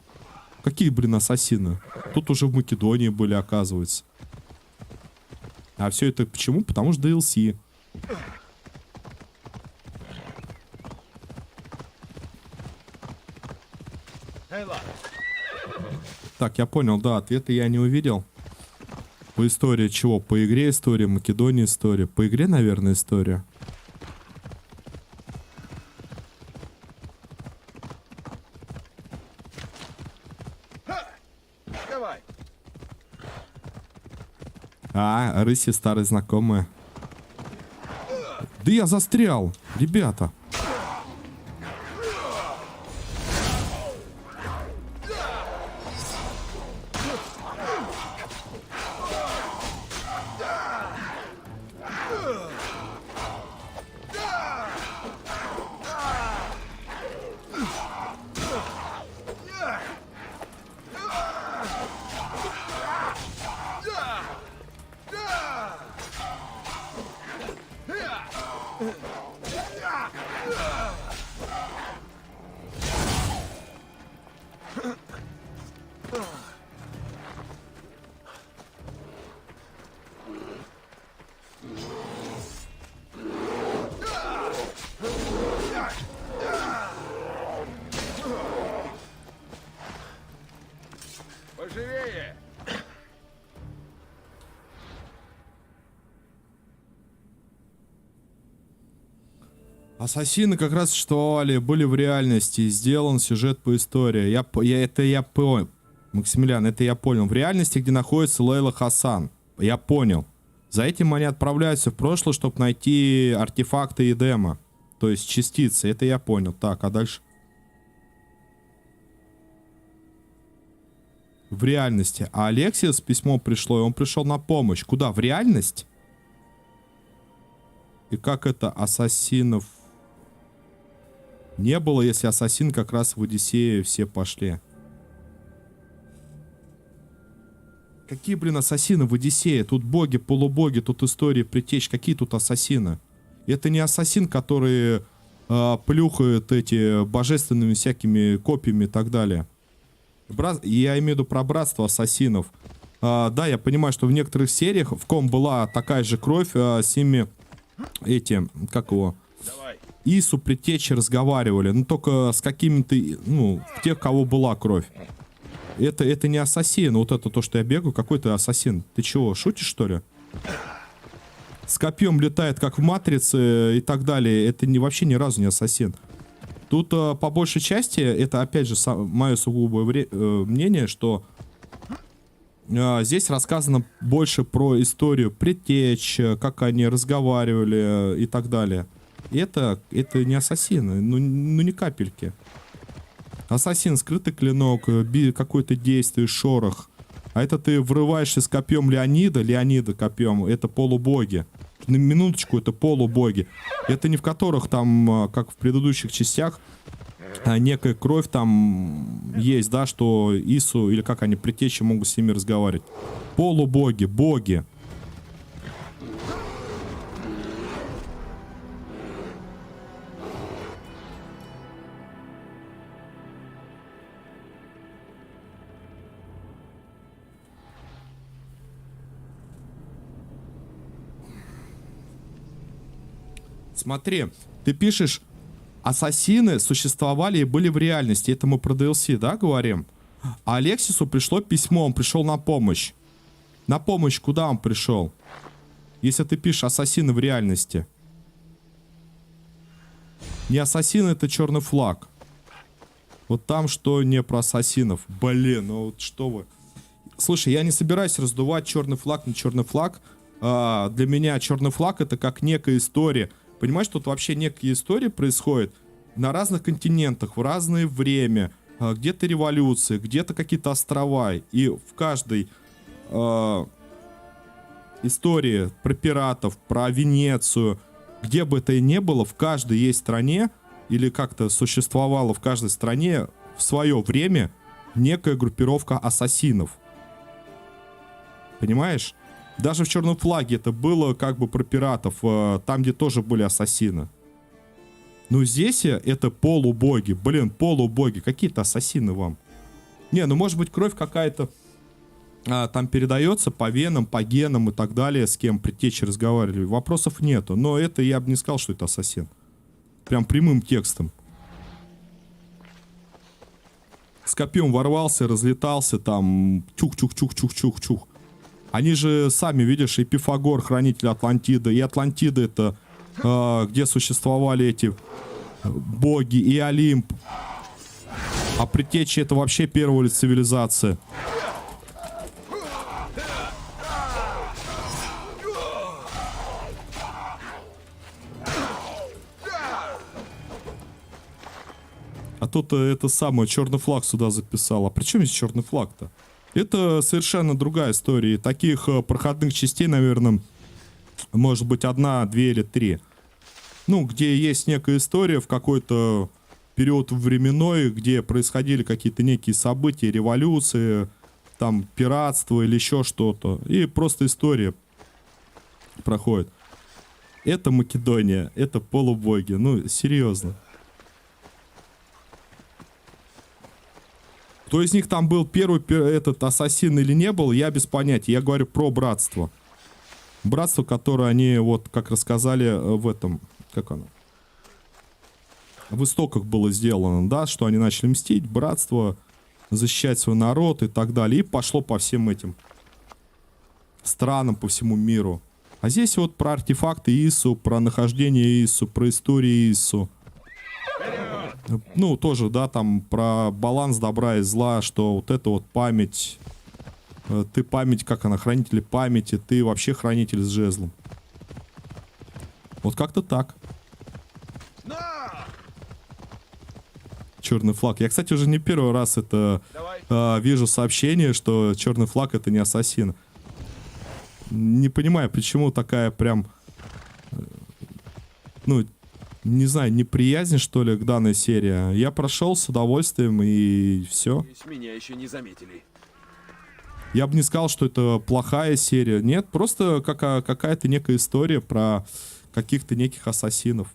Speaker 1: Какие, блин, ассасины? Тут уже в Македонии были, оказывается. А все это почему? Потому что DLC. Так, я понял, да, ответа я не увидел. По истории чего? По игре история, Македония история. По игре, наверное, история.
Speaker 2: Давай.
Speaker 1: Рыси старые знакомые. Да я застрял, ребята. Ассасины как раз существовали, были в реальности, сделан сюжет по истории. Это я понял. Максимилиан, это я понял. В реальности, где находится Лейла Хасан. Я понял. За этим они отправляются в прошлое, чтобы найти артефакты Эдема. То есть частицы. Это я понял. Так, а дальше? В реальности. А Алексиус письмо пришло, и он пришел на помощь. Куда? В реальность? И как это ассасинов не было, если ассасин как раз в Одиссее все пошли? Какие, блин, ассасины в Одиссее? Тут боги, полубоги, тут истории, притечь. Какие тут ассасины? Это не ассасин, который плюхает эти божественными всякими копьями и так далее. Я имею в виду про братство ассасинов. Да, я понимаю, что в некоторых сериях в ком была такая же кровь с ними эти, как его, Ису, предтечи разговаривали, но только с какими-то, ну, тех, кого была кровь. Это не ассасин, вот это то, что я бегаю, какой-то ассасин. Ты чего, шутишь, что ли? С копьем летает, как в Матрице и так далее. Это вообще ни разу не ассасин. Тут по большей части, это опять же мое сугубое мнение, что здесь рассказано больше про историю предтеч, как они разговаривали и так далее. Это не ассасины, ну ни капельки. Ассасин, скрытый клинок, какое-то действие, шорох. А это ты врываешься с копьем Леонида копьем, это полубоги. На минуточку, это полубоги. Это не в которых там, как в предыдущих частях, некая кровь там есть, да, что Ису, или как они, предтечи, могут с ними разговаривать. Полубоги, боги. Смотри, ты пишешь, ассасины существовали и были в реальности. Это мы про DLC, да, говорим? А Алексису пришло письмо, он пришел на помощь. На помощь куда он пришел? Если ты пишешь ассасины в реальности. Не ассасины, это черный флаг. Вот там что не про ассасинов. Блин, ну вот что вы. Слушай, я не собираюсь раздувать черный флаг, не черный флаг. Для меня черный флаг это как некая история. Понимаешь, тут вообще некие истории происходят на разных континентах, в разное время. Где-то революции, где-то какие-то острова. И в каждой истории про пиратов, про Венецию, где бы это ни было, в каждой есть стране, или как-то существовала в каждой стране в свое время некая группировка ассасинов. Понимаешь? Даже в черном флаге это было как бы про пиратов, там, где тоже были ассасины. Но здесь это полубоги. Блин, полубоги. Какие-то ассасины вам. Не, ну может быть кровь какая-то там передается по венам, по генам и так далее, с кем предтечи разговаривали. Вопросов нету. Но это я бы не сказал, что это ассасин. Прям прямым текстом. С копьем ворвался, разлетался там. Чух-чух-чух-чух-чух-чух. Они же сами, видишь, и Пифагор, хранитель Атлантиды, и Атлантида это, где существовали эти боги, и Олимп. А предтечи это вообще первая цивилизация. А тут это самое, черный флаг сюда записал. А при чем здесь черный флаг-то? Это совершенно другая история. И таких проходных частей, наверное, может быть 1, 2 или 3. Ну, где есть некая история в какой-то период временной, где происходили какие-то некие события, революции, там, пиратство или еще что-то. И просто история проходит. Это Македония, это полубоги. Ну, серьезно. Кто из них там был первый этот ассасин или не был, я без понятия. Я говорю про братство. Братство, которое они, вот, как рассказали в этом, как оно? В истоках было сделано, да, что они начали мстить, братство, защищать свой народ и так далее. И пошло по всем этим странам, по всему миру. А здесь вот про артефакты ИСУ, про нахождение ИСУ, про историю ИСУ. Ну, тоже, да, там про баланс добра и зла, что вот это вот память. Ты память, как она, хранитель памяти, ты вообще хранитель с жезлом. Вот как-то так. Черный флаг. Я, кстати, уже не первый раз это вижу сообщение, что черный флаг это не ассасин. Не понимаю, почему такая прям, ну, не знаю, неприязнь, что ли, к данной серии. Я прошел с удовольствием и все.
Speaker 2: Меня еще не заметили.
Speaker 1: Я бы не сказал, что это плохая серия. Нет, просто какая-то некая история про каких-то неких ассасинов.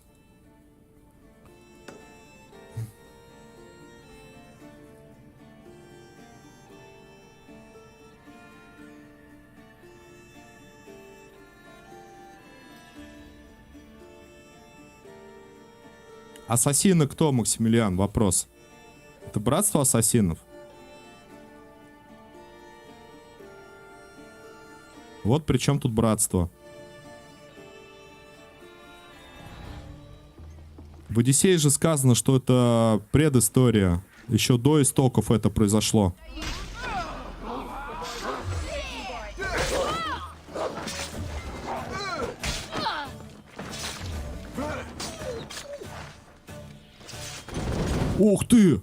Speaker 1: Ассасины кто, Максимилиан? Вопрос. Это братство ассасинов? Вот при чем тут братство. В Одиссее же сказано, что это предыстория. Еще до истоков это произошло. Ух ты!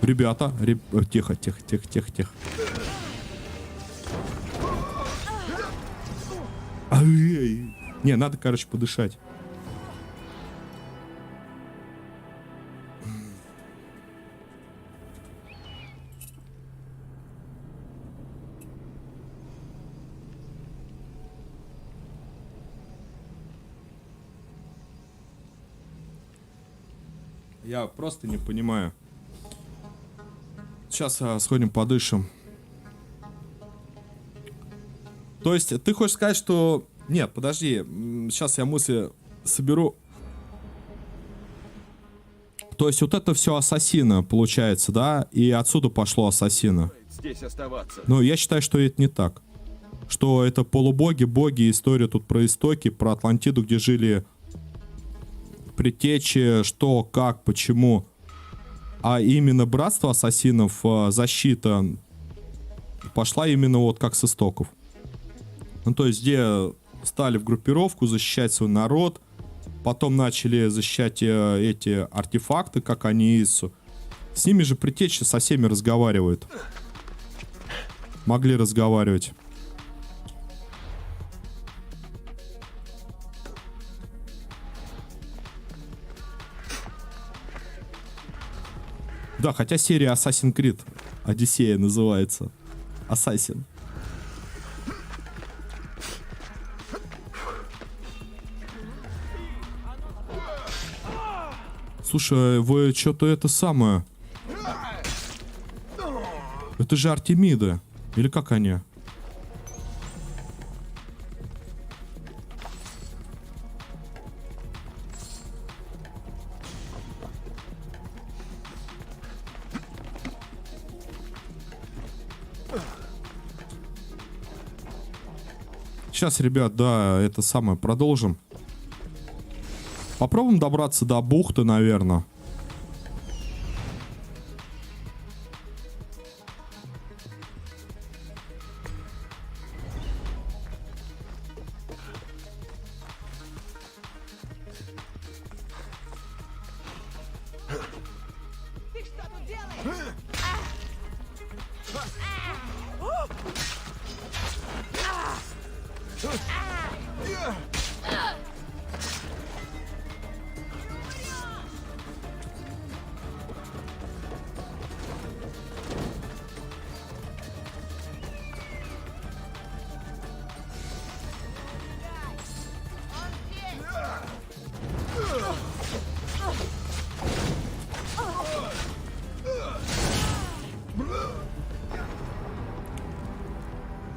Speaker 1: Ребята, тихо, тихо, тихо, тихо, тихо. Ай-яй. Не, надо, короче, подышать. Я просто не понимаю. Сейчас сходим подышим. То есть ты хочешь сказать, что... Нет, подожди. Сейчас я мысли соберу. То есть вот это все ассасина получается, да? И отсюда пошло ассасина.
Speaker 2: Здесь оставаться.
Speaker 1: Но я считаю, что это не так. Что это полубоги, боги, история тут про истоки, про Атлантиду, где жили... Предтечи, что, как, почему. А именно братство ассасинов, защита пошла именно вот как с истоков. Ну, то есть, где стали в группировку защищать свой народ, потом начали защищать эти артефакты, как они Ису. С ними же предтечи со всеми разговаривают. Могли разговаривать. Да, хотя серия Assassin's Creed Одиссея называется. Assassin. Слушай, вы что-то это самое... Это же Артемида. Или как они? Сейчас, ребят, да, это самое, продолжим. Попробуем добраться до бухты, наверное.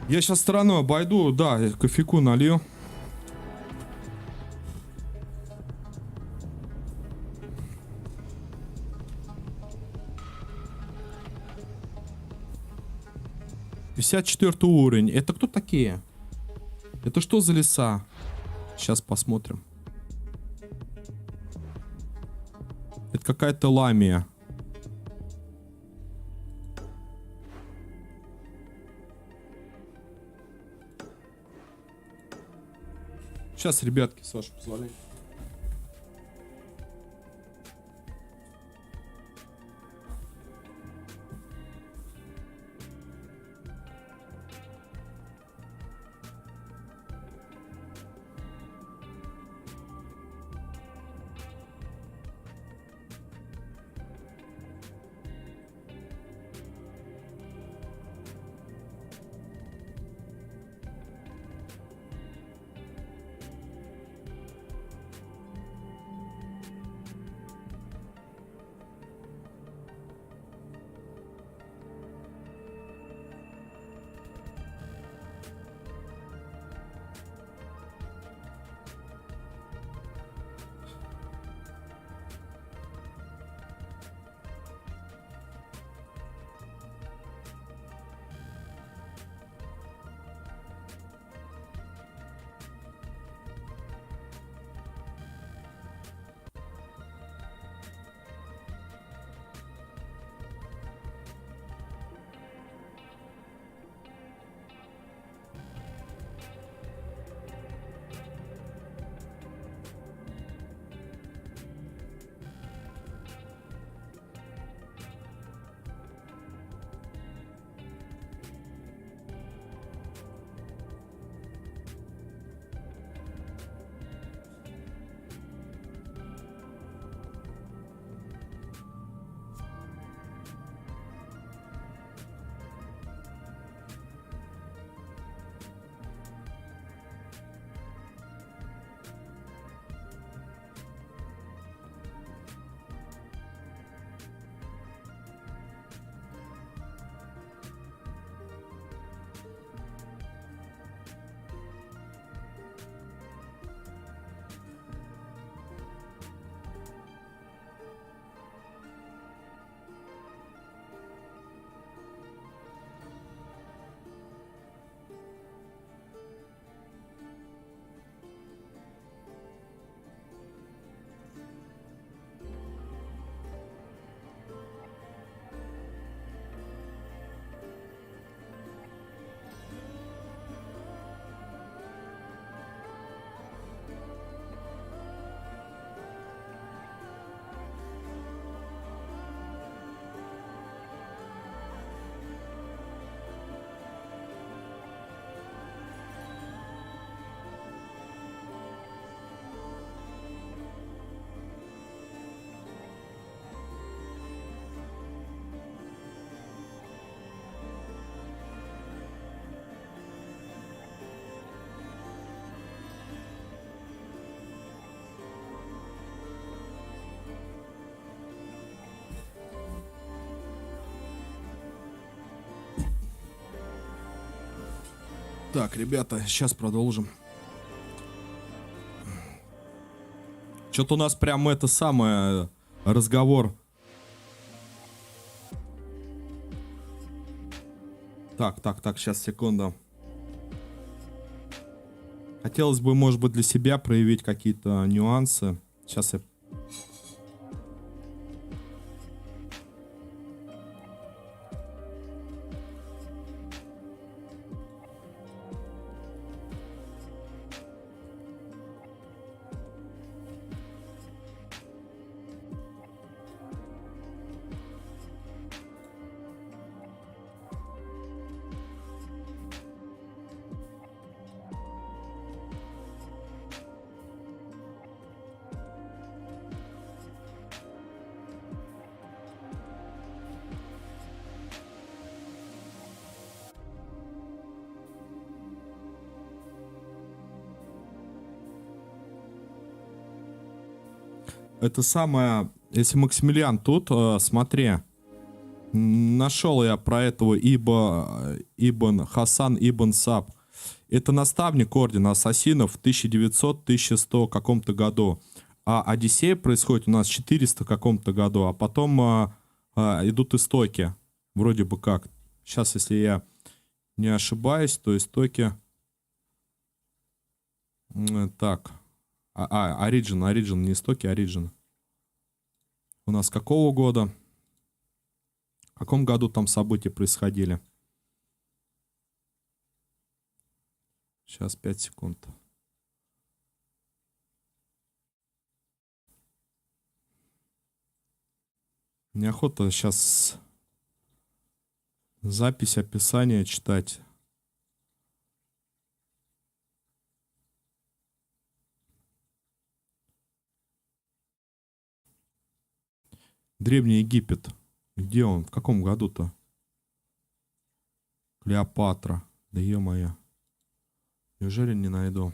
Speaker 1: Я сейчас стороной обойду, да, кофейку налью. ...54 уровень. Это кто такие? Это что за леса? Сейчас посмотрим. Это какая-то ламия. Сейчас, ребятки, с вашего позволения. Так, ребята, сейчас продолжим. Что-то у нас прям это самое разговор. Так, сейчас, секунду. Хотелось бы, может быть, для себя проявить какие-то нюансы. Сейчас я... Это самое... Если Максимилиан тут, смотри. Нашел я про этого Ибн Хасан Ибн Саб. Это наставник ордена ассасинов в 1900-1100 каком-то году. А Одиссея происходит у нас в 400 каком-то году. А потом идут истоки. Вроде бы как. Сейчас, если я не ошибаюсь, то истоки... Так. Origin, не истоки, Origin. У нас какого года? В каком году там события происходили? Сейчас 5 секунд. Неохота сейчас запись, описание читать. Древний Египет. Где он? В каком году-то? Клеопатра. Да ё-моё. Неужели не найду?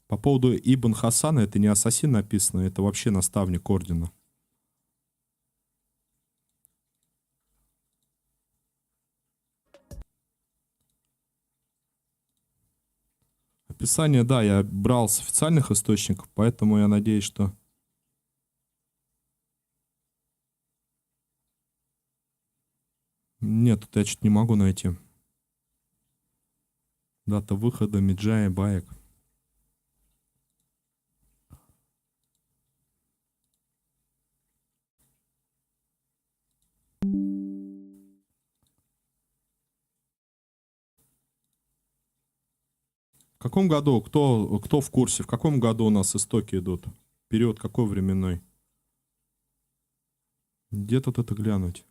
Speaker 1: По поводу Ибн Хасана, это не ассасин написано, это вообще наставник ордена. Описание, да, я брал с официальных источников, поэтому я надеюсь, что... Нет, тут я что-то не могу найти. Дата выхода Меджая Баек. В каком году, кто в курсе, в каком году у нас истоки идут? Период какой временной? Где тут это глянуть?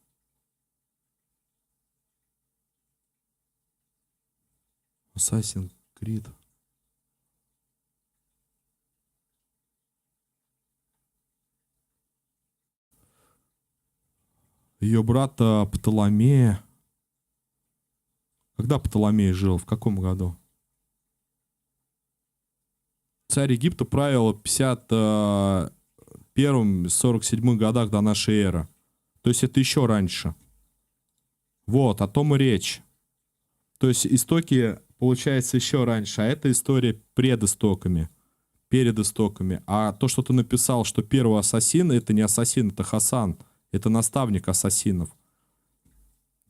Speaker 1: Assassin's Creed. Ее брата Птоломея. Когда Птоломей жил? В каком году? Царь Египта правил в 51-47 годах до нашей эры. То есть это еще раньше. Вот, о том и речь. То есть истоки, получается, еще раньше. А это история перед истоками. А то, что ты написал, что первый ассасин, это не ассасин, это Хасан. Это наставник ассасинов.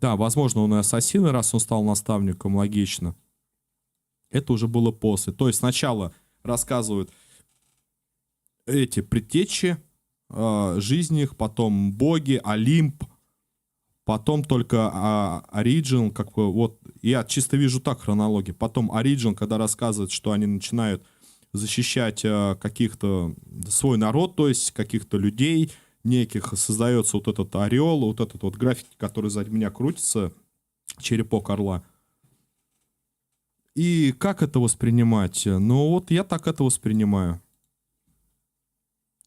Speaker 1: Да, возможно, он и ассасин, раз он стал наставником, логично. Это уже было после. То есть сначала рассказывают эти предтечи, жизнь их, потом боги, Олимп, потом только Origin, как бы, вот, я чисто вижу так хронологию. Потом Origin, когда рассказывает, что они начинают защищать каких-то, свой народ, то есть каких-то людей, неких, создается вот этот орел, вот этот вот граффити, который сзади меня крутится, черепок орла. И как это воспринимать? Ну вот я так это воспринимаю.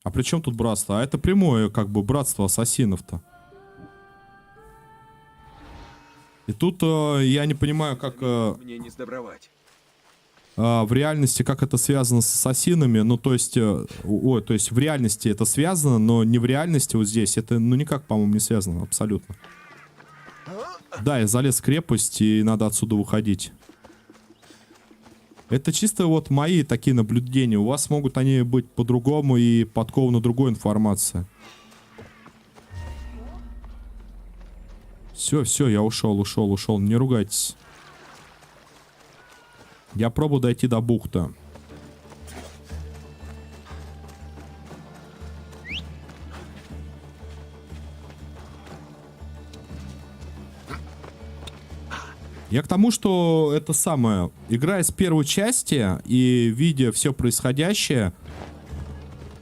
Speaker 1: А при чем тут братство? А это прямое, как бы, братство ассасинов-то. И тут я не понимаю, как...
Speaker 2: Мне не сдобровать.
Speaker 1: В реальности, как это связано с ассасинами. Ну, то есть... то есть в реальности это связано, но не в реальности вот здесь. Это, ну, никак, по-моему, не связано. Абсолютно. Да, я залез в крепость, и надо отсюда выходить. Это чисто вот мои такие наблюдения. У вас могут они быть по-другому и подкована другой информация. Все, я ушел. Не ругайтесь. Я пробую дойти до бухты. Я к тому, что это самое, играя с первой части и видя все происходящее,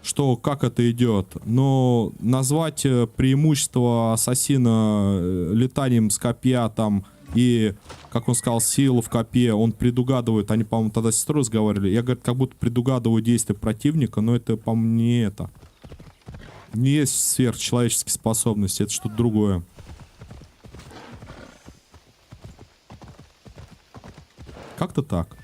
Speaker 1: что как это идет, но назвать преимущество ассасина летанием с копья там и, как он сказал, силу в копье, он предугадывает, они, по-моему, тогда с сестрой разговаривали, я, говорю, как будто предугадываю действия противника, но это, по-моему, не это. Не есть сверхчеловеческие способности, это что-то другое. Как-то так.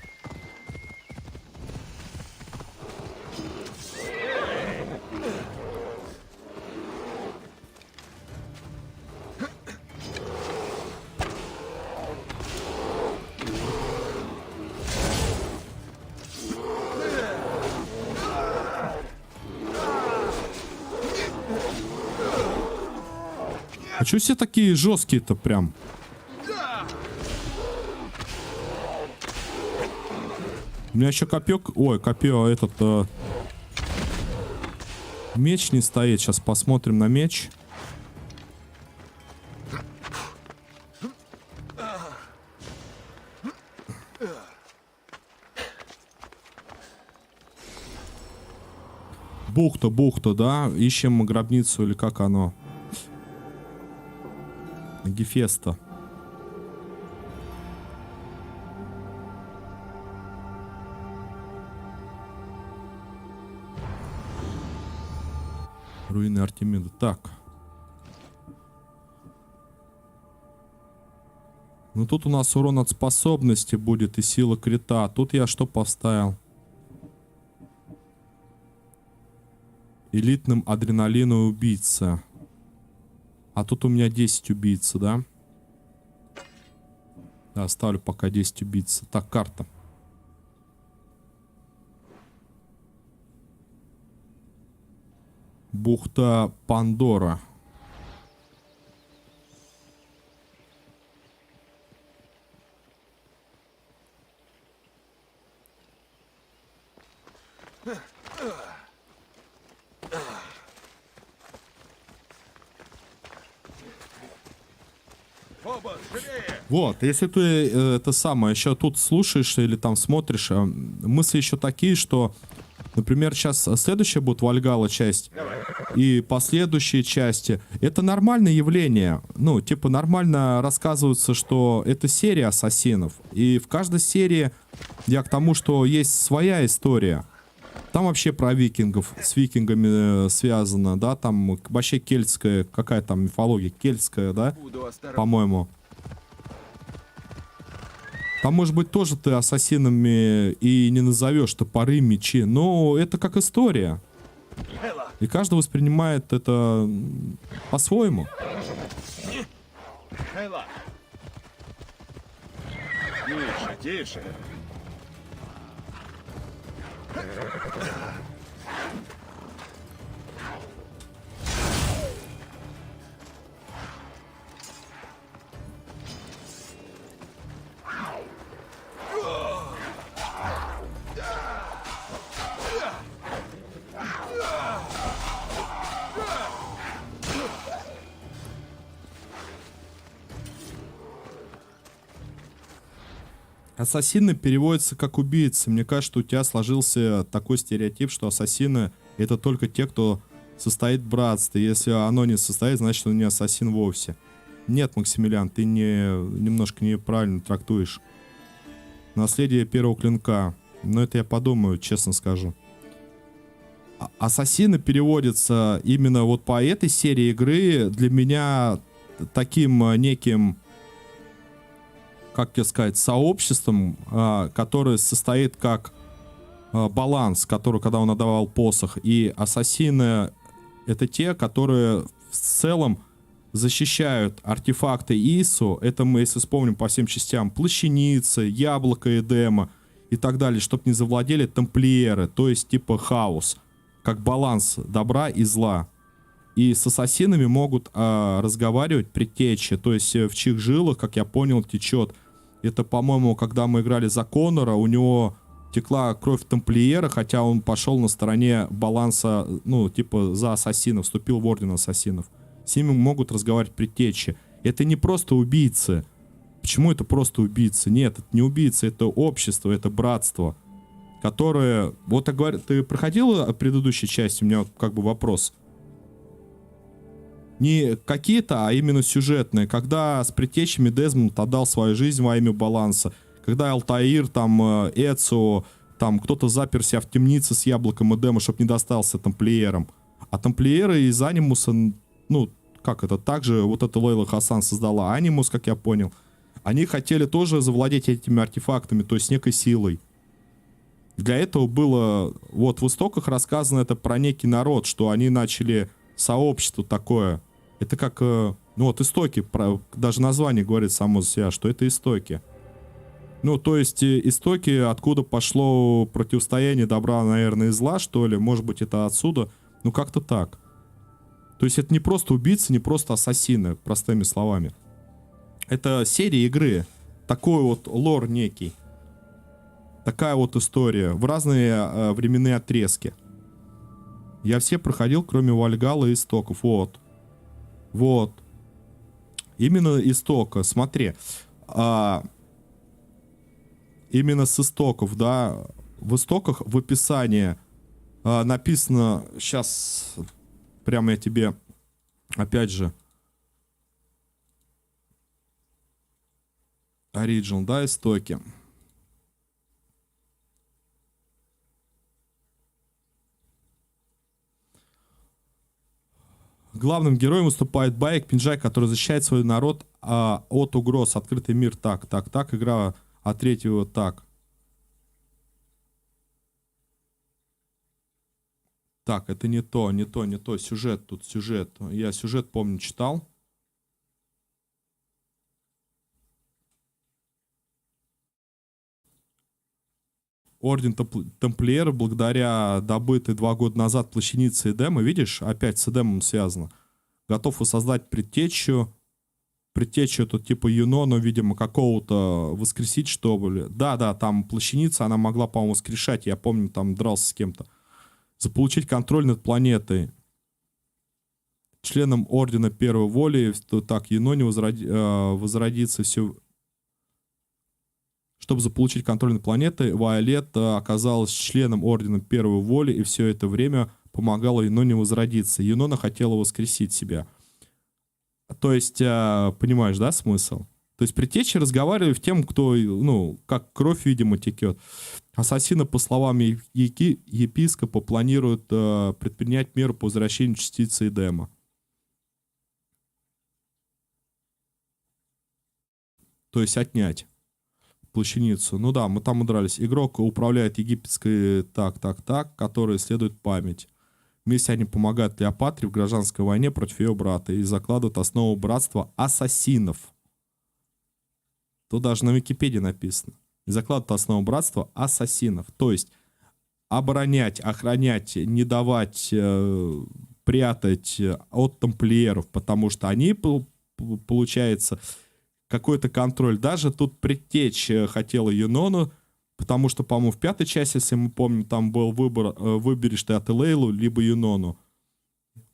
Speaker 1: А чё все такие жесткие-то прям? меня еще копье... Ой, копье этот... Меч не стоит. Сейчас посмотрим на меч. Бухта, да? Ищем гробницу или как оно? Гефеста. Руины Артемида. Так. Ну тут у нас урон от способности будет и сила крита. Тут я что поставил? Элитным адреналиновый убийца. А тут у меня 10 убийц, да? Да, ставлю пока 10 убийц. Так, карта. Бухта Пандора. Вот, если ты это самое еще тут слушаешь или там смотришь, мысли еще такие, что, например, сейчас следующая будет Вальгалла часть и последующие части. Это нормальное явление. Ну, типа нормально рассказывается, что это серия ассасинов. И в каждой серии я к тому, что есть своя история. Там вообще про викингов, с викингами связано, да, там вообще кельтская, какая там мифология, кельтская, да, по-моему. Там, может быть, тоже ты ассасинами и не назовешь топоры, мечи, но это как история. И каждый воспринимает это по-своему.
Speaker 2: Тише, тише.
Speaker 1: Ассасины переводятся как убийцы. Мне кажется, у тебя сложился такой стереотип, что ассасины это только те, кто состоит в братстве. Если оно не состоит, значит он не ассасин вовсе. Нет, Максимилиан, ты немножко неправильно трактуешь. Наследие первого клинка. Но это я подумаю, честно скажу. Ассасины переводятся именно вот по этой серии игры для меня таким неким, как тебе сказать, сообществом, которое состоит как баланс, который, когда он отдавал посох. И ассасины это те, которые в целом защищают артефакты Ису. Это мы, если вспомним по всем частям, плащаницы, яблоко Эдема и так далее, чтобы не завладели тамплиеры, то есть типа хаос, как баланс добра и зла. И с ассасинами могут разговаривать предтечи, то есть в чьих жилах, как я понял, течет. Это, по-моему, когда мы играли за Конора, у него текла кровь тамплиера, хотя он пошел на стороне баланса, ну, типа за ассасинов, вступил в орден ассасинов. С ними могут разговаривать предтечи. Это не просто убийцы. Почему это просто убийцы? Нет, это не убийцы, это общество, это братство, которое... Вот я говорю, ты проходила предыдущей части? У меня как бы вопрос. Не какие-то, а именно сюжетные. Когда с предтечами Дезмонд отдал свою жизнь во имя баланса. Когда Алтаир, там, Эцио, там, кто-то запер себя в темнице с яблоком Эдема, чтобы не достался тамплиерам. А тамплиеры из Анимуса, ну, как это, также вот это Лейла Хасан создала Анимус, как я понял. Они хотели тоже завладеть этими артефактами, то есть некой силой. Для этого было, вот в истоках рассказано это про некий народ, что они начали сообщество такое. Это как, ну вот истоки, даже название говорит само за себя, что это истоки. Ну, то есть истоки, откуда пошло противостояние добра, наверное, и зла, что ли. Может быть, это отсюда. Ну, как-то так. То есть это не просто убийцы, не просто ассасины, простыми словами. Это серия игры. Такой вот лор некий. Такая вот история. В разные временные отрезки. Я все проходил, кроме Вальгалла и Истоков. Вот. Вот. Именно Истока. Смотри. Именно с Истоков, да. В Истоках в описании написано... Сейчас прямо я тебе... Опять же... Оригинал, да, Истоки. Главным героем выступает Байк Пинджай, который защищает свой народ от угроз. Открытый мир. Так. Игра от третьего. Так. Так, это не то. Сюжет тут, сюжет. Я сюжет, помню, читал. Орден Тамплиеров, благодаря добытой 2 года назад плащанице Эдема, видишь, опять с Эдемом связано, готов воссоздать предтечу. Предтечу это типа Юнона, видимо, какого-то воскресить, что ли. Да, там плащаница, она могла, по-моему, воскрешать. Я помню, там дрался с кем-то. Заполучить контроль над планетой. Членом Ордена Первой Воли, так, Юноне возродится все... Чтобы заполучить контроль над планетой, Вайолет оказалась членом Ордена Первой Воли и все это время помогала Юноне возродиться. Юнона хотела воскресить себя. То есть, понимаешь, да, смысл? То есть предтечи разговаривали в тем, кто, ну, как кровь, видимо, текет. Ассасины, по словам епископа, планируют предпринять меры по возвращению частицы Эдема. То есть отнять плащаницу. Ну да, мы там удрались. Игрок управляет египетской которая исследует память. Вместе они помогают Клеопатре в гражданской войне против ее брата и закладывают основу братства ассасинов. Тут даже на Википедии написано. И закладывают основу братства ассасинов. То есть оборонять, охранять, не давать, прятать от тамплиеров, потому что они, получается, какой-то контроль. Даже тут предтечь хотела Юнону, потому что, по-моему, в 5-й части, если мы помним, там был выбор, выберешь ты Ателейлу, либо Юнону.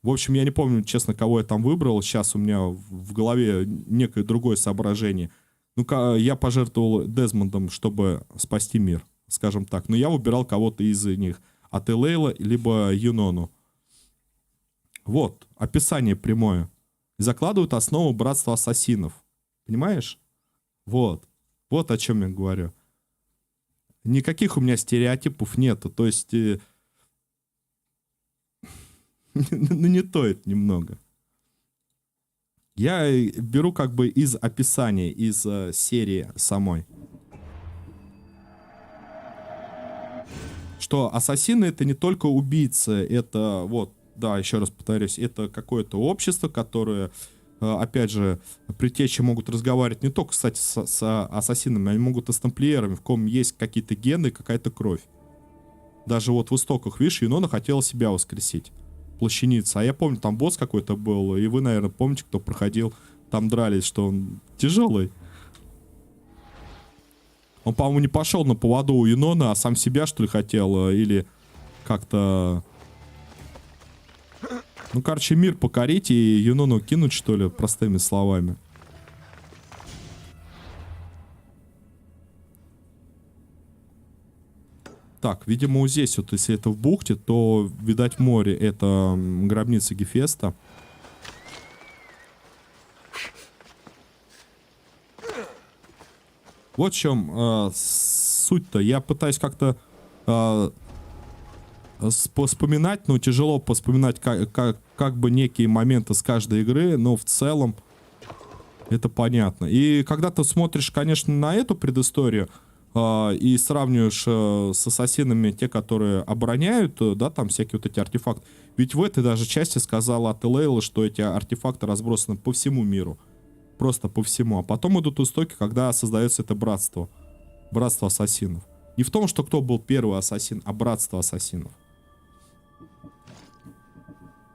Speaker 1: В общем, я не помню, честно, кого я там выбрал. Сейчас у меня в голове некое другое соображение. Ну-ка, я пожертвовал Дезмондом, чтобы спасти мир, скажем так. Но я выбирал кого-то из них. Ателейла, либо Юнону. Вот, описание прямое. Закладывают основу братства ассасинов. Понимаешь? Вот. Вот о чем я говорю. Никаких у меня стереотипов нету. То есть... ну, не то это немного. Я беру как бы из описания, из серии самой. Что ассасины это не только убийцы. Это, вот, да, еще раз повторюсь, это какое-то общество, которое... Опять же, предтечи могут разговаривать не только, кстати, с ассасинами, они могут и с тамплиерами, в ком есть какие-то гены, какая-то кровь. Даже вот в истоках, видишь, Юнона хотела себя воскресить. Плащаница. А я помню, там босс какой-то был, и вы, наверное, помните, кто проходил, там дрались, что он тяжелый. Он, по-моему, не пошел на поводу у Юнона, а сам себя, что ли, хотел, или как-то... Ну, короче, мир покорить и Юнону кинуть, что ли, простыми словами. Так, видимо, вот здесь вот, если это в бухте, то, видать, море. Это гробница Гефеста. Вот в чем суть-то. Я пытаюсь как-то... вспоминать, но тяжело вспоминать как бы некие моменты с каждой игры, но в целом это понятно. И когда ты смотришь, конечно, на эту предысторию и сравниваешь с ассасинами те, которые обороняют, да, там всякие вот эти артефакты. Ведь в этой даже части сказала Ателейла, что эти артефакты разбросаны по всему миру. Просто по всему. А потом идут истоки, когда создается это братство. Братство ассасинов. Не в том, что кто был первый ассасин, а братство ассасинов.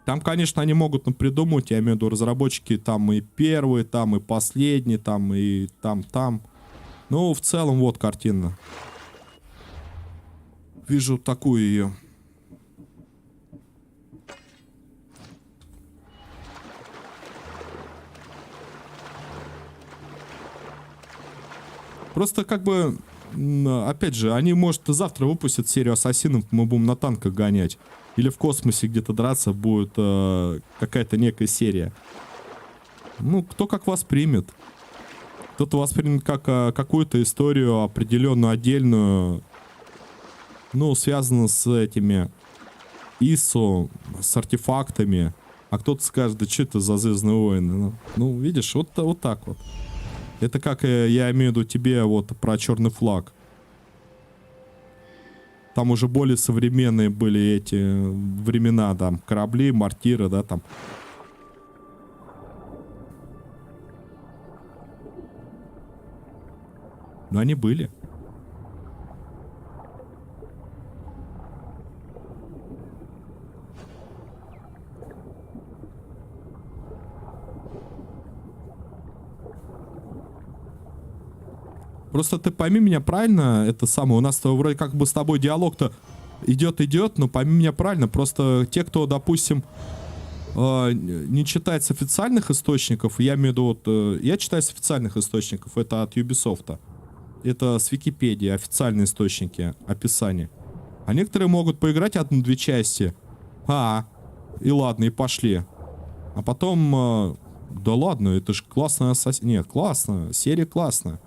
Speaker 1: Там, конечно, они могут напридумывать, я имею в виду разработчики, там и первые, там и последние, там и там. Ну, в целом, вот картина. Вижу такую ее. Просто как бы, опять же, они, может, завтра выпустят серию Ассасинов, мы будем на танках гонять. Или в космосе где-то драться будет какая-то некая серия. Ну, кто как воспримет. Кто-то воспримет как какую-то историю определенную, отдельную. Ну, связанную с этими ИСО, с артефактами. А кто-то скажет, да что это за Звездные войны? Ну, видишь, вот так вот. Это как я имею в виду тебе вот про черный флаг. Там уже более современные были эти времена, там, корабли, мортиры, да, там. Но они были. Просто ты пойми меня правильно, это самое, у нас-то вроде как бы с тобой диалог-то идет, но пойми меня правильно, просто те, кто, допустим, не читает с официальных источников, я имею в виду, вот, я читаю с официальных источников, это от Ubisoft, это с Википедии, официальные источники, описание. А некоторые могут поиграть одну-две части, и ладно, и пошли. А потом, да ладно, это же классная Нет, классно, серия классная.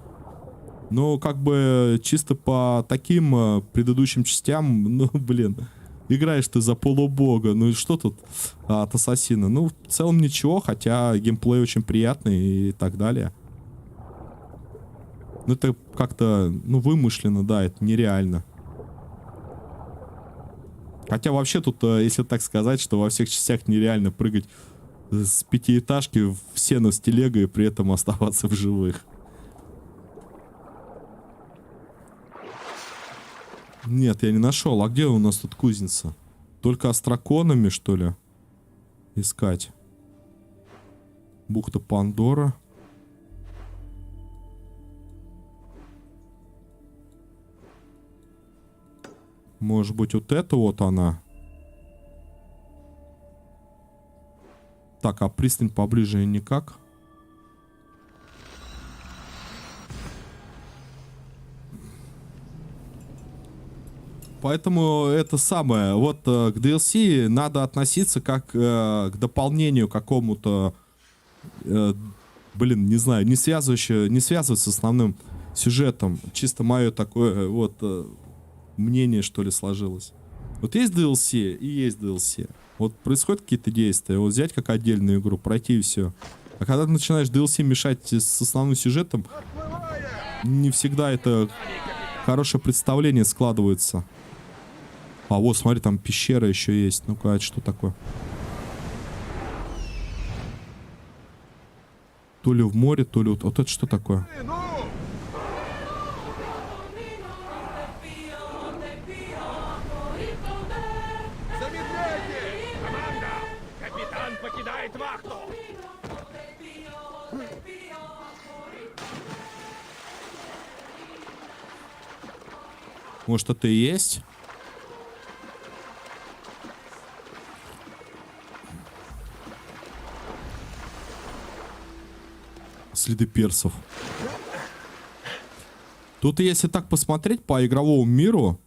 Speaker 1: Но как бы чисто по таким предыдущим частям, ну, блин, играешь ты за полубога, ну и что тут от Ассасина? Ну, в целом ничего, хотя геймплей очень приятный и так далее. Ну, это как-то, ну, вымышленно, да, это нереально. Хотя вообще тут, если так сказать, что во всех частях нереально прыгать с пятиэтажки в сено с телегой и при этом оставаться в живых. Нет, я не нашел. А где у нас тут кузница? Только остроконами, что ли? Искать. Бухта Пандора. Может быть, вот это вот она? Так, а пристань поближе никак. Поэтому это самое. Вот к DLC надо относиться как к дополнению какому-то, блин, не знаю, не связывать с основным сюжетом. Чисто мое такое вот мнение, что ли, сложилось. Вот есть DLC и есть DLC. Вот происходят какие-то действия, вот взять как отдельную игру, пройти и все. А когда ты начинаешь DLC мешать с основным сюжетом, не всегда это хорошее представление складывается. А вот, смотри, там пещера еще есть. Ну-ка, это что такое? То ли в море, то ли... Вот это что такое?
Speaker 6: Капитан покидает вахту!
Speaker 1: Может, это и есть? Следы персов. Тут, если так посмотреть по игровому миру...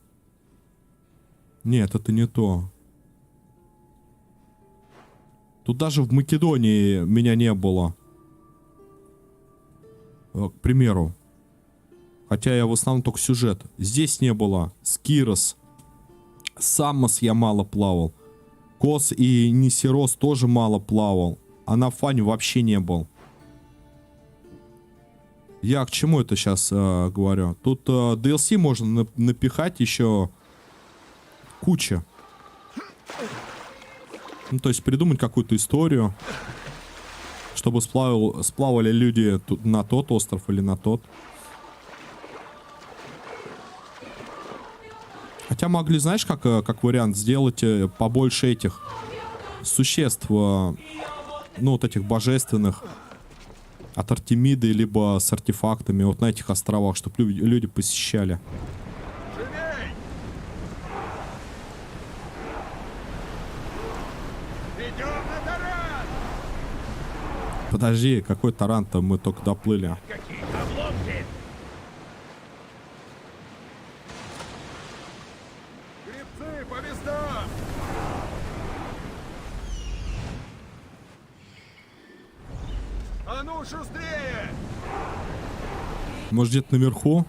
Speaker 1: Нет, это не то. Тут даже в Македонии меня не было. К примеру. Хотя я в основном только сюжет. Здесь не было. Скирос. Саммос я мало плавал. Кос и Нисирос тоже мало плавал. А на Фане вообще не был. Я к чему это сейчас говорю? Тут DLC можно напихать еще куча. Ну, то есть придумать какую-то историю, чтобы сплавали люди на тот остров или на тот. Хотя могли, знаешь, как вариант сделать побольше этих существ, ну, вот этих божественных. От Артемиды, либо с артефактами вот на этих островах, чтобы люди посещали.
Speaker 5: Идем на таран!
Speaker 1: Подожди, какой таран-то? Мы только доплыли.
Speaker 5: Какие-то обломки! Гребцы, по местам! А ну, шустрее!
Speaker 1: Может, где-то наверху?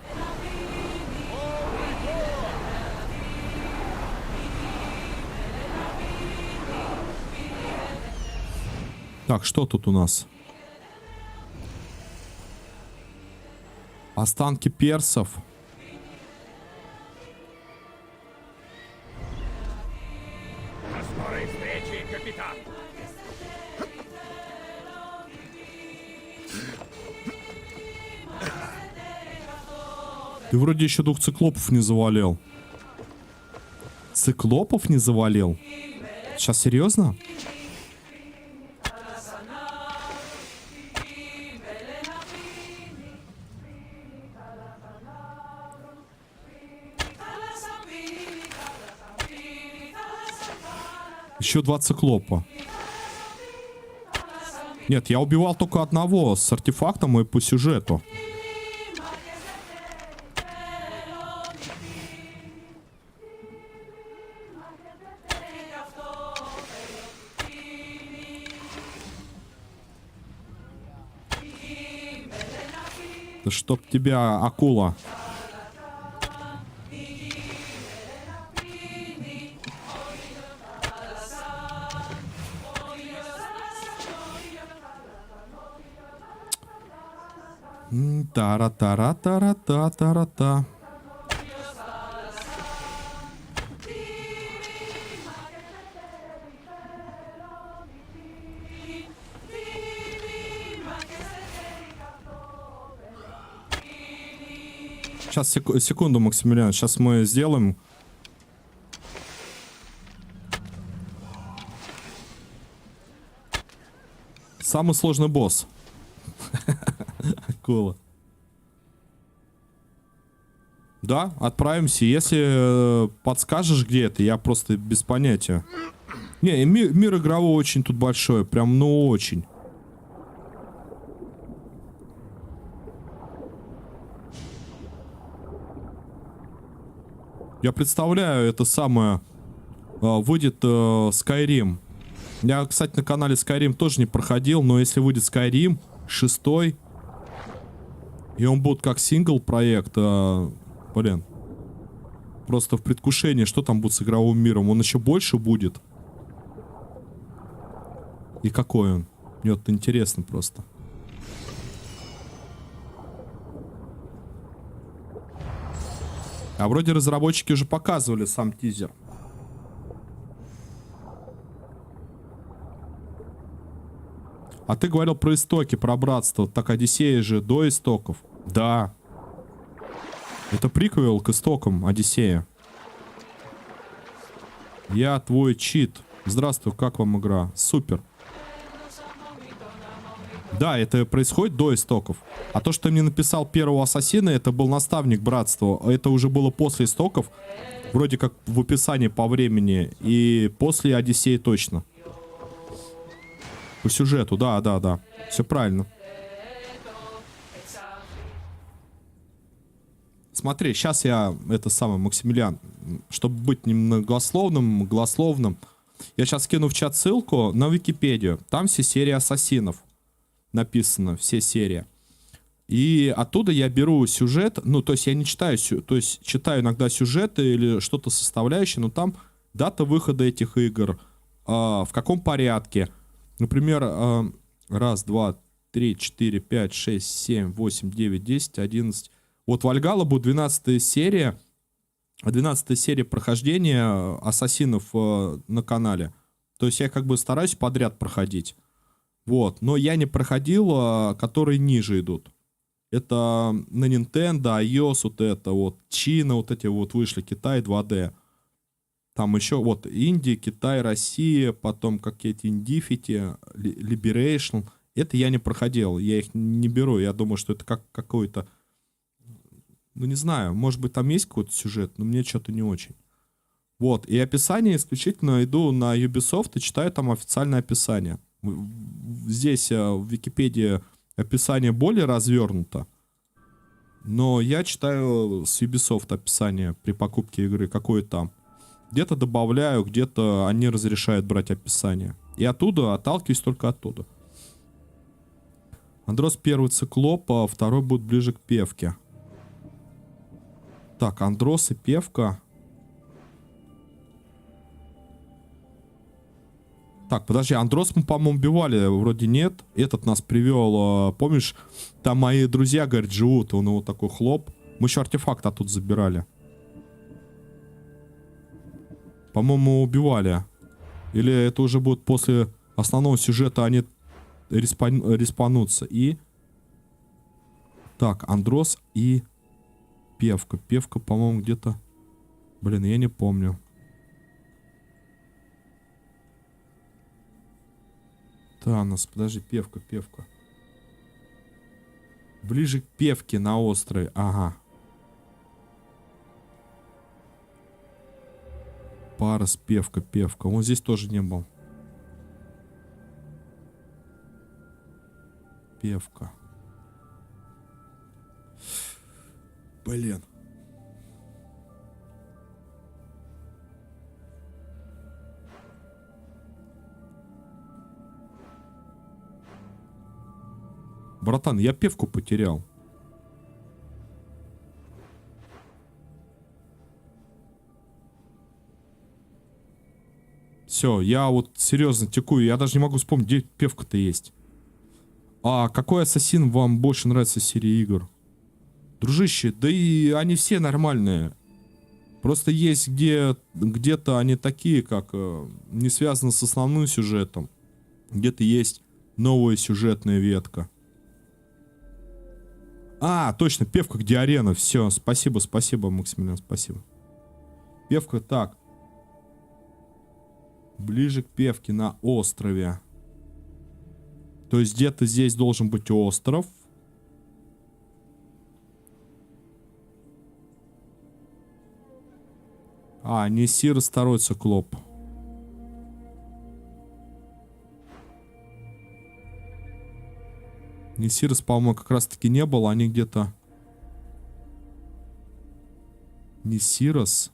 Speaker 1: Так, что тут у нас? Останки персов.
Speaker 5: До скорой встречи, капитан!
Speaker 1: Ты вроде еще 2 циклопов не завалил. Циклопов не завалил? Сейчас серьезно? Еще 2 циклопа. Нет, я убивал только одного с артефактом и по сюжету. Да чтоб тебя, акула. Тара-тара-тара-та-тара-та. Сейчас, секунду, Максимилиан. Сейчас мы сделаем. Самый сложный босс. Акула. Да, отправимся. Если подскажешь, где это, я просто без понятия. Не, мир игровой очень тут большой. Прям, ну, очень. Я представляю, это самое... Выйдет Skyrim. Я, кстати, на канале Skyrim тоже не проходил, но если выйдет Skyrim 6, и он будет как сингл-проект, блин, просто в предвкушении, что там будет с игровым миром. Он еще больше будет. И какой он? Мне вот интересно просто. А вроде разработчики уже показывали сам тизер. А ты говорил про истоки, про братство. Так Одиссея же до истоков. Да. Это приквел к истокам Одиссея. Я твой чит. Здравствуй, как вам игра? Супер. Да, это происходит до истоков. А то, что ты мне написал первого ассасина, это был наставник братства. Это уже было после истоков. Вроде как в описании по времени. И после Одиссеи точно. По сюжету, да. Все правильно. Смотри, сейчас я, это самое, Максимилиан, чтобы быть немногословным, голословным, я сейчас кину в чат ссылку на Википедию. Там все серии ассасинов написано, все серии. И оттуда я беру сюжет, ну, то есть я не читаю, то есть читаю иногда сюжеты или что-то составляющее, но там дата выхода этих игр, в каком порядке. Например, 1, 2, 3, 4, 5, 6, 7, 8, 9, 10, 11. Вот Вальгалла будет 12-я серия. 12-я серия прохождения ассасинов на канале. То есть я как бы стараюсь подряд проходить. Вот. Но я не проходил, которые ниже идут. Это на Nintendo, iOS, вот это вот. Чина, вот эти вот вышли. Китай 2D. Там еще вот Индия, Китай, Россия, потом какие-то Indifity, Liberation. Это я не проходил, я их не беру. Я думаю, что это как какой-то... Ну, не знаю, может быть, там есть какой-то сюжет, но мне что-то не очень. Вот, и описание исключительно иду на Ubisoft и читаю там официальное описание. Здесь в Википедии описание более развернуто, но я читаю с Ubisoft описание при покупке игры, какое там. Где-то добавляю, где-то они разрешают брать описание. И оттуда отталкиваюсь только оттуда. Андрос первый циклоп, а второй будет ближе к Певке. Так, Андрос и Певка. Так, подожди, Андрос мы, по-моему, убивали, вроде нет. Этот нас привел, помнишь, там мои друзья, говорят, живут, он его такой хлоп. Мы еще артефакт оттуда забирали. По-моему, убивали. Или это уже будет после основного сюжета, они респанутся. И... Так, Андрос и Певка. Певка, по-моему, где-то... Блин, я не помню. Танос, подожди, Певка. Ближе к Певке на острове. Ага. Парус, Певка. Он здесь тоже не был. Певка. Блин. Братан, я Певку потерял. Все, я вот серьезно текую. Я даже не могу вспомнить, где Певка-то есть. А какой ассасин вам больше нравится из серии игр? Дружище, да и они все нормальные. Просто есть где-то они такие, как не связаны с основным сюжетом. Где-то есть новая сюжетная ветка. А, точно, Певка, где арена. Все, спасибо, Максимилиан, спасибо. Певка, так. Ближе к Певке на острове. То есть где-то здесь должен быть остров. А, не Сирос, второй циклоп. Не Сирос, по-моему, как раз таки не было. Они где-то... Не Сирос.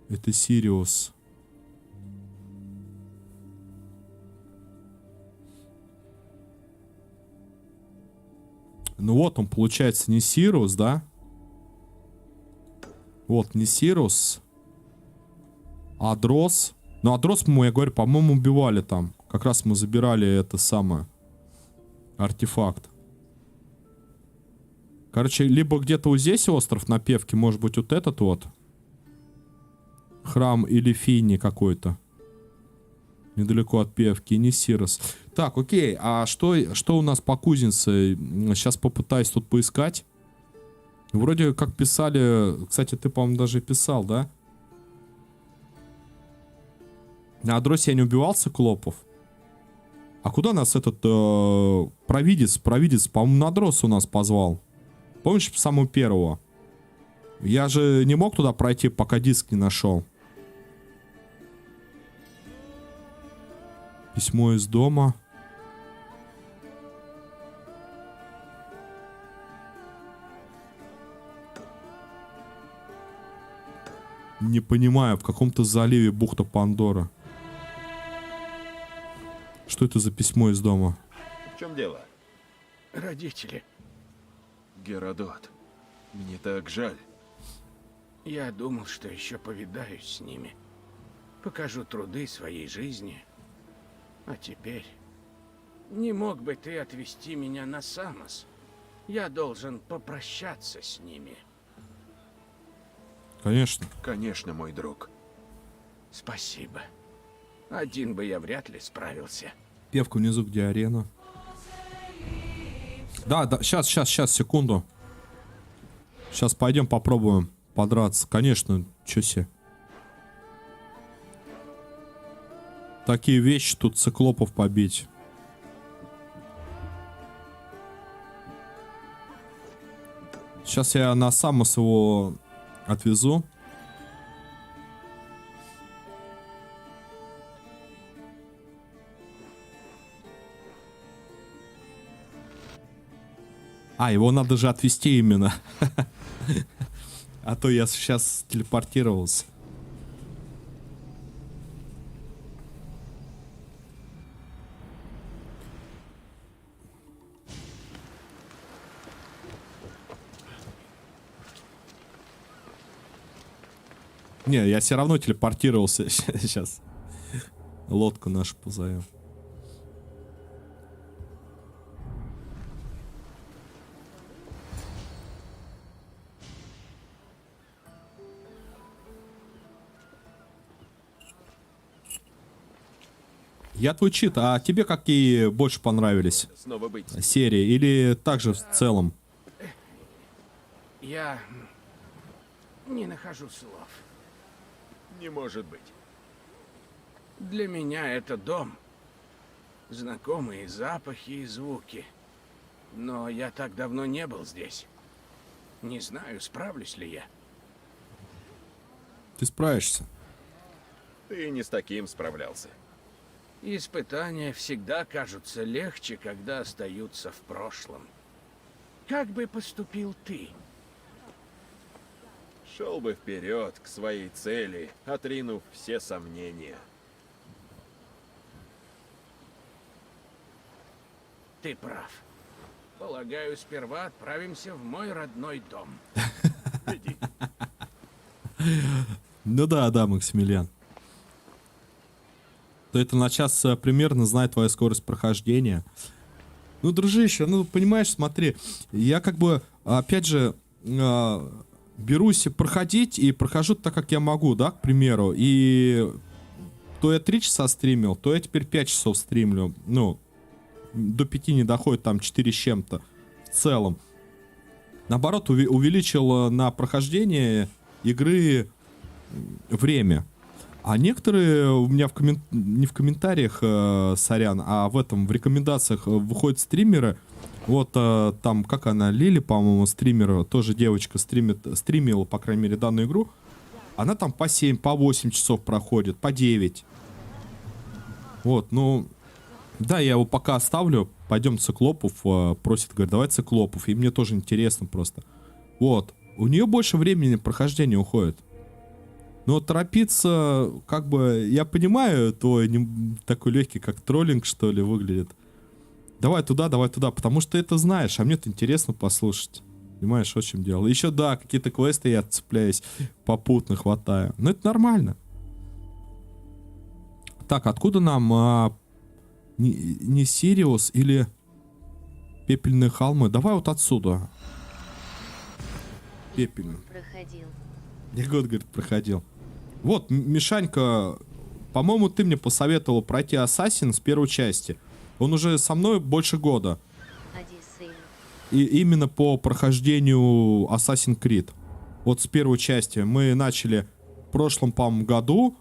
Speaker 1: Это Сириус. Ну вот он, получается, не Сириус, да? Вот, не Сириус. Адрос. Ну, Адрос мы, я говорю, по-моему, убивали там. Как раз мы забирали это самое. Артефакт. Короче, либо где-то вот здесь остров на Певке, может быть, вот этот вот. Храм или Фини какой-то. Недалеко от Певки, не Сирос. Так, окей, а что у нас по кузнице? Сейчас попытаюсь тут поискать. Вроде как писали... Кстати, ты, по-моему, даже писал, да? На Адросе я не убивал циклопов. А куда нас этот провидец, по-моему, на Адрос у нас позвал. Помнишь самого первого? Я же не мог туда пройти, пока диск не нашел. Письмо из дома. Не понимаю, в каком-то заливе бухта Пандора. Что это за письмо из дома?
Speaker 2: В чем дело?
Speaker 8: Родители.
Speaker 2: Геродот, мне так жаль.
Speaker 8: Я думал, что еще повидаюсь с ними. Покажу труды своей жизни. А теперь... Не мог бы ты отвезти меня на Самос? Я должен попрощаться с ними.
Speaker 1: Конечно.
Speaker 2: Конечно, мой друг.
Speaker 8: Спасибо. Один бы я вряд ли справился.
Speaker 1: Певка внизу, где арена. Да, сейчас, секунду. Сейчас пойдем попробуем подраться. Конечно, чё себе. Такие вещи тут циклопов побить. Сейчас я на Самос его отвезу. А, его надо же отвезти именно. А то я сейчас телепортировался. Не, я все равно телепортировался. Сейчас лодку нашу позовем. Я твой чит, а тебе какие больше понравились
Speaker 2: Снова быть.
Speaker 1: серии? Или также в целом?
Speaker 8: Я не нахожу слов.
Speaker 2: Не может быть.
Speaker 8: Для меня это дом. Знакомые запахи и звуки. Но я так давно не был здесь. Не знаю, справлюсь ли я.
Speaker 1: Ты справишься.
Speaker 2: Ты не с таким справлялся.
Speaker 8: Испытания всегда кажутся легче, когда остаются в прошлом. Как бы поступил ты?
Speaker 2: Шел бы вперед к своей цели, отринув все сомнения.
Speaker 8: Ты прав. Полагаю, сперва отправимся в мой родной дом.
Speaker 2: Иди.
Speaker 1: Ну да, да, Максимилиан. То это на час примерно знает твою скорость прохождения. Ну, дружище, ну, понимаешь, смотри, я как бы, опять же, берусь проходить и прохожу так, как я могу, да, к примеру. И то я 3 часа стримил, то я теперь 5 часов стримлю. Ну, до 5 не доходит, там 4 с чем-то в целом. Наоборот, увеличил на прохождение игры время. А некоторые у меня не в комментариях, сорян, а в рекомендациях выходят стримеры. Вот там, как она, Лили, по-моему, стример, тоже девочка стримила, по крайней мере, данную игру. Она там по 7, по 8 часов проходит, по 9. Вот, ну, да, я его пока оставлю. Пойдем Циклопов, просит, говорит, давай Циклопов. И мне тоже интересно просто. Вот, у нее больше времени прохождения уходит. Но торопиться, как бы, я понимаю, твой такой легкий, как троллинг, что ли, выглядит. Давай туда, потому что ты это знаешь, а мне-то интересно послушать. Понимаешь, в чем дело. Еще, да, какие-то квесты я цепляюсь, попутно хватаю. Но это нормально. Так, откуда нам не Сириус или Пепельные холмы? Давай вот отсюда. Пепельный.
Speaker 3: Проходил.
Speaker 1: Год, говорит, проходил. Вот, Мишанька, по-моему, ты мне посоветовал пройти Ассасин с первой части. Он уже со мной больше года.
Speaker 3: Одиссея.
Speaker 1: И именно по прохождению Assassin's Creed. Вот с первой части. Мы начали в прошлом, по-моему, году.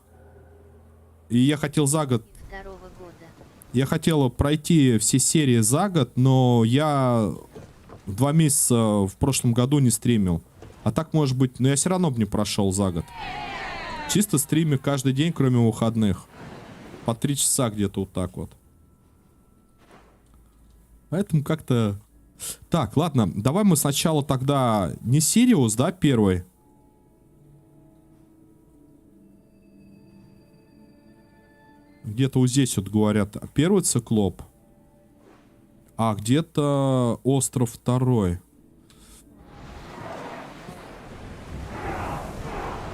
Speaker 1: И я хотел за год...
Speaker 3: Второго года.
Speaker 1: Я хотел пройти все серии за год, но я 2 месяца в прошлом году не стримил. А так, может быть, но я все равно бы не прошел за год. Чисто стримю каждый день, кроме выходных. По 3 часа где-то вот так вот. Поэтому как-то... Так, ладно, давай мы сначала тогда не Сириус, да, первый? Где-то вот здесь вот говорят первый Циклоп. А где-то остров второй.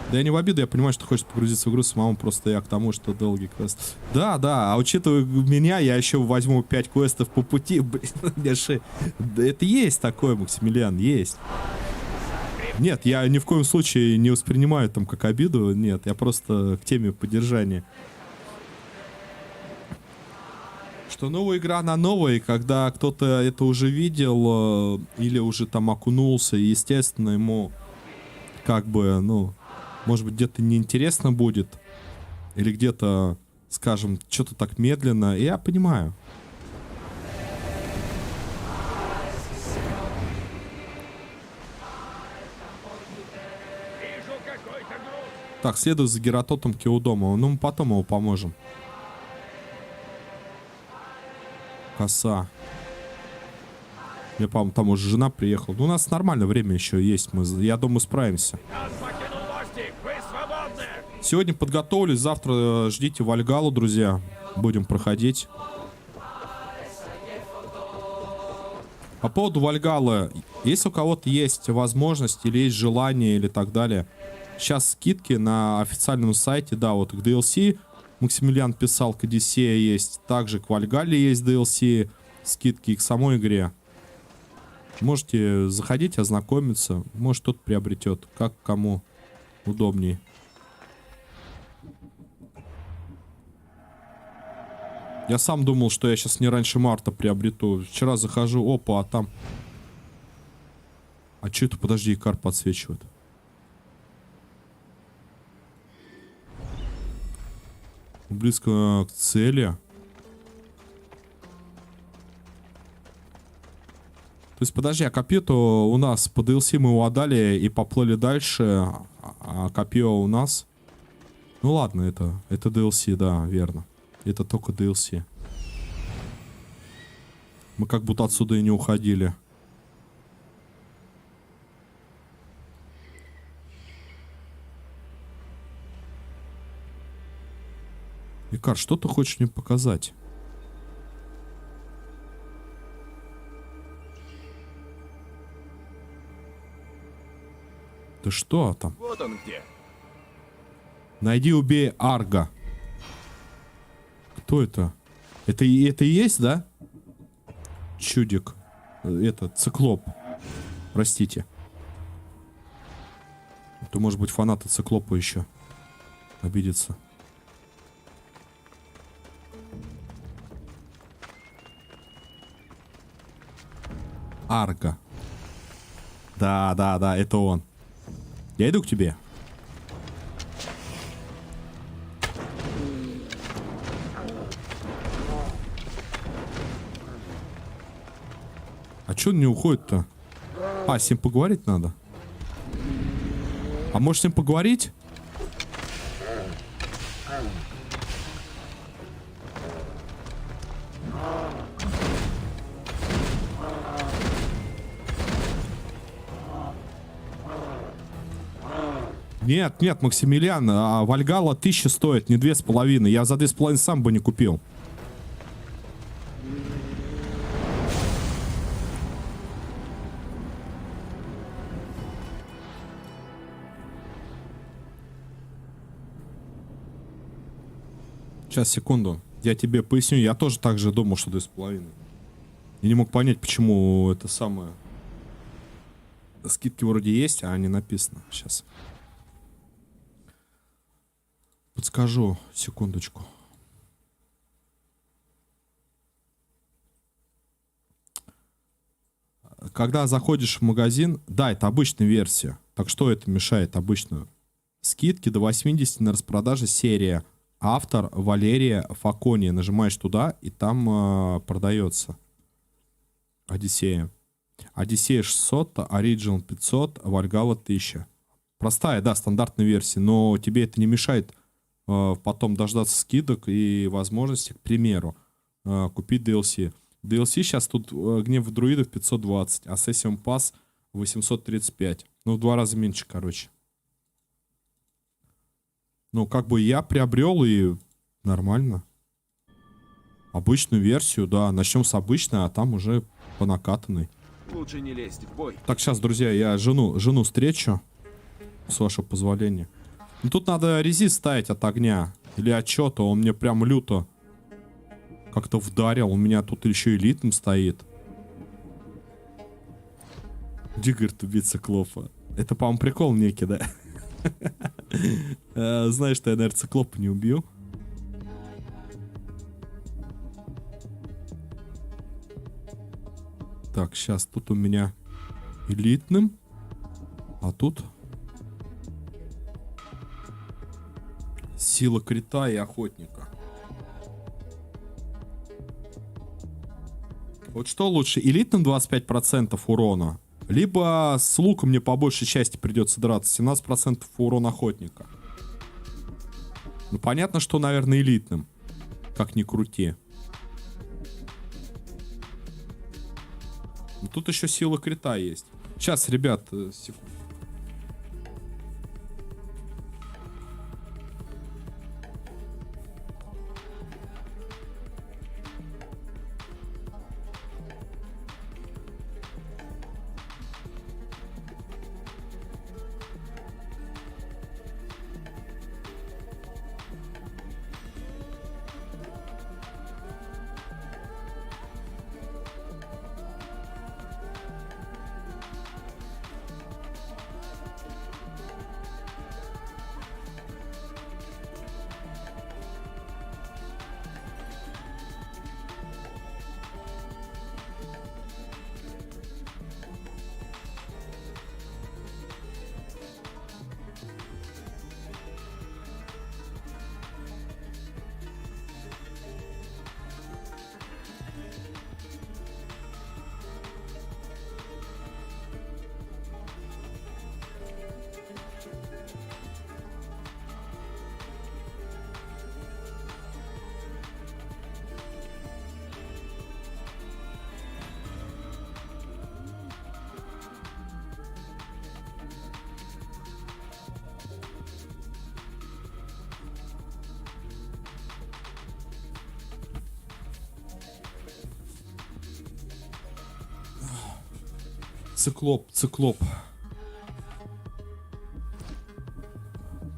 Speaker 1: Да я не в обиду, я понимаю, что хочешь погрузиться в игру самому, просто я к тому, что долгий квест. Да, а учитывая меня, я еще возьму 5 квестов по пути. Блин, да это есть такое, Максимилиан, есть. Нет, я ни в коем случае не воспринимаю там как обиду, нет, я просто к теме поддержания. Что новая игра, она новая, и когда кто-то это уже видел или уже там окунулся, естественно, ему как бы, ну... Может быть, где-то неинтересно будет. Или где-то, скажем, что-то так медленно. И я понимаю. Так, следуй за Гератотом Кеудома. Ну, мы потом его поможем. Коса. Мне, по-моему, там уже жена приехала. Ну, у нас нормально время еще есть. Я думаю, справимся. Сегодня подготовились. Завтра ждите Вальгалу, друзья. Будем проходить. По поводу Вальгалы. Если у кого-то есть возможность или есть желание или так далее. Сейчас скидки на официальном сайте. Да, вот к DLC Максимилиан писал, к Одиссея есть. Также к Вальгале есть DLC. Скидки и к самой игре. Можете заходить, ознакомиться. Может, кто-то приобретет. Как кому удобнее. Я сам думал, что я сейчас не раньше марта приобрету. Вчера захожу, опа, а там... А что это, подожди, Икар подсвечивает. Близко к цели. То есть, подожди, а копье-то у нас по DLC мы его отдали и поплыли дальше. А копье у нас... Ну ладно, это DLC, да, верно. Это только DLC. Мы как будто отсюда и не уходили. Икар, что ты хочешь мне показать? Ты что там?
Speaker 2: Вот он где.
Speaker 1: Найди, убей Арга. Кто это? Это и есть, да? Чудик. Это, циклоп. Простите. Это может быть фанаты циклопа еще. Обидится. Арга. Да, это он. Я иду к тебе. А чё он не уходит-то? А, с ним поговорить надо. А может с ним поговорить? Нет, Максимилиан, а Вальгала 1000 стоит, не 2500. Я за 2500 сам бы не купил. Сейчас, секунду. Я тебе поясню. Я тоже так же думал, что 2500. Я не мог понять, почему это самое... Скидки вроде есть, а не написано. Сейчас. Подскажу. Секундочку. Когда заходишь в магазин... Да, это обычная версия. Так что это мешает обычную? Скидки до 80 на распродаже, серия. Автор Валерия Факония. Нажимаешь туда, и там продается. Одиссея. Одиссея 600, Original 500, Вальгала 1000. Простая, да, стандартная версия. Но тебе это не мешает потом дождаться скидок и возможности, к примеру, купить DLC. DLC сейчас тут Гнев Друидов 520, а Session Pass 835. Ну, в 2 раза меньше, короче. Ну, как бы я приобрел, и нормально. Обычную версию, да. Начнем с обычной, а там уже по накатанной.
Speaker 2: Лучше не лезть в бой.
Speaker 1: Так, сейчас, друзья, я жену встречу. С вашего позволения. Ну, тут надо резист ставить от огня. Или от чего-то. Он мне прям люто как-то вдарил. У меня тут еще элитным стоит. Где, говорит, убить циклопа? Это, по-моему, прикол некий, да? Знаешь, что я, наверное, циклопа не убью. Так, сейчас тут у меня элитным. А тут сила крита и охотника. Вот что лучше, элитным 25% урона, либо с луком мне по большей части придется драться, 17% урона охотника. Ну, понятно, что, наверное, элитным. Как ни крути. Но тут еще сила крита есть. Сейчас, ребят, секунду.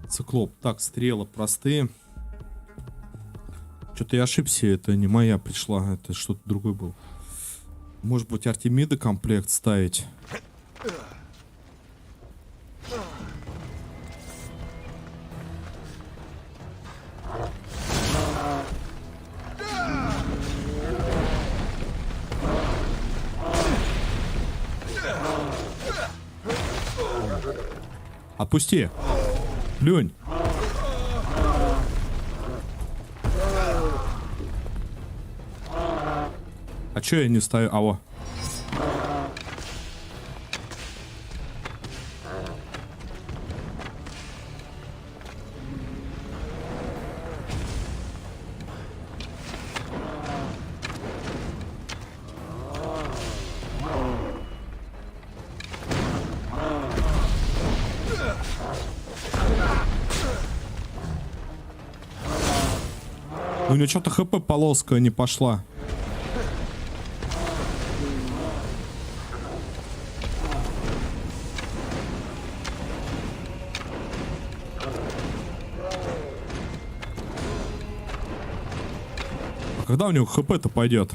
Speaker 1: Циклоп. Так, стрелы простые. Что-то я ошибся, это не моя пришла, это что-то другой был. Может быть, Артемида комплект ставить? Отпусти. Плюнь. А чё я не ставлю? Аво. У него что-то ХП полоска не пошла. А когда у него ХП-то пойдет?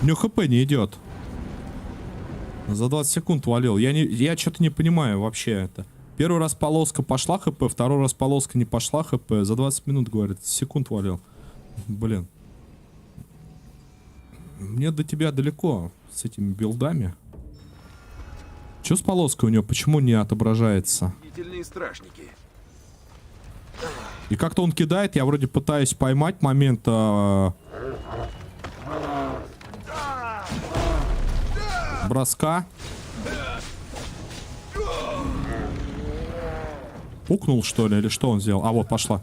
Speaker 1: У него ХП не идет. За 20 секунд валил. Я что-то не понимаю вообще это. Первый раз полоска пошла ХП, второй раз полоска не пошла ХП. За 20 минут, говорит, секунд валил. Блин. Мне до тебя далеко с этими билдами. Че с полоской у него? Почему не отображается?
Speaker 2: Стражники.
Speaker 1: И как-то он кидает, я вроде пытаюсь поймать момент броска. Пукнул, что ли, или что он сделал? А, вот, пошла.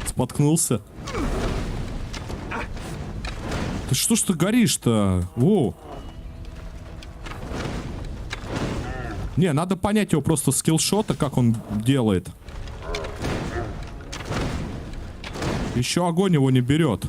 Speaker 1: Споткнулся. Ты что ж ты горишь-то? Во. Не, надо понять его просто скиллшота, как он делает. Еще огонь его не берет.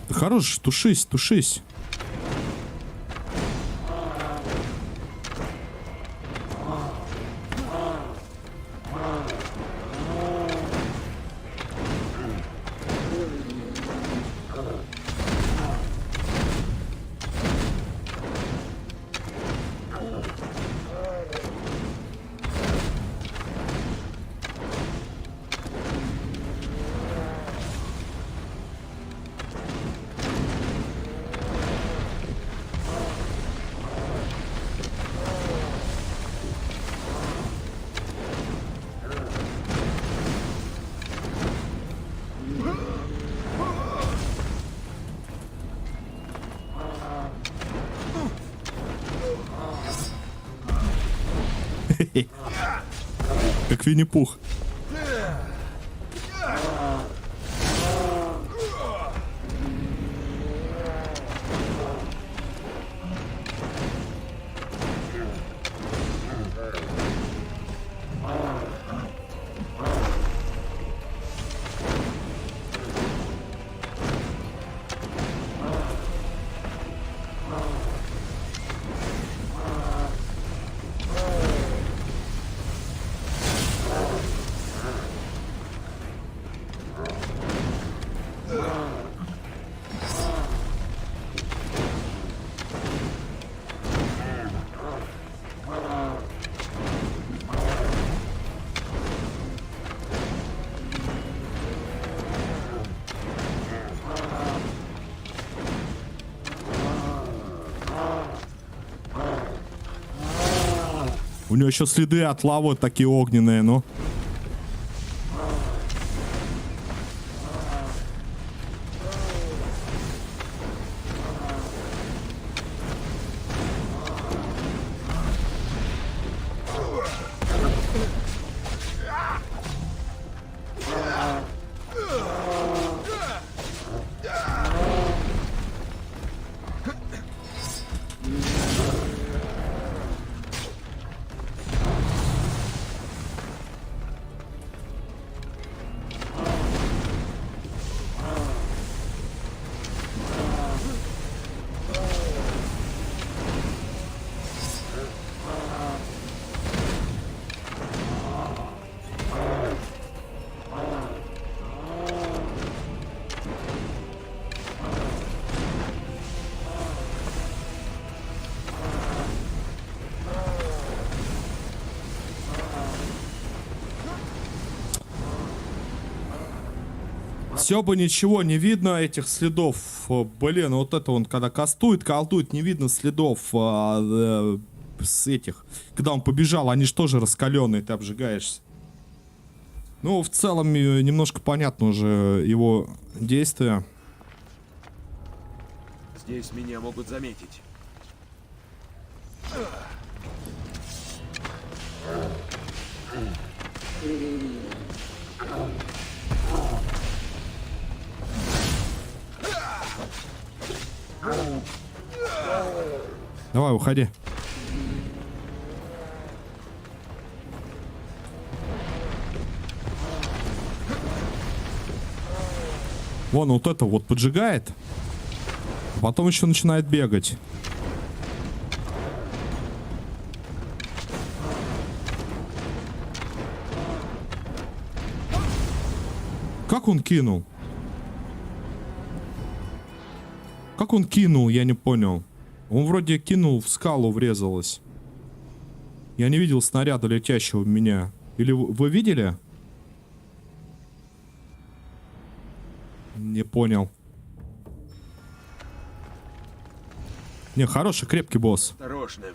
Speaker 1: Хорош, тушись, тушись. Как Винни-Пух. У него еще следы от лавы такие огненные, ну. Все бы ничего, не видно этих следов. Блин, вот это он, когда кастует, колдует, не видно следов с этих. Когда он побежал, они же тоже раскаленные, ты обжигаешься. Ну, в целом, немножко понятно уже его действия.
Speaker 2: Здесь меня могут заметить.
Speaker 1: Давай, уходи. Вон вот это вот поджигает. Потом еще начинает бегать. Как он кинул? Как он кинул, я не понял. Он вроде кинул, в скалу врезалось. Я не видел снаряда, летящего в меня. Или вы видели? Не понял. Не, хороший, крепкий босс.
Speaker 2: Осторожно.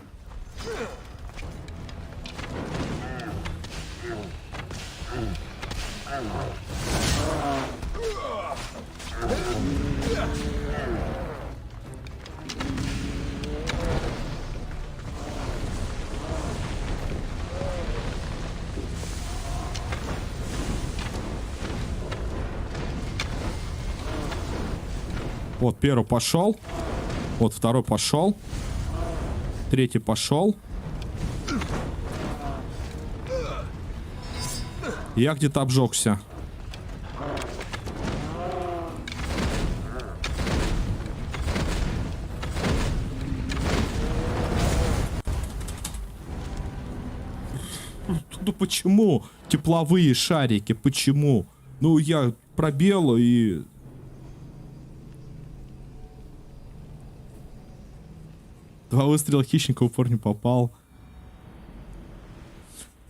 Speaker 1: Вот первый пошел. Вот второй пошел. Третий пошел. Я где-то обжегся. Ну почему? Тепловые шарики, почему? Ну я пробел и... Два выстрела хищника, упор не попал.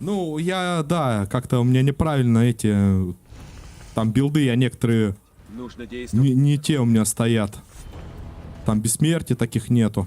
Speaker 1: Ну, да, как-то у меня неправильно эти... Там билды, я некоторые...
Speaker 2: Нужно действовать.
Speaker 1: Не те у меня стоят. Там бессмертия таких нету.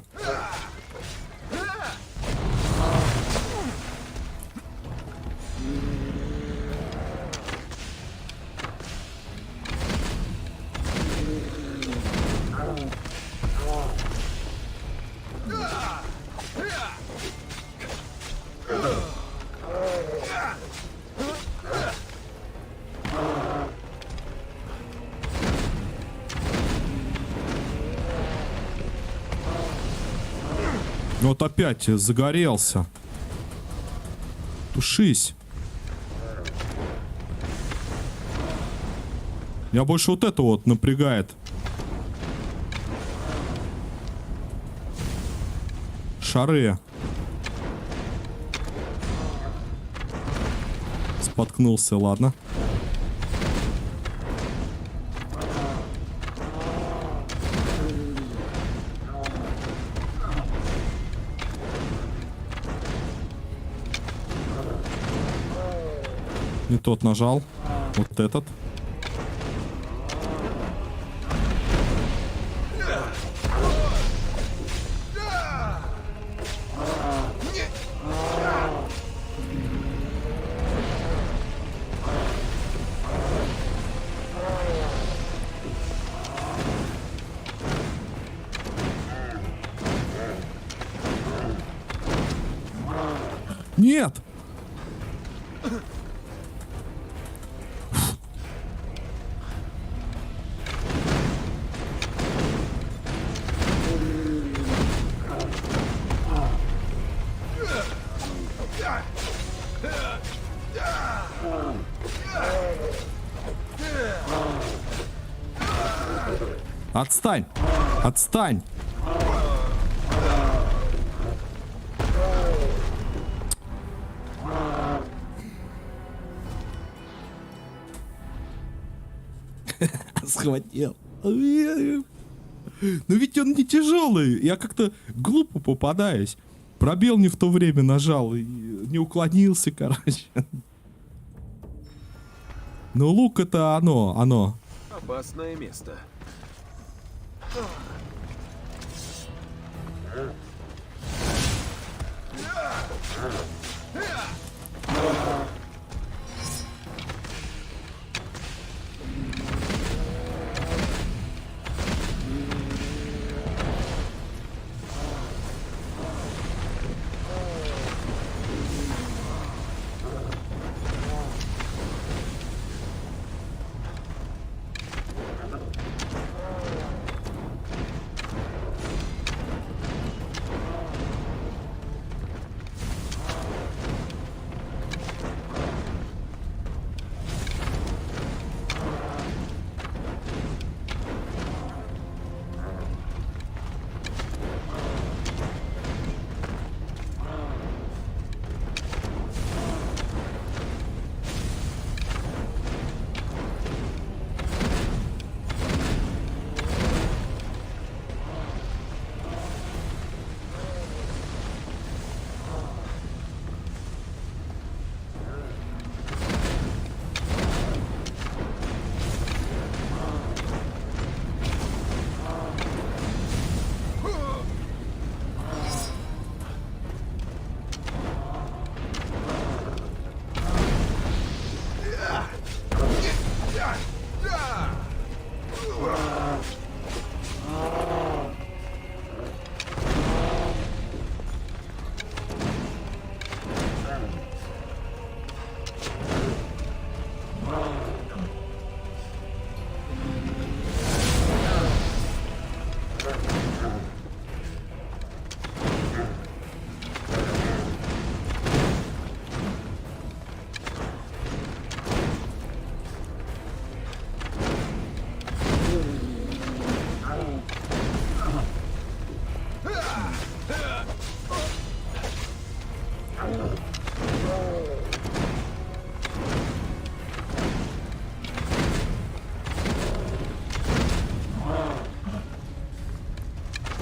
Speaker 1: Вот опять загорелся. Тушись. Меня больше вот это вот напрягает. Шары. Споткнулся, ладно. Не тот нажал. Вот этот. Нет! Отстань! Отстань! Схватил. Но ведь он не тяжелый. Я как-то глупо попадаюсь. Пробел не в то время нажал. И не уклонился, короче. Но лук это оно.
Speaker 2: Опасное место.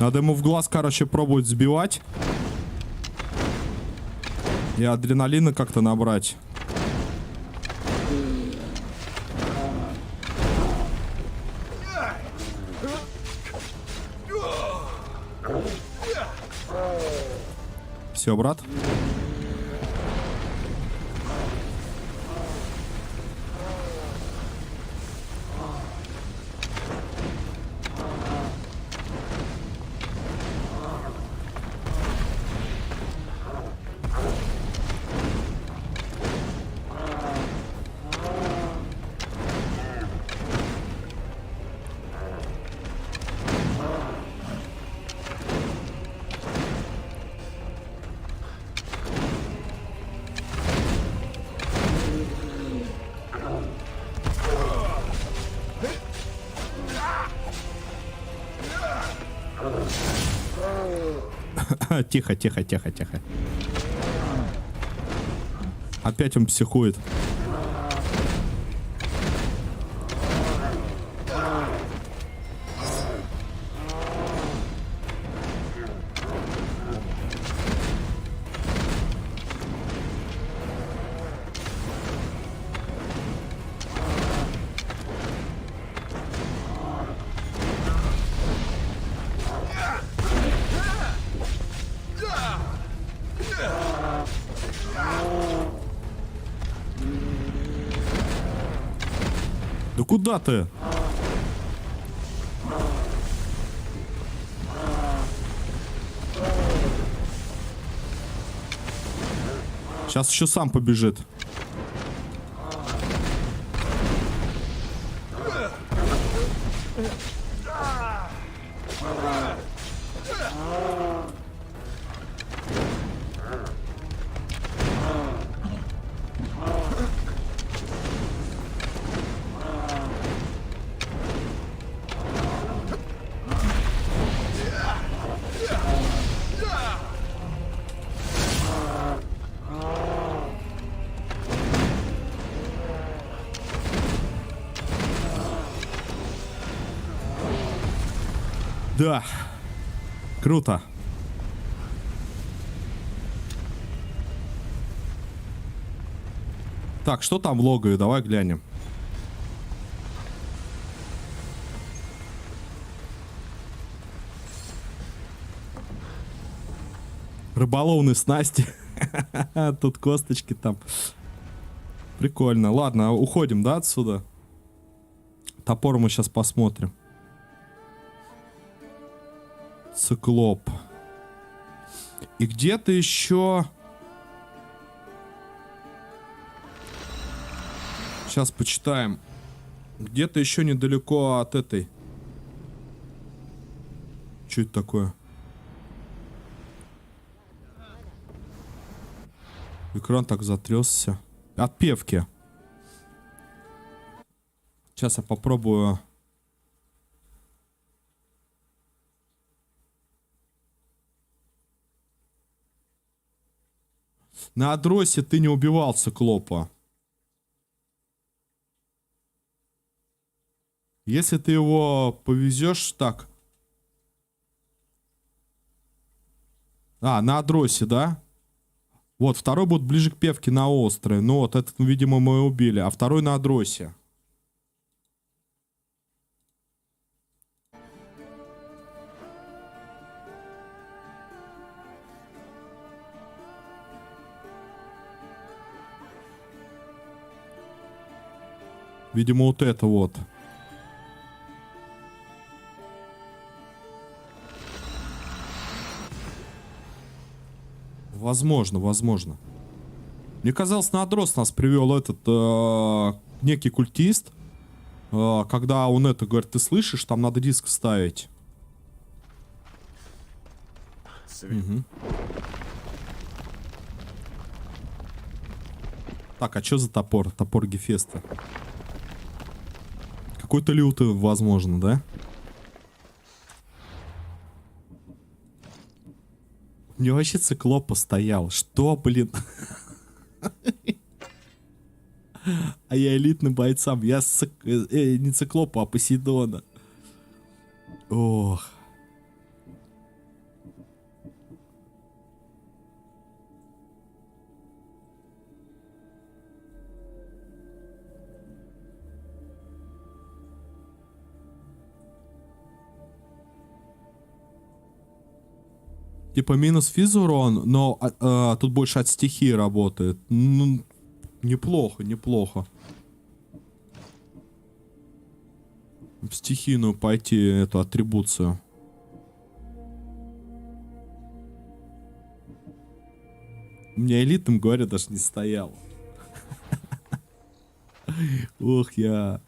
Speaker 1: Надо ему в глаз, короче, пробовать сбивать. И адреналина как-то набрать. Все, брат. Тихо, тихо, тихо, тихо. Опять он психует. Да куда ты? Сейчас еще сам побежит. Да, круто. Так, что там в логове? Давай глянем. Рыболовные снасти. Тут косточки там. Прикольно. Ладно, уходим, да, отсюда? Топор мы сейчас посмотрим. Циклоп. И где-то еще... Сейчас почитаем. Где-то еще недалеко от этой. Что это такое? Экран так затрясся. Отпевки. Сейчас я попробую... На Адросе ты не убивал циклопа. Если ты его повезешь так... А, на Адросе, да? Вот, второй будет ближе к певке на острове. Ну вот, этот, видимо, мы убили. А второй на Адросе. Видимо, вот это вот. Возможно, возможно. Мне казалось, на Адрос нас привел этот некий культист. Когда он это говорит, ты слышишь, там надо диск вставить. Угу. Так, а что за топор? Топор Гефеста. Какой-то лютый, возможно, да? У меня вообще циклоп постоял. Что, блин? А я элитным бойцам. Я не циклопа, а Посейдона. Ох. Типа минус физ урон, но тут больше от стихии работает. Ну, неплохо, неплохо. В стихийную пойти эту атрибуцию. У меня элитным, говорю, даже не стоял. Ох, я...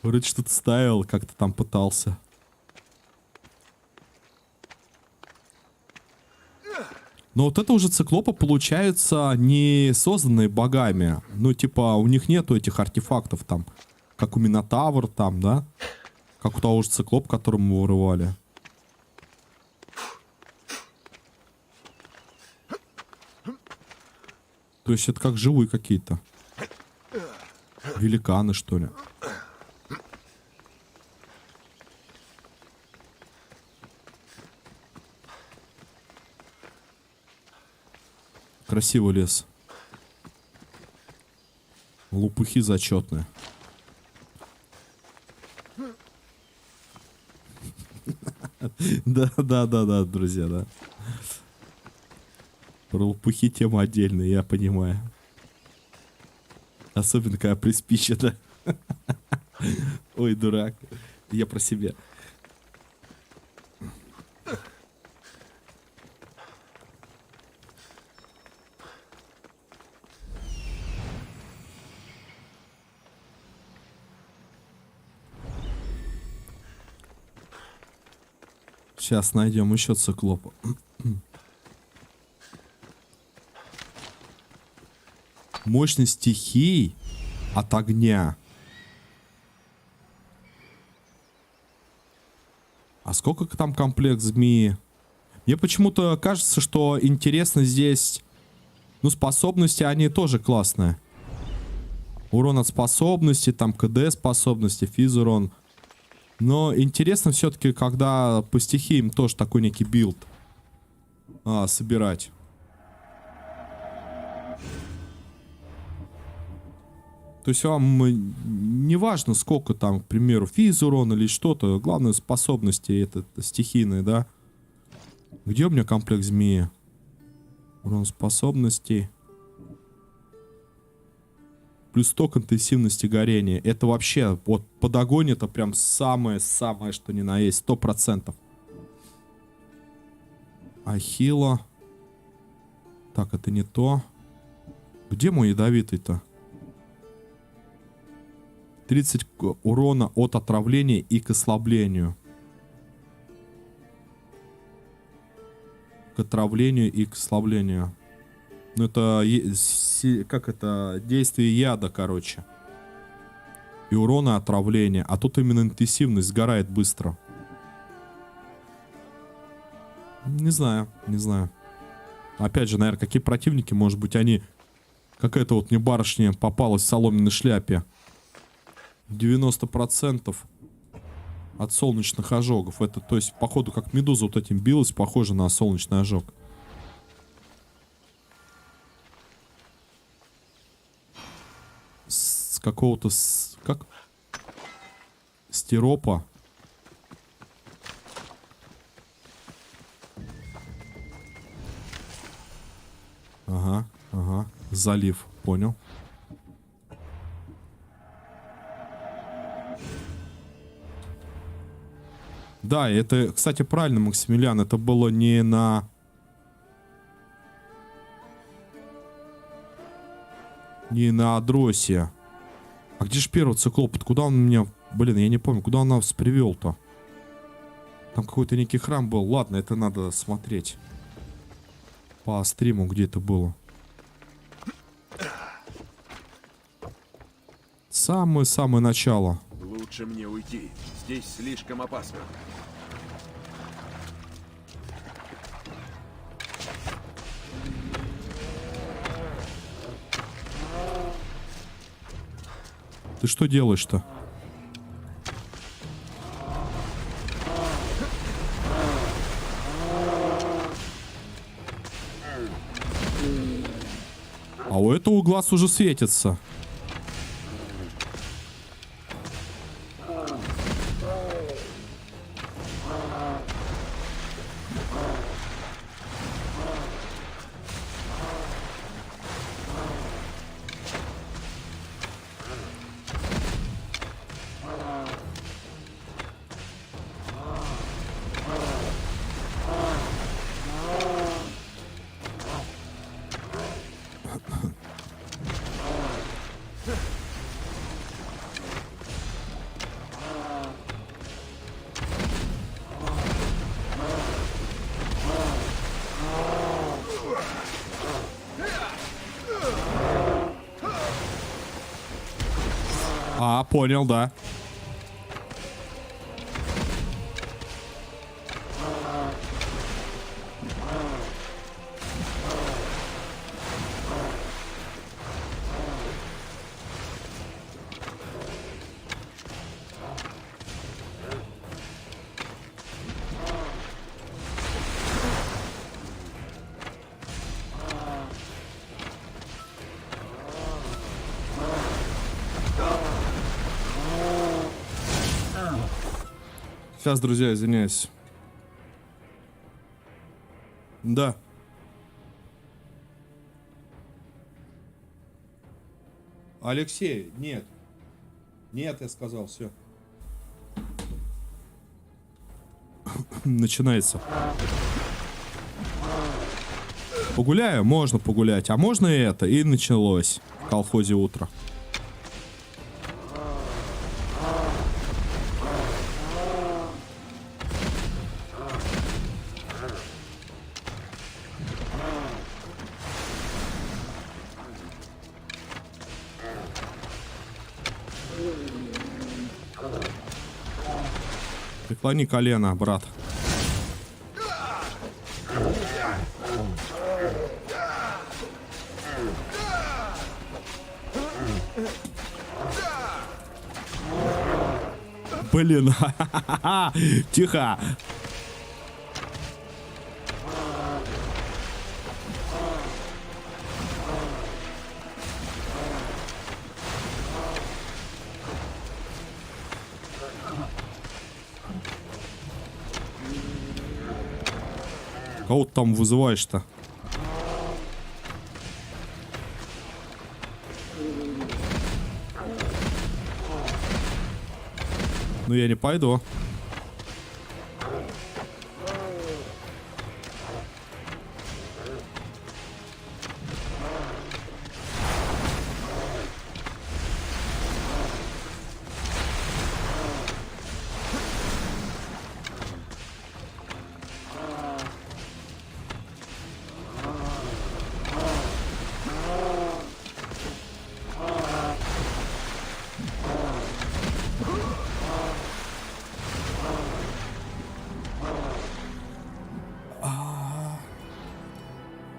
Speaker 1: Вроде что-то ставил, как-то там пытался. Но вот это уже циклопы, получаются не созданные богами. Ну, типа, у них нету этих артефактов там, как у Минотавр там, да? Как у того же циклопа, который мы вырывали. То есть это как живые какие-то. Великаны, что ли. Красивый лес. Лопухи зачетные. Да, друзья, да. Про лопухи тема отдельная, я понимаю. Особенно, когда приспичит, да. Ой, дурак. Я про себя. Сейчас найдем еще циклопа. Мощность стихий от огня. А сколько там комплект змеи? Мне почему-то кажется, что интересно здесь... Ну, способности, они тоже классные. Урон от способности, там КД способности, физурон. Но интересно все-таки, когда по стихиям тоже такой некий билд собирать. То есть вам не важно, сколько там, к примеру, физурон или что-то. Главное, способности это стихийные, да? Где у меня комплект змеи? Урон способностей. Плюс 100 к интенсивности горения. Это вообще, вот под огонь это прям самое-самое, что ни на есть. 100%. Ахилла. Так, это не то. Где мой ядовитый-то? 30 урона от отравления и к ослаблению. К отравлению и к ослаблению. Ну это... Как это? Действие яда, короче. И урона отравления. А тут именно интенсивность сгорает быстро. Не знаю, не знаю. Опять же, наверное, какие противники, может быть, они... Какая-то вот мне барышня попалась в соломенной шляпе. 90% от солнечных ожогов. Это, то есть, походу, как медуза вот этим билась, похоже на солнечный ожог. С какого-то... Как? Стиропа. Ага, ага. Залив, понял. Да, это, кстати, правильно, Максимилиан, это было не на... Не на Адросе. А где же первый циклоп? Куда он меня... Блин, я не помню, куда он нас привел-то? Там какой-то некий храм был. Ладно, это надо смотреть. По стриму, где это было. Самое-самое начало.
Speaker 2: Лучше мне уйти. Здесь слишком опасно.
Speaker 1: Ты что делаешь-то? А у этого глаз уже светится. А, понял, да. Сейчас, друзья, извиняюсь. Да. Алексей, нет. Нет, я сказал, все. Начинается. Погуляю? Можно погулять. А можно и это? И началось. В колхозе утро. Преклони колено, брат. Блин, тихо. Кого ты там вызываешь-то? Ну я не пойду.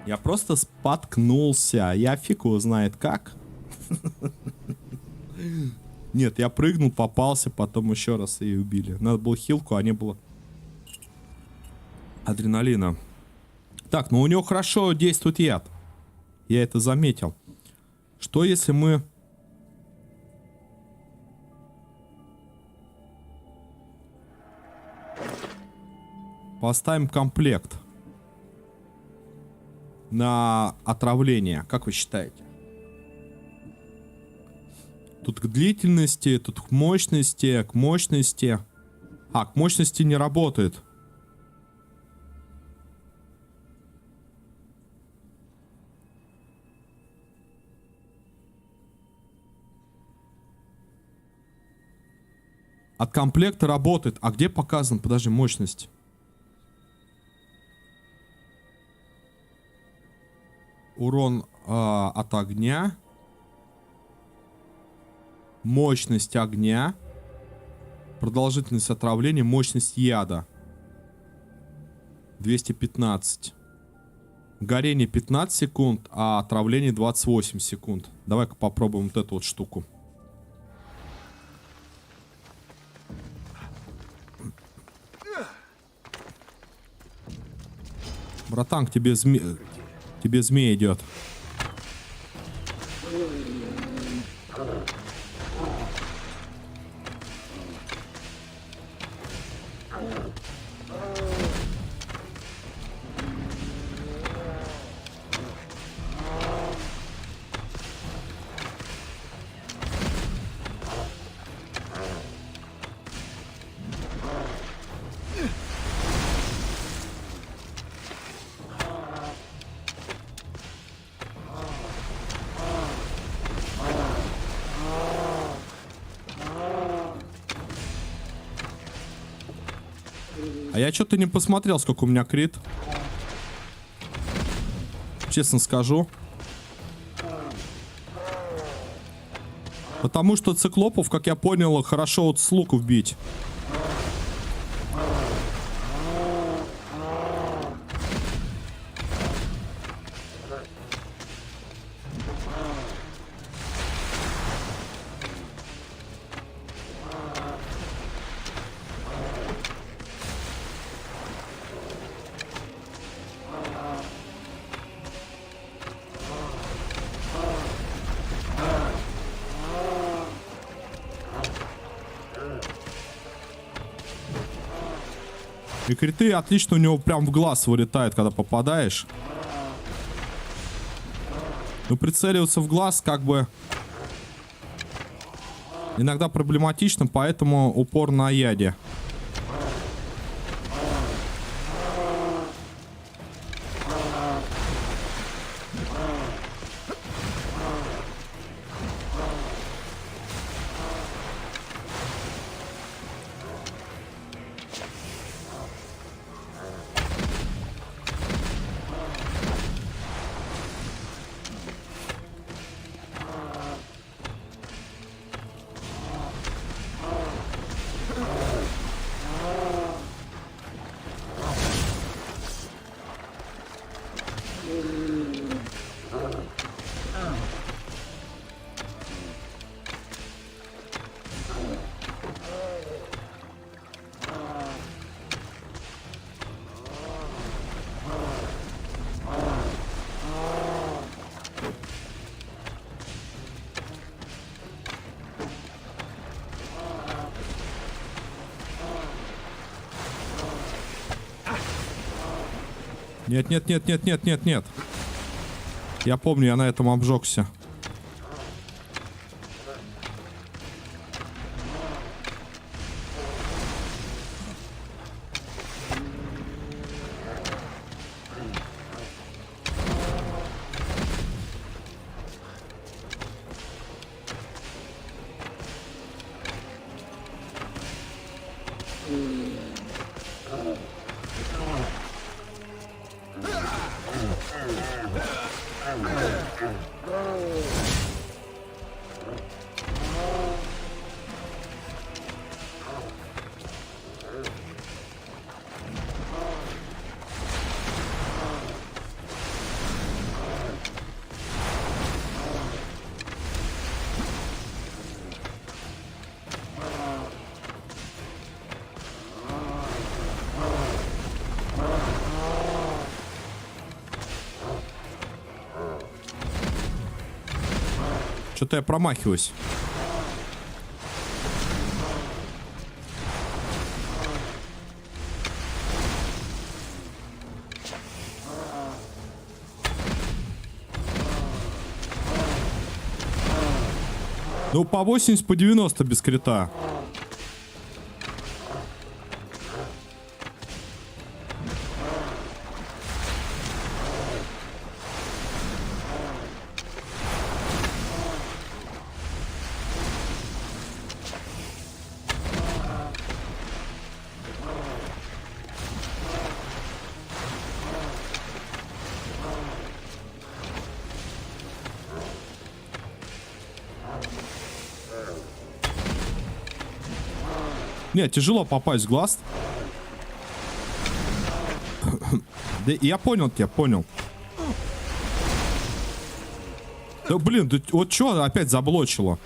Speaker 1: Я просто споткнулся. Я фиг его знает как. Нет, я прыгнул, попался, потом еще раз и убили. Надо было хилку, а не было адреналина. Так, ну у него хорошо действует яд. Я это заметил. Что если мы... поставим комплект на отравление, как вы считаете? Тут к длительности, тут к мощности, к мощности. А, к мощности не работает. От комплекта работает. А где показан? Подожди, мощность. Урон от огня. Мощность огня. Продолжительность отравления. Мощность яда. 215. Горение 15 секунд, а отравление 28 секунд. Давай-ка попробуем вот эту вот штуку. Братан, к тебе змея идет. А я что-то не посмотрел, сколько у меня крит. Честно скажу. Потому что циклопов, как я понял, хорошо вот с луку бить. И криты отлично у него прям в глаз вылетают, когда попадаешь. Но прицеливаться в глаз как бы иногда проблематично, поэтому упор на яде. Нет, нет, нет, нет, нет, нет, нет. Я помню, я на этом обжегся. Что-то я промахиваюсь. Ну, по 80, по 90 без крита. Нет, тяжело попасть в глаз. Да, я понял тебя, понял. Да блин, да, вот что опять заблочило?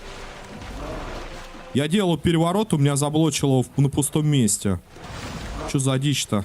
Speaker 1: Я делал переворот, у меня заблочило на пустом месте. Что за дичь-то?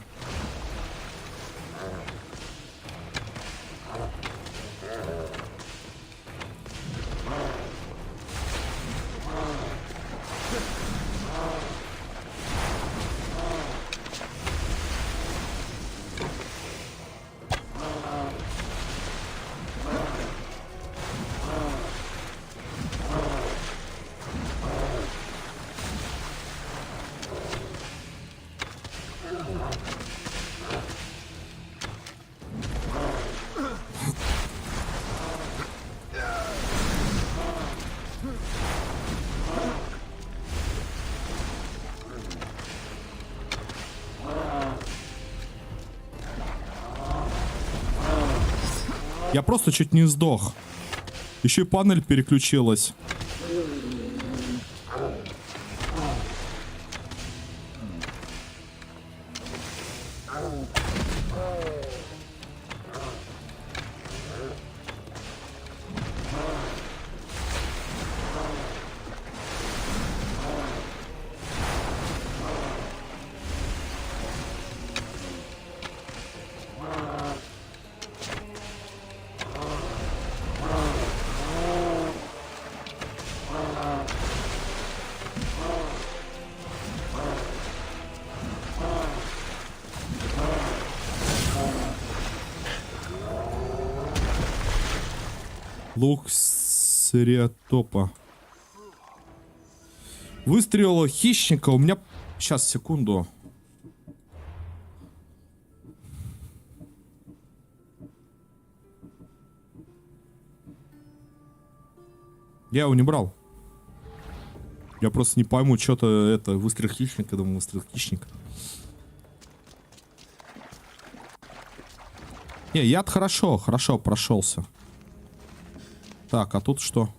Speaker 1: Я просто чуть не сдох. Еще и панель переключилась. Лук стереотопа. Выстрел хищника у меня... Сейчас, секунду. Я его не брал. Я просто не пойму, что-то это... Выстрел хищника, думаю, выстрел хищника. Не, яд хорошо прошелся. Так, а тут что?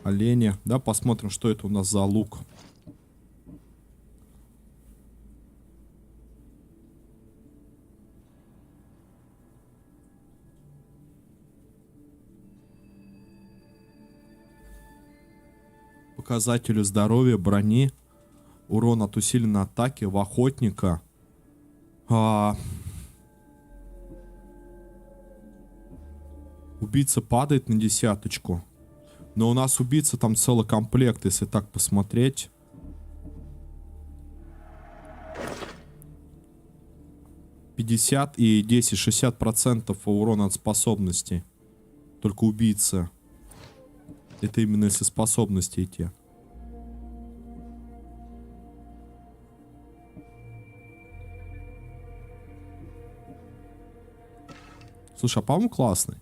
Speaker 1: Олени. Да, посмотрим, что это у нас за лук. Показатели здоровья, брони, урон от усиленной атаки в охотника. Убийца падает на 10. Но у нас убийца там целый комплект, если так посмотреть. $50 и 10, 60% урона от способностей. Только убийца. Это именно если способности идти. Слушай, а по-моему классный.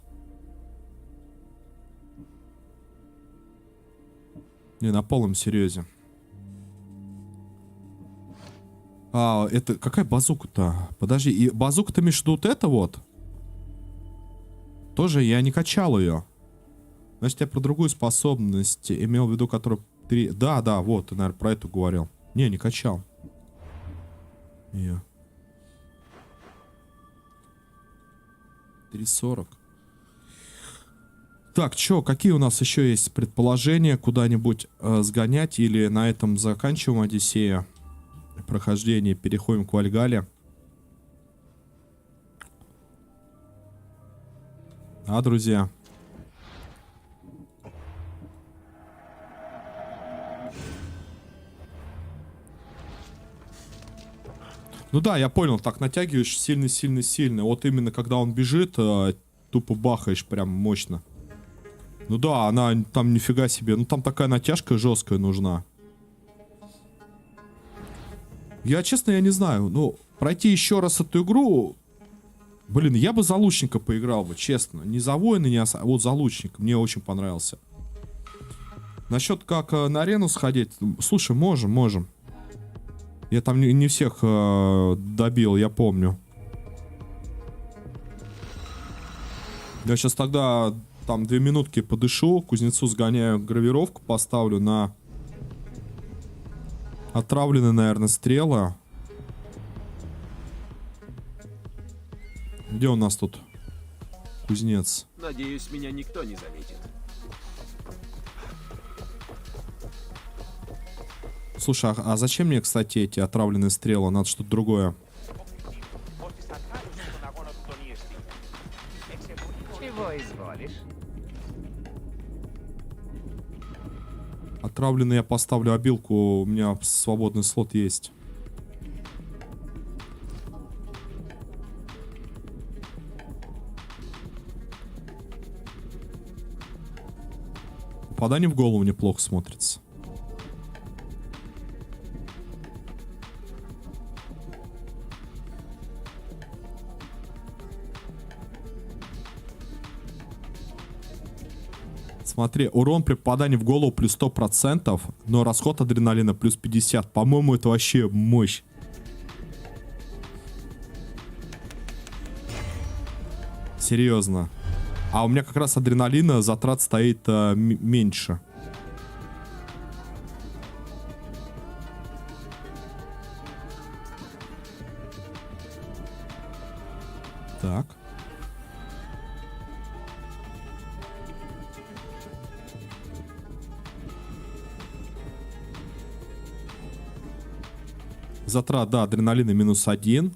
Speaker 1: Не, на полном серьезе. А, это какая базука-то? Подожди, и базука-то между вот это вот? Тоже я не качал ее. Значит, я про другую способность имел в виду, которую... Да, вот, ты, наверное, про эту говорил. Не качал. Ее. 3.40. Так, чё, какие у нас еще есть предположения? Куда-нибудь сгонять или на этом заканчиваем Одиссея? Прохождение, переходим к Вальгалле. Друзья. Ну да, я понял, так натягиваешь сильно. Вот именно когда он бежит, тупо бахаешь прям мощно. Ну да, она там нифига себе. Ну там такая натяжка жесткая нужна. Я, честно, я не знаю. Ну, пройти еще раз эту игру... Блин, я бы за лучника поиграл бы, честно. Не за воина, не а вот за лучника. Мне очень понравился. Насчет как на арену сходить... Слушай, можем. Я там не всех добил, я помню. Я сейчас тогда там 2 минутки подышу, кузнецу сгоняю, гравировку поставлю на отравленные, наверное, стрелы. Где у нас тут кузнец?
Speaker 6: Надеюсь, меня никто не заметит.
Speaker 1: Слушай, а зачем мне, кстати, эти отравленные стрелы? Надо что-то другое.
Speaker 10: Чего изволишь?
Speaker 1: Отравленный я поставлю обилку, у меня свободный слот есть. Попадание в голову неплохо смотрится. Смотри, урон при попадании в голову плюс 100%, но расход адреналина плюс 50%. По-моему, это вообще мощь. Серьезно. А у меня как раз адреналина затрат стоит меньше. Так. Затрат, да, адреналина -1.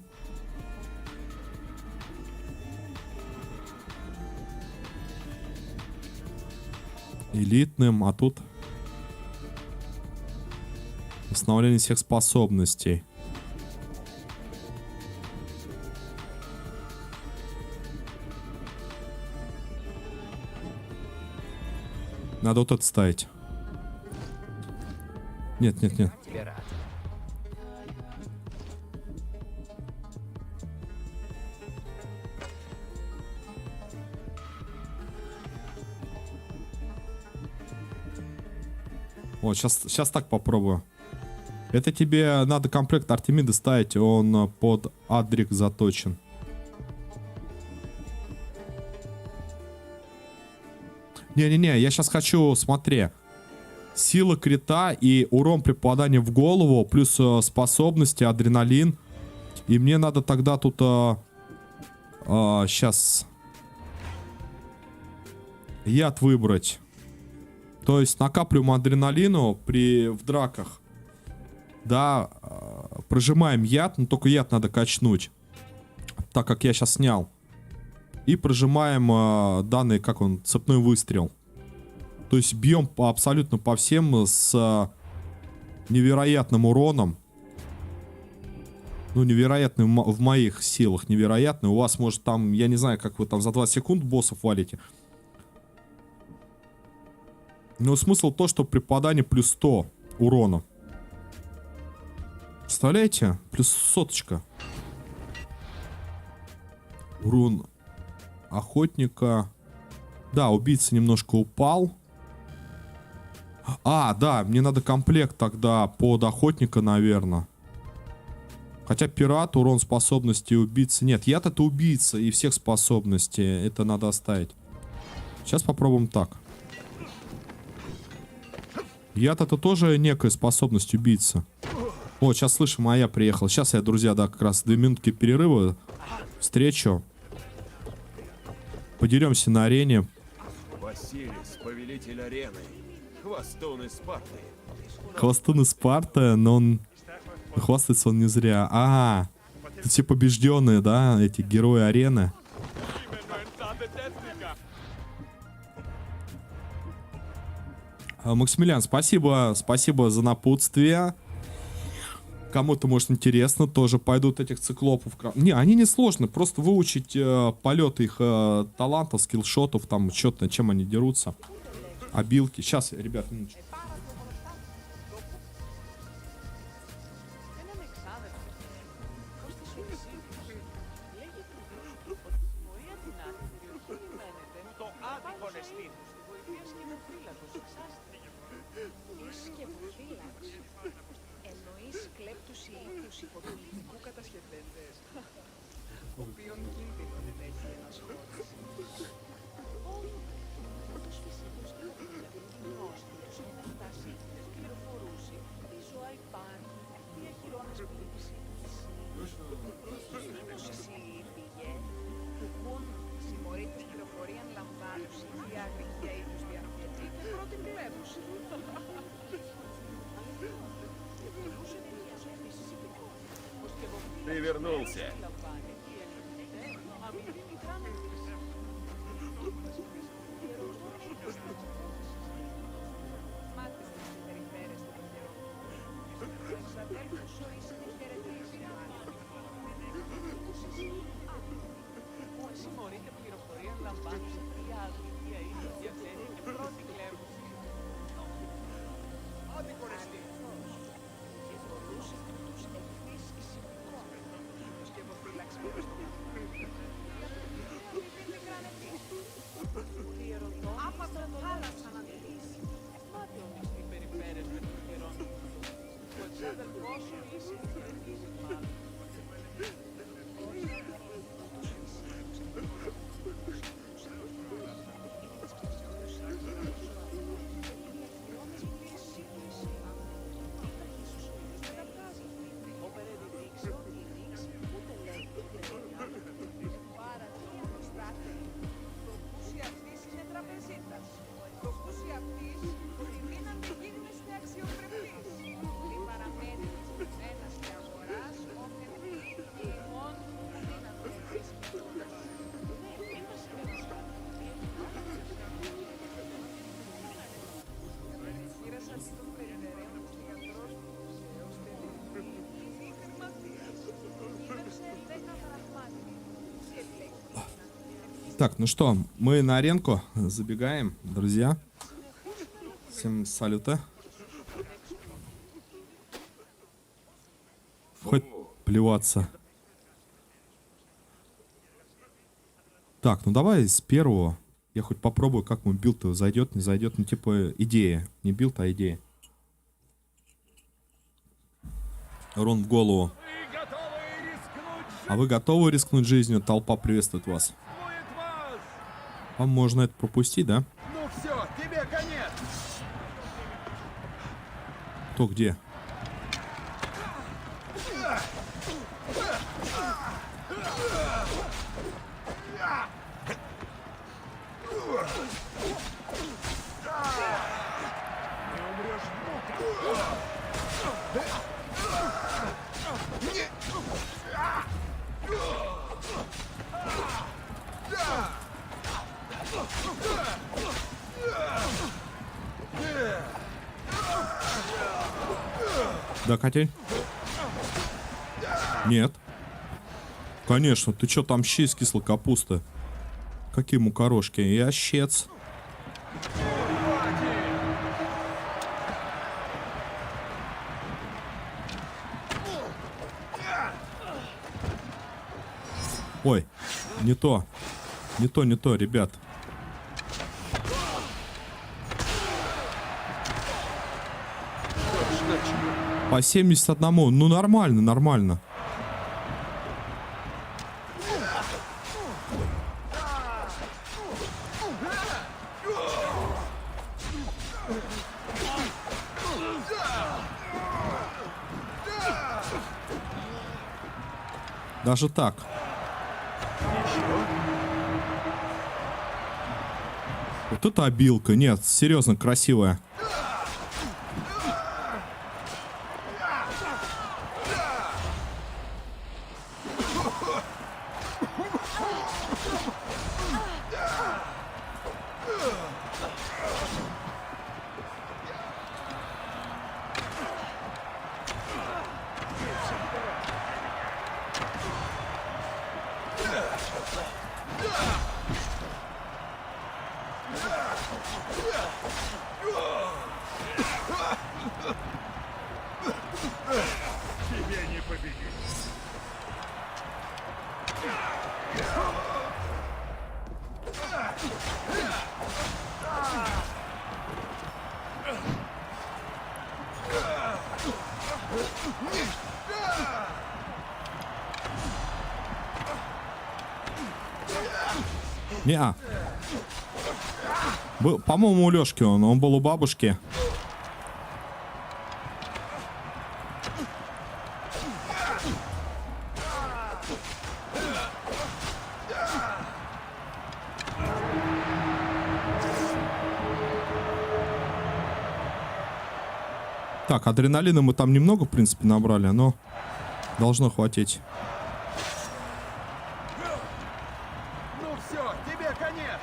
Speaker 1: Элитным, а тут восстановление всех способностей. Надо вот это ставить. Нет, нет, нет.
Speaker 10: Тебе рад.
Speaker 1: Вот, сейчас так попробую. Это тебе надо комплект Артемиды ставить, он под Адрик заточен. Не-не-не, я сейчас хочу, смотри. Сила крита и урон при попадании в голову, плюс способности, адреналин. И мне надо тогда тут... сейчас... Яд выбрать. То есть накапливаем адреналину в драках. Да, прожимаем яд, но только яд надо качнуть. Так как я сейчас снял. И прожимаем данный, как он, цепной выстрел. То есть бьем абсолютно по всем с невероятным уроном. Ну, невероятный в моих силах, невероятный. У вас, может, там, я не знаю, как вы там за 20 секунд боссов валите. Но смысл то, что при попадании плюс 100 урона. Представляете? Плюс соточка. Урон охотника. Да, убийца немножко упал. А, да, мне надо комплект тогда под охотника, наверное. Хотя пират, урон способности убийцы. Нет, яд это убийца и всех способностей. Это надо оставить. Сейчас попробуем так. Яд это тоже некая способность убийцы. О, сейчас слышу, моя приехала. Сейчас я, друзья, да, как раз 2 минутки перерыва встречу. Подеремся на арене.
Speaker 2: Василис, повелитель арены. Хвостун из Спарты.
Speaker 1: Хвостун из Спарты, но он... Хвастается он не зря. Ага. Это все побежденные, да, эти герои арены. Максимилиан, спасибо за напутствие. Кому-то, может, интересно, тоже пойдут этих циклопов. Не, они не сложны, просто выучить полет их талантов, скиллшотов, там, что-то, чем они дерутся. Обилки. Сейчас, ребят, минуточку.
Speaker 2: Ты вернулся. Так, ну что, мы на аренку забегаем, друзья.
Speaker 1: Всем салюта. Хоть плеваться. Так, ну давай с первого. Я хоть попробую, как мой билд зайдет, не зайдет. Ну, типа, идея. Не билд, а идея. Урон в голову. А вы готовы рискнуть жизнью? Толпа приветствует вас. Вам можно это пропустить, да?
Speaker 6: Ну все, тебе конец!
Speaker 1: Кто где? Да, Катя? Нет. Конечно, ты чё там щи из кислой капусты? Какие мукорошки? Ящец. Ой, не то. Не то, не то, ребят. По 71. Ну, нормально, нормально. Даже так. Вот это обилка. Нет, серьезно, красивая. Неа. По-моему, у Лёшки он был у бабушки. Так, адреналина мы там немного, в принципе, набрали, но должно хватить.
Speaker 6: Ну все, тебе конец!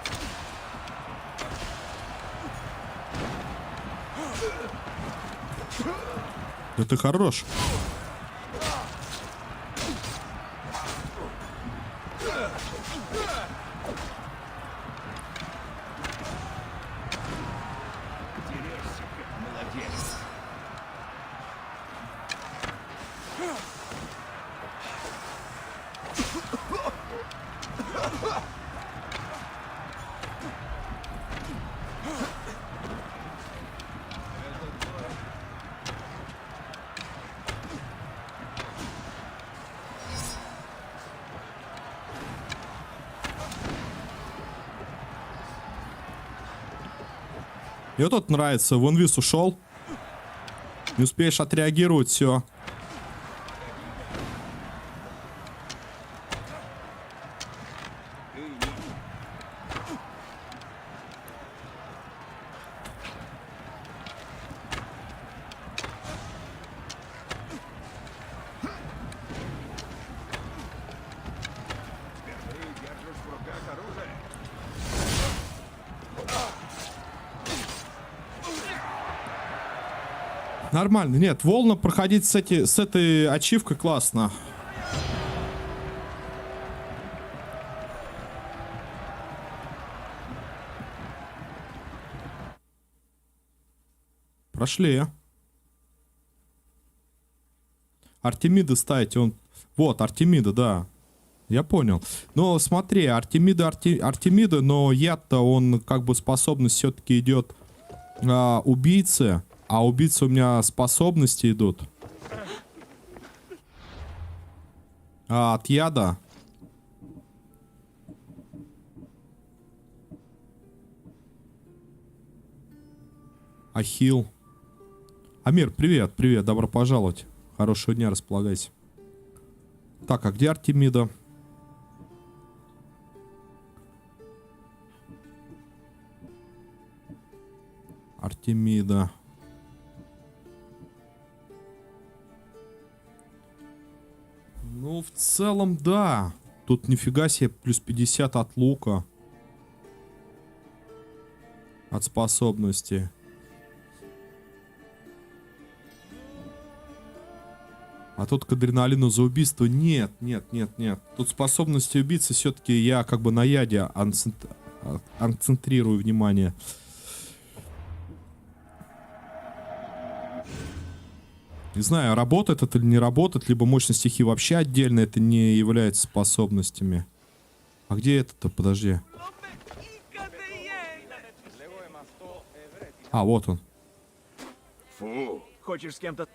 Speaker 1: Да ты хорош. Мне тут нравится, в инвиз ушел. Не успеешь отреагировать, все. Нормально. Нет, волна проходить с этой ачивкой классно. Прошли. Артемида ставить, он... Вот, Артемида, да. Я понял. Но смотри, Артемида, но яд-то, он как бы способность все-таки идет убийцы. А убийцы у меня способности идут. От яда. Ахилл. Амир, привет, привет, добро пожаловать. Хорошего дня, располагайся. Так, а где Артемида? Артемида. Ну, в целом, да. Тут нифига себе, плюс 50 от лука. От способности. А тут к адреналину за убийство. Нет. Тут способности убийцы все-таки я как бы на яде концентрирую внимание. Не знаю, работает это или не работает, либо мощность стихии вообще отдельно, это не является способностями. А где это-то? Подожди. А, вот он.
Speaker 2: Фу.
Speaker 6: Хочешь с кем-то...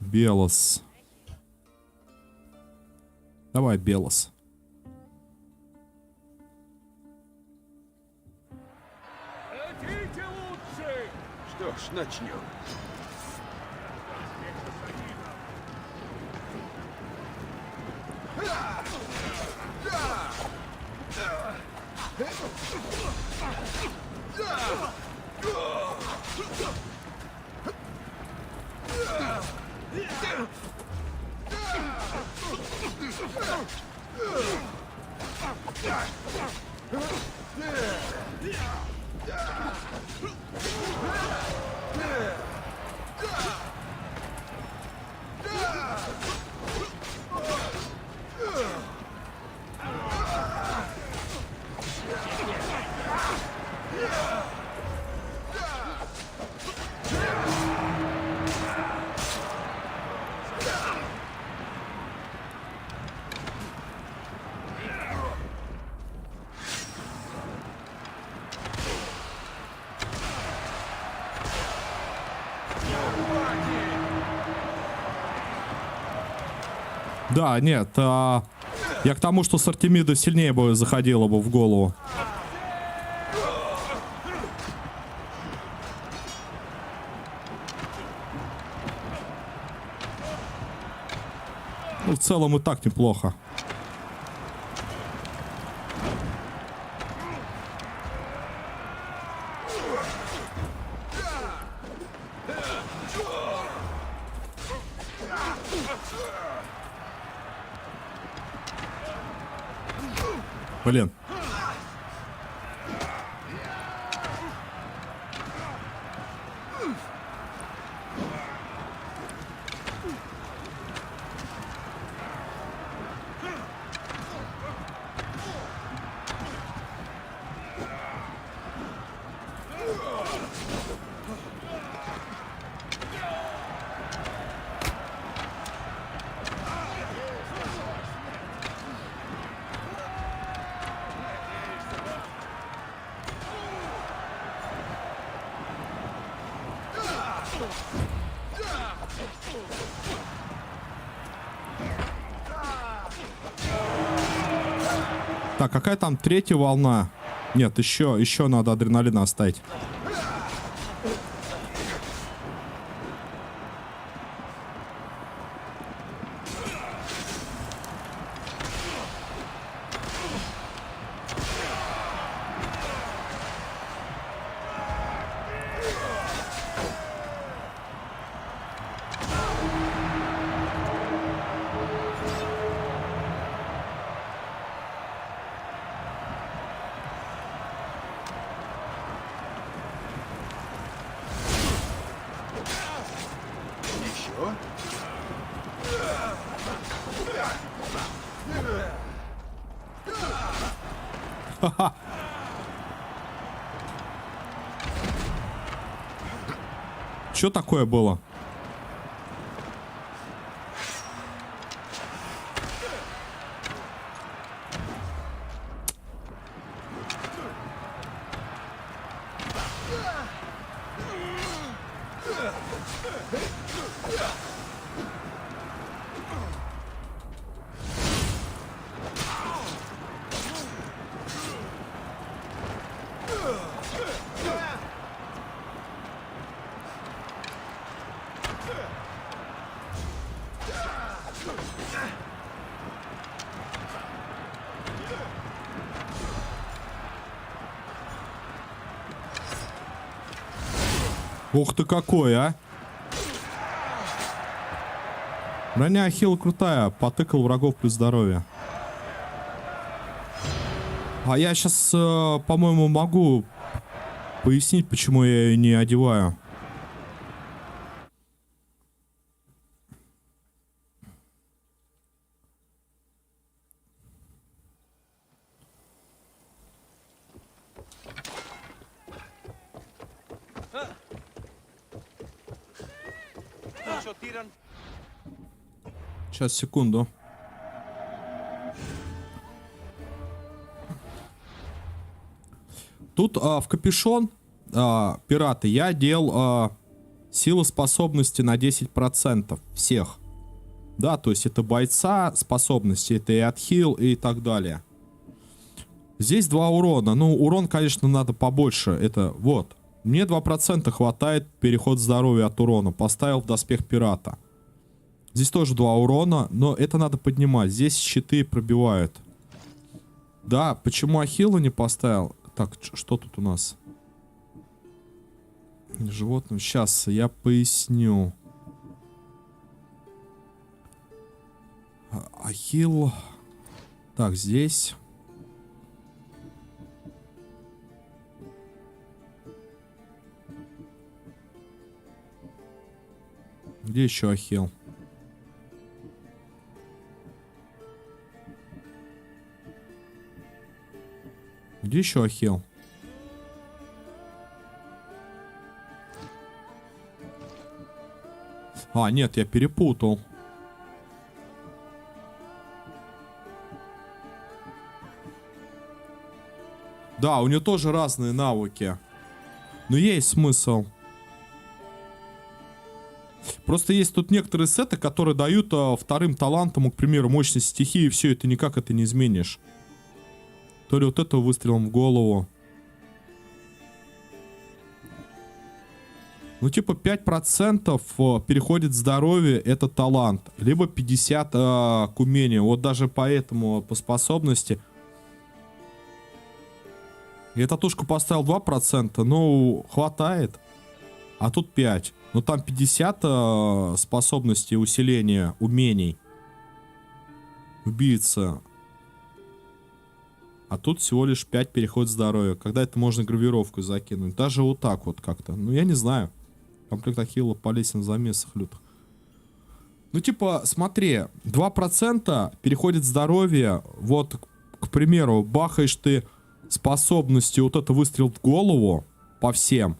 Speaker 1: Белос. Давай, Белос.
Speaker 5: Хотите лучше? Что ж, начнем.
Speaker 1: Да, нет, я к тому, что с Артемидой сильнее бы заходило бы в голову. Ну, в целом и так неплохо. Блин. Так, какая там третья волна? Нет, еще надо адреналина оставить. Что такое было? Ух ты какой, а! Броня Ахилла крутая. Потыкал врагов плюс здоровье. А я сейчас, по-моему, могу пояснить, почему я ее не одеваю. Сейчас, секунду. Тут в капюшон пираты я одел силы способности на 10% всех. Да, то есть это бойца способности, это и отхил и так далее. Здесь 2 урона. Ну, урон, конечно, надо побольше. Это вот. Мне 2% хватает переход здоровья от урона. Поставил в доспех пирата. Здесь тоже 2 урона, но это надо поднимать. Здесь щиты пробивают. Да, почему Ахилла не поставил? Так, что тут у нас? Животным. Сейчас я поясню. Ахилл. Так, здесь. Где еще Ахилл? Где еще Ахилл? А, нет, я перепутал. Да, у нее тоже разные навыки. Но есть смысл. Просто есть тут некоторые сеты, которые дают вторым талантам, к примеру, мощность стихии, и все, это никак это не изменишь. То ли вот этого выстрелом в голову. Ну, типа 5% переходит здоровье, это талант. Либо 50% к умению. Вот даже поэтому по способности. Я татушку поставил 2%, ну, хватает. А тут 5%. Ну, там 50% способностей усиления умений. Убийца. А тут всего лишь 5 переход здоровья. Когда это можно гравировку закинуть? Даже вот так вот как-то. Ну, я не знаю. Комплект Ахилла полезен в замесах лютых. Ну, типа, смотри. 2% переходит здоровье. Вот, к примеру, бахаешь ты способностью вот это выстрел в голову по всем.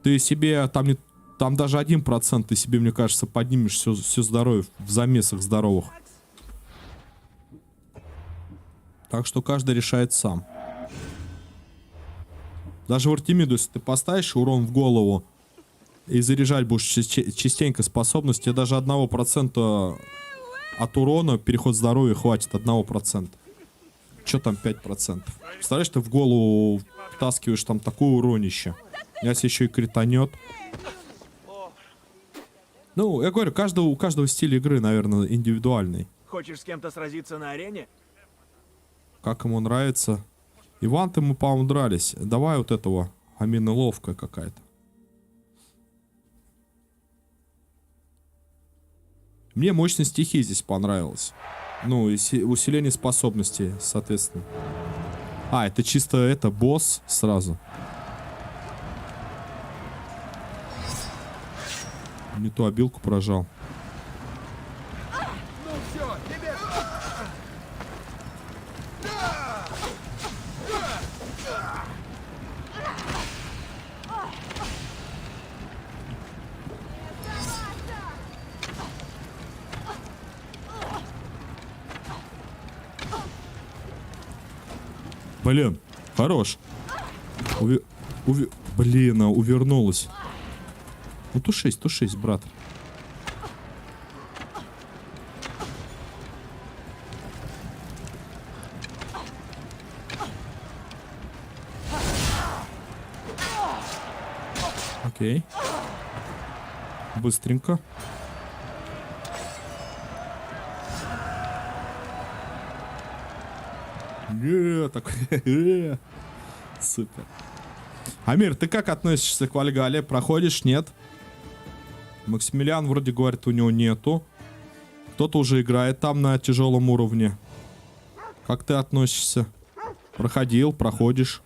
Speaker 1: Ты себе там не... Там даже 1% ты себе, мне кажется, поднимешь все здоровье в замесах здоровых. Так что каждый решает сам. Даже в Артемиду, если ты поставишь урон в голову и заряжать будешь частенько способности, даже 1% от урона переход здоровья хватит 1%. Че там 5%? Представляешь, ты в голову втаскиваешь там такое уронище. Если еще и кританет. Ну, я говорю, у каждого стиль игры, наверное, индивидуальный.
Speaker 6: Хочешь с кем-то сразиться на арене?
Speaker 1: Как ему нравится. Иван-то мы, по-моему, дрались. Давай вот этого. Амина ловкая какая-то. Мне мощность стихии здесь понравилась. Ну, и усиление способностей, соответственно. А, это чисто это босс сразу. Не ту обилку прожал.
Speaker 6: Ну все, тебе...
Speaker 1: Блин, хорош. Блин, увернулась. Ну, тушись, брат. Окей. Быстренько. Такой. Супер. Амир, ты как относишься к Вальгалле? Проходишь? Нет? Максимилиан вроде говорит, у него нету. Кто-то уже играет там на тяжелом уровне. Как ты относишься? Проходил, проходишь?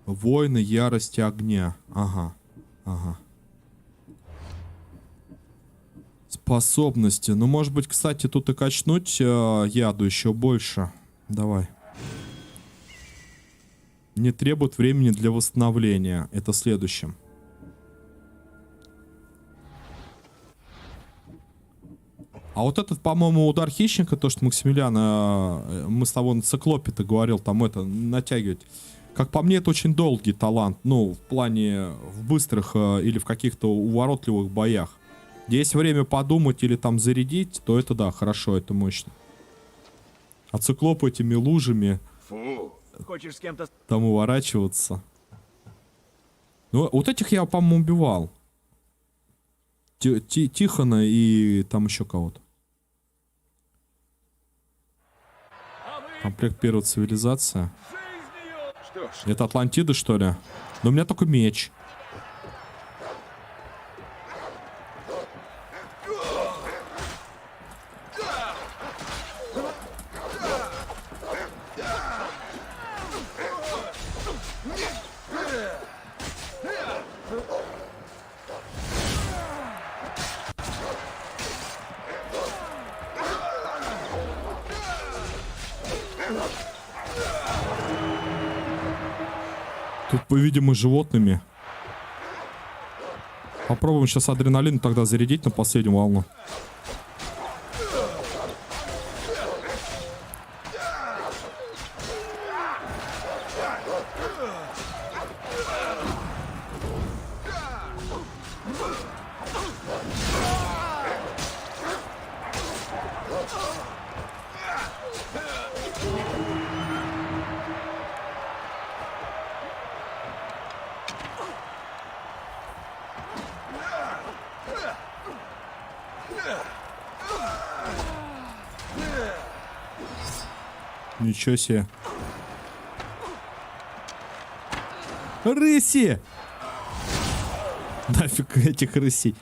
Speaker 1: Воины ярости огня. Ага. Способности. Ну, может быть, кстати, тут и качнуть яду еще больше. Давай. Не требует времени для восстановления. Это следующим. А вот этот, по-моему, удар хищника, то, что Максимилиана, мы с тобой на циклопе-то говорил, там это, натягивать. Как по мне, это очень долгий талант. Ну, в плане в быстрых или в каких-то уворотливых боях. Есть время подумать или там зарядить, то это да, хорошо, это мощно. А циклоп этими лужами
Speaker 6: Хочешь с кем-то...
Speaker 1: там уворачиваться. Ну, вот этих я, по-моему, убивал. Тихона и там еще кого-то. Комплект первой цивилизации. Это Атлантида, что ли? Но у меня только меч. Тут, по-видимому, животными. Попробуем сейчас адреналин тогда зарядить на последнюю волну. Ничего себе. Рыси! Нафиг этих рысей.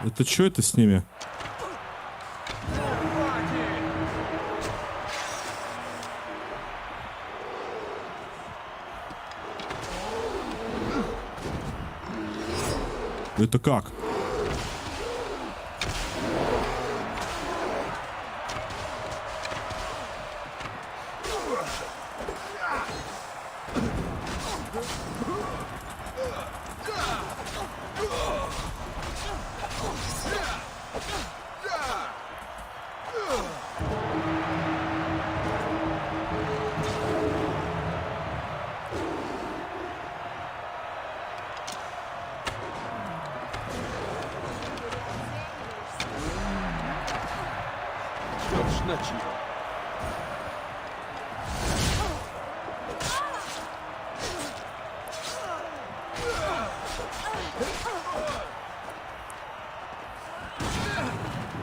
Speaker 1: Это что это с ними? Это как?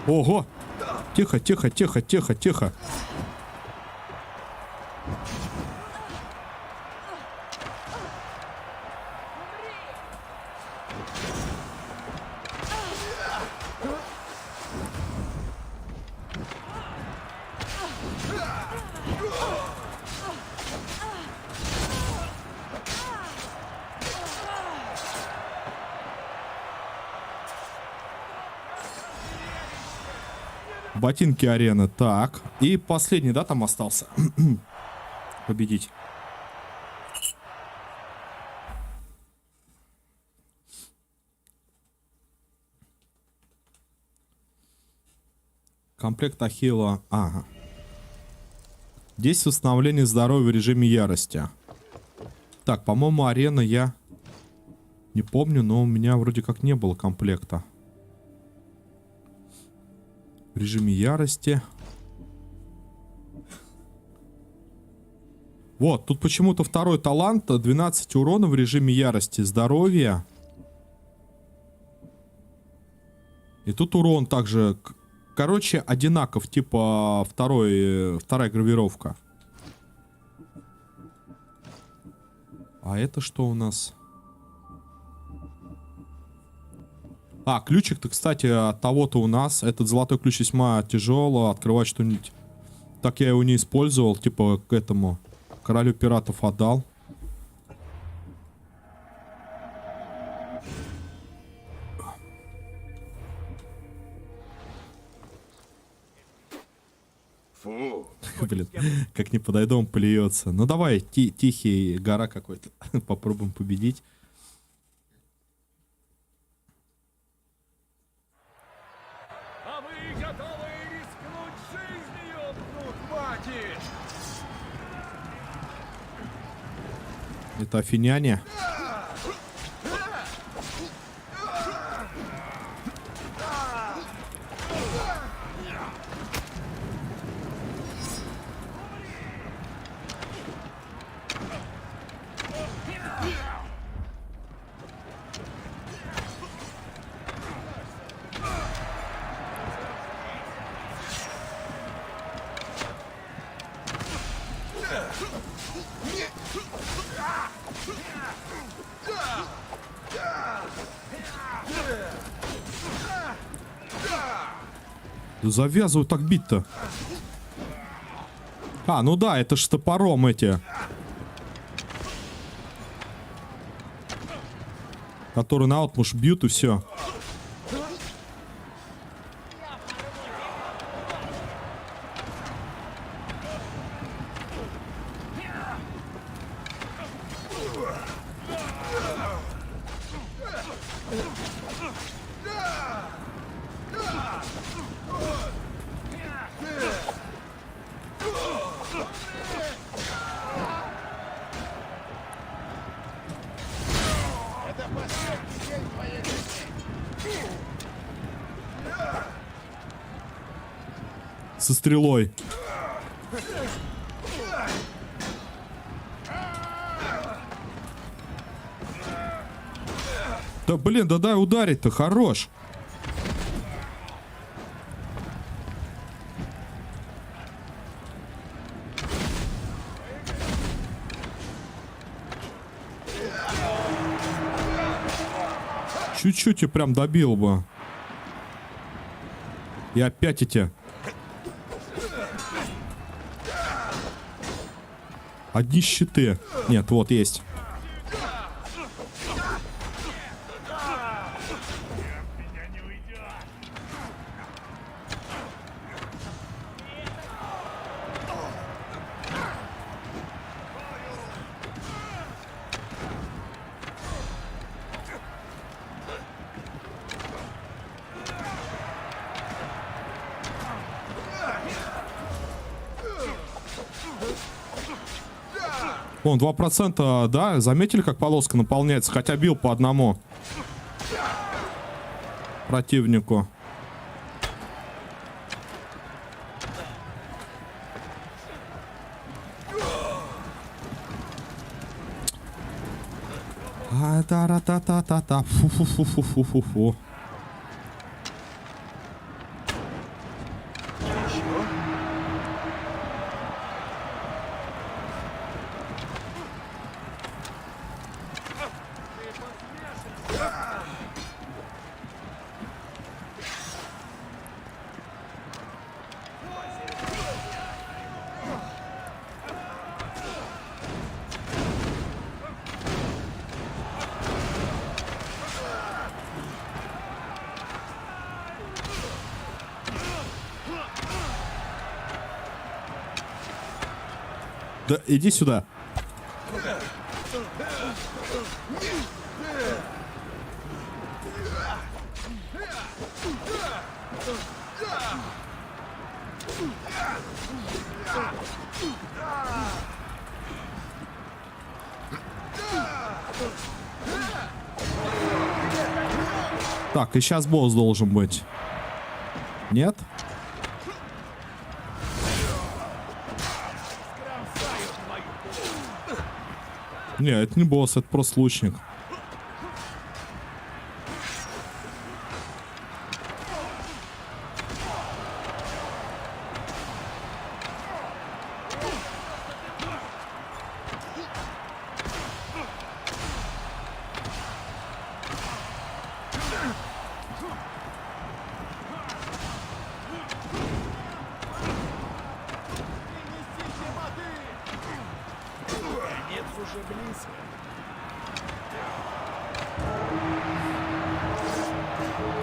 Speaker 1: Ого! Тихо, тихо, тихо, тихо, тихо. Ботинки арены. Так. И последний, да, там остался? Победить. Комплект Ахилла. Ага. 10 восстановлений здоровья в режиме ярости. Так, по-моему, арена я не помню, но у меня вроде как не было комплекта. В режиме ярости. Вот, тут почему-то второй талант. 12 урона в режиме ярости. Здоровье. И тут урон также... Короче, одинаков, типа вторая гравировка. А это что у нас? А, ключик-то, кстати, от того-то у нас. Этот золотой ключ весьма тяжело. Открывать что-нибудь. Так я его не использовал. Типа к этому королю пиратов отдал.
Speaker 2: Фу.
Speaker 1: Блин, как не подойду, он плюется. Ну давай, тихий гора какой-то. Попробуем победить.
Speaker 6: А вы готовы рискнуть жизнью? Ну, хватит!
Speaker 1: Это афиняне. Да завязывай так бить-то. А, ну да, это ж топором эти. Которые наотмашь бьют и все. Со стрелой. Да блин, да дай ударить-то, хорош. Чуть-чуть и прям добил бы. И опять эти... Одни щиты. Нет, вот есть. Вон, 2%, да? Заметили, как полоска наполняется? Хотя бил по одному противнику. А-та-ра-та-та-та-та. Фу-фу-фу-фу-фу-фу. Да иди сюда. Так, и сейчас босс должен быть. Нет? Не, это не босс, это просто лучник.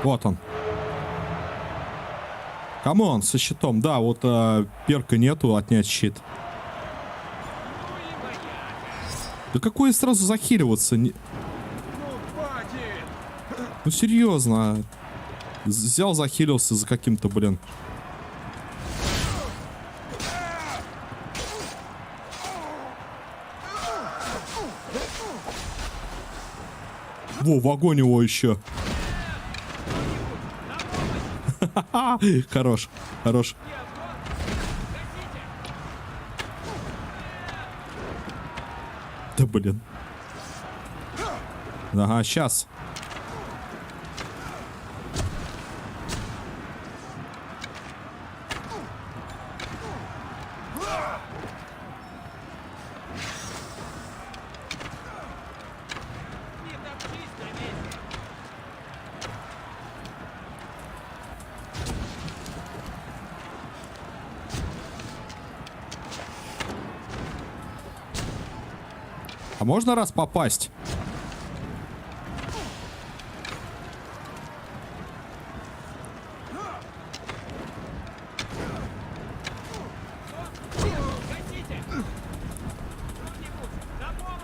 Speaker 1: Вот он. Камон, со щитом. Да, вот перка нету, отнять щит. Да какое сразу захиливаться? Ну серьезно. Взял, захилился за каким-то, блин. Во, в огонь его еще. Хорош, хорош. Да блин. Ага, сейчас. А можно раз попасть?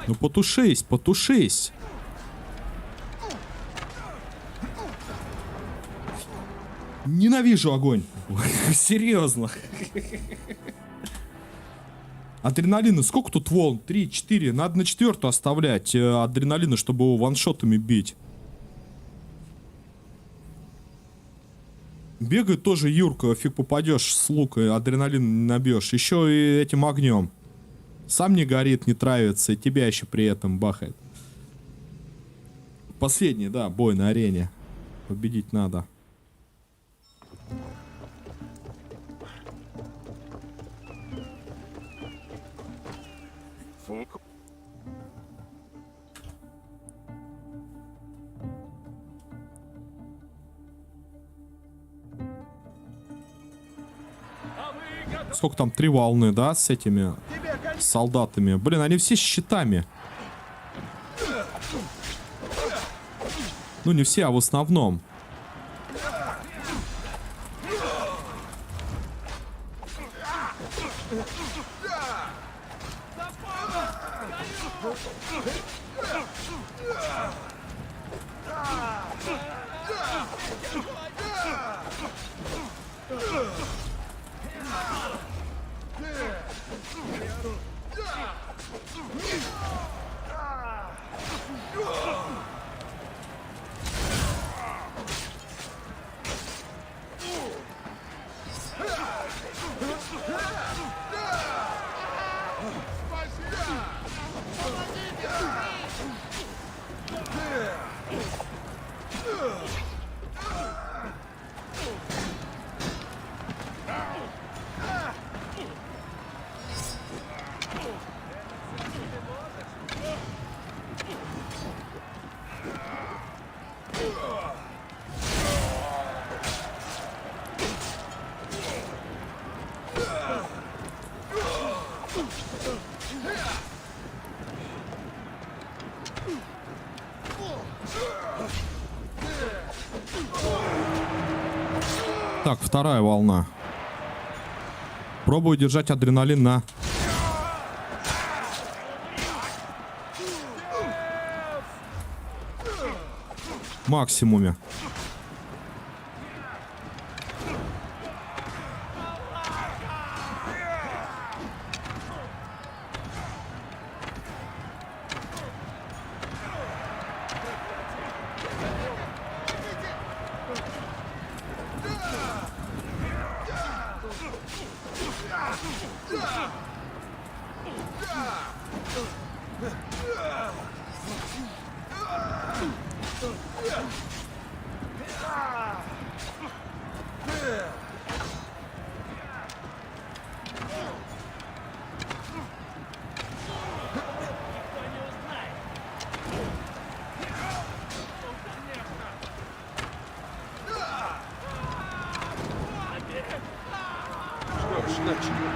Speaker 1: Ну потушись, потушись. Ненавижу огонь. Серьезно. Адреналина, сколько тут волн? 3, 4. Надо на 4-ю оставлять адреналина, чтобы его ваншотами бить. Бегает тоже Юрка, фиг попадешь с лука, адреналин не набьешь. Еще и этим огнем. Сам не горит, не травится, и тебя еще при этом бахает. Последний, да, бой на арене. Победить надо. Сколько там? 3 волны, да, с этими солдатами. Блин, они все с щитами. Ну, не все, а в основном. Так, вторая волна. Пробую держать адреналин на максимуме.
Speaker 2: Что ж, начнем.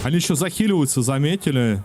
Speaker 1: Они еще захиливаются, заметили?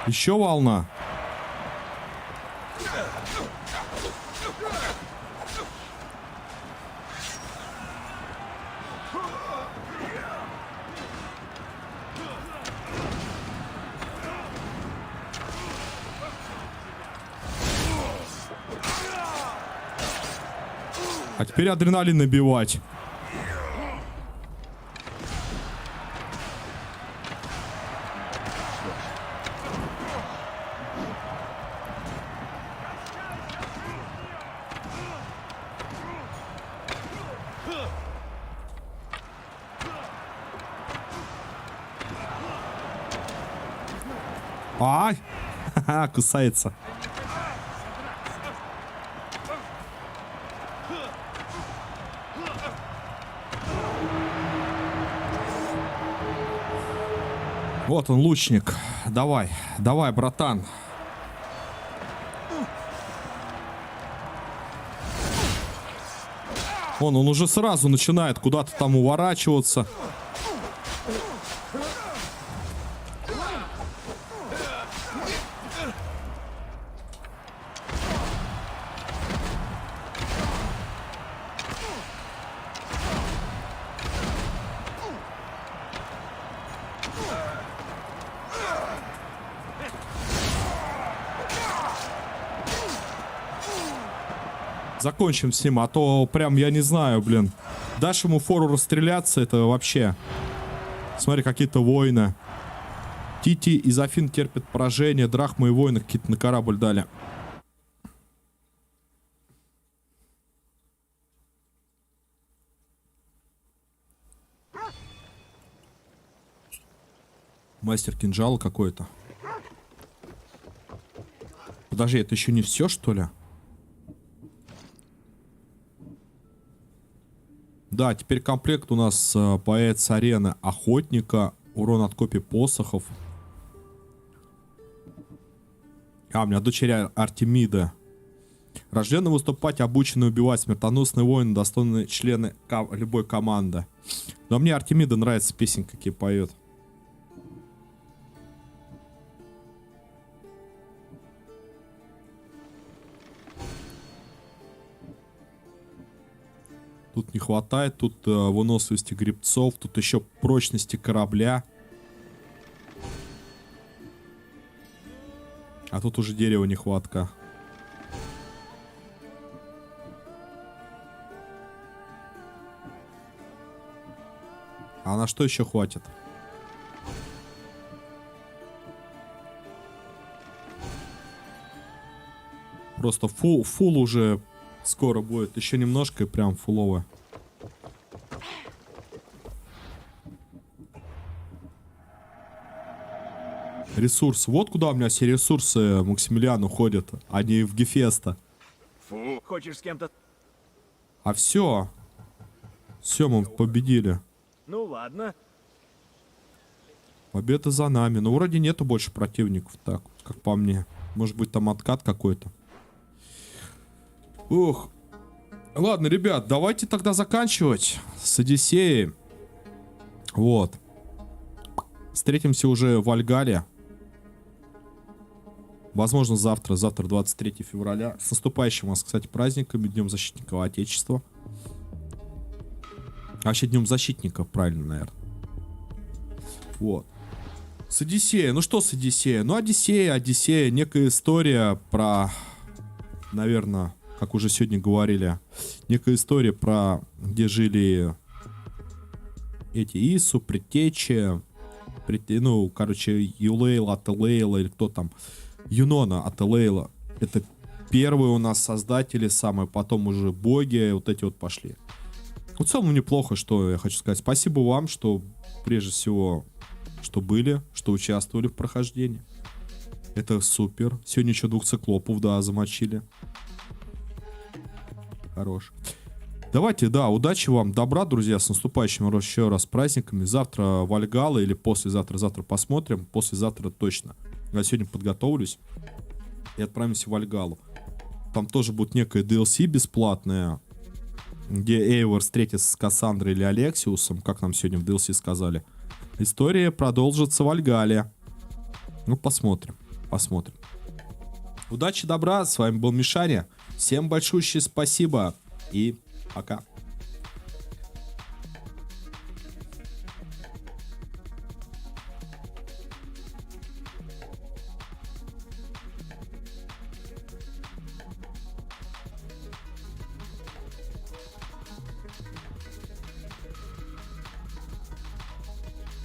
Speaker 1: Еще волна. А теперь адреналин набивать. Ай! Ха-ха, кусается. Вот он, лучник. Давай, давай, братан. Он уже сразу начинает куда-то там уворачиваться. Закончим с ним, а то прям, я не знаю, блин. Дашь ему фору расстреляться, это вообще... Смотри, какие-то воины. Тити из Афин терпит поражение, драхмы и воины какие-то на корабль дали. Мастер кинжала какой-то. Подожди, это еще не все, что ли? Да, теперь комплект у нас появится арены охотника, урон от копий посохов. А, у меня дочери Артемида. Рожденный выступать, обученный убивать, смертоносные воины, достойные члены любой команды. Но мне Артемида нравится, песен какие поет. Тут не хватает, тут выносливости гребцов, тут еще прочности корабля. А тут уже дерева нехватка. А на что еще хватит? Просто фул уже скоро будет. Еще немножко и прям фуловая. Ресурс. Вот куда у меня все ресурсы, Максимилиан, уходят. Они в Гефеста.
Speaker 2: Фу.
Speaker 6: Хочешь с кем-то...
Speaker 1: А все. Все, мы победили.
Speaker 6: Ну ладно.
Speaker 1: Победа за нами. Но вроде нету больше противников. Так, как по мне. Может быть, там откат какой-то. Ух. Ладно, ребят, давайте тогда заканчивать с Одиссеей. Вот. Встретимся уже в Вальгалле. Возможно, завтра. Завтра 23 февраля. С наступающим вас, кстати, праздниками. Днем Защитников Отечества. А вообще Днем Защитников, правильно, наверное. Вот. С Одиссеей. Ну что с Одиссеей? Ну, Одиссея. Некая история про... Наверное, как уже сегодня говорили. Некая история про... Где жили... Эти Ису, предтечи. Ну, короче, Юлейла, Ателейла, или кто там... Юнона, Ателейла. Это первые у нас создатели самые, потом уже боги, вот эти вот пошли. В целом неплохо, что я хочу сказать. Спасибо вам, что прежде всего, что были, что участвовали в прохождении. Это супер. Сегодня еще 2 циклопов, да, замочили. Хорош. Давайте, да, удачи вам, добра, друзья, с наступающими еще раз праздниками. Завтра Вальгалла или послезавтра, завтра посмотрим, послезавтра точно. Я сегодня подготовлюсь и отправимся в Вальгаллу. Там тоже будет некая DLC бесплатная, где Эйвор встретится с Кассандрой или Алексиусом, как нам сегодня в DLC сказали. История продолжится в Вальгалле. Ну, посмотрим, посмотрим. Удачи, добра, с вами был Мишаня. Всем большущее спасибо и пока.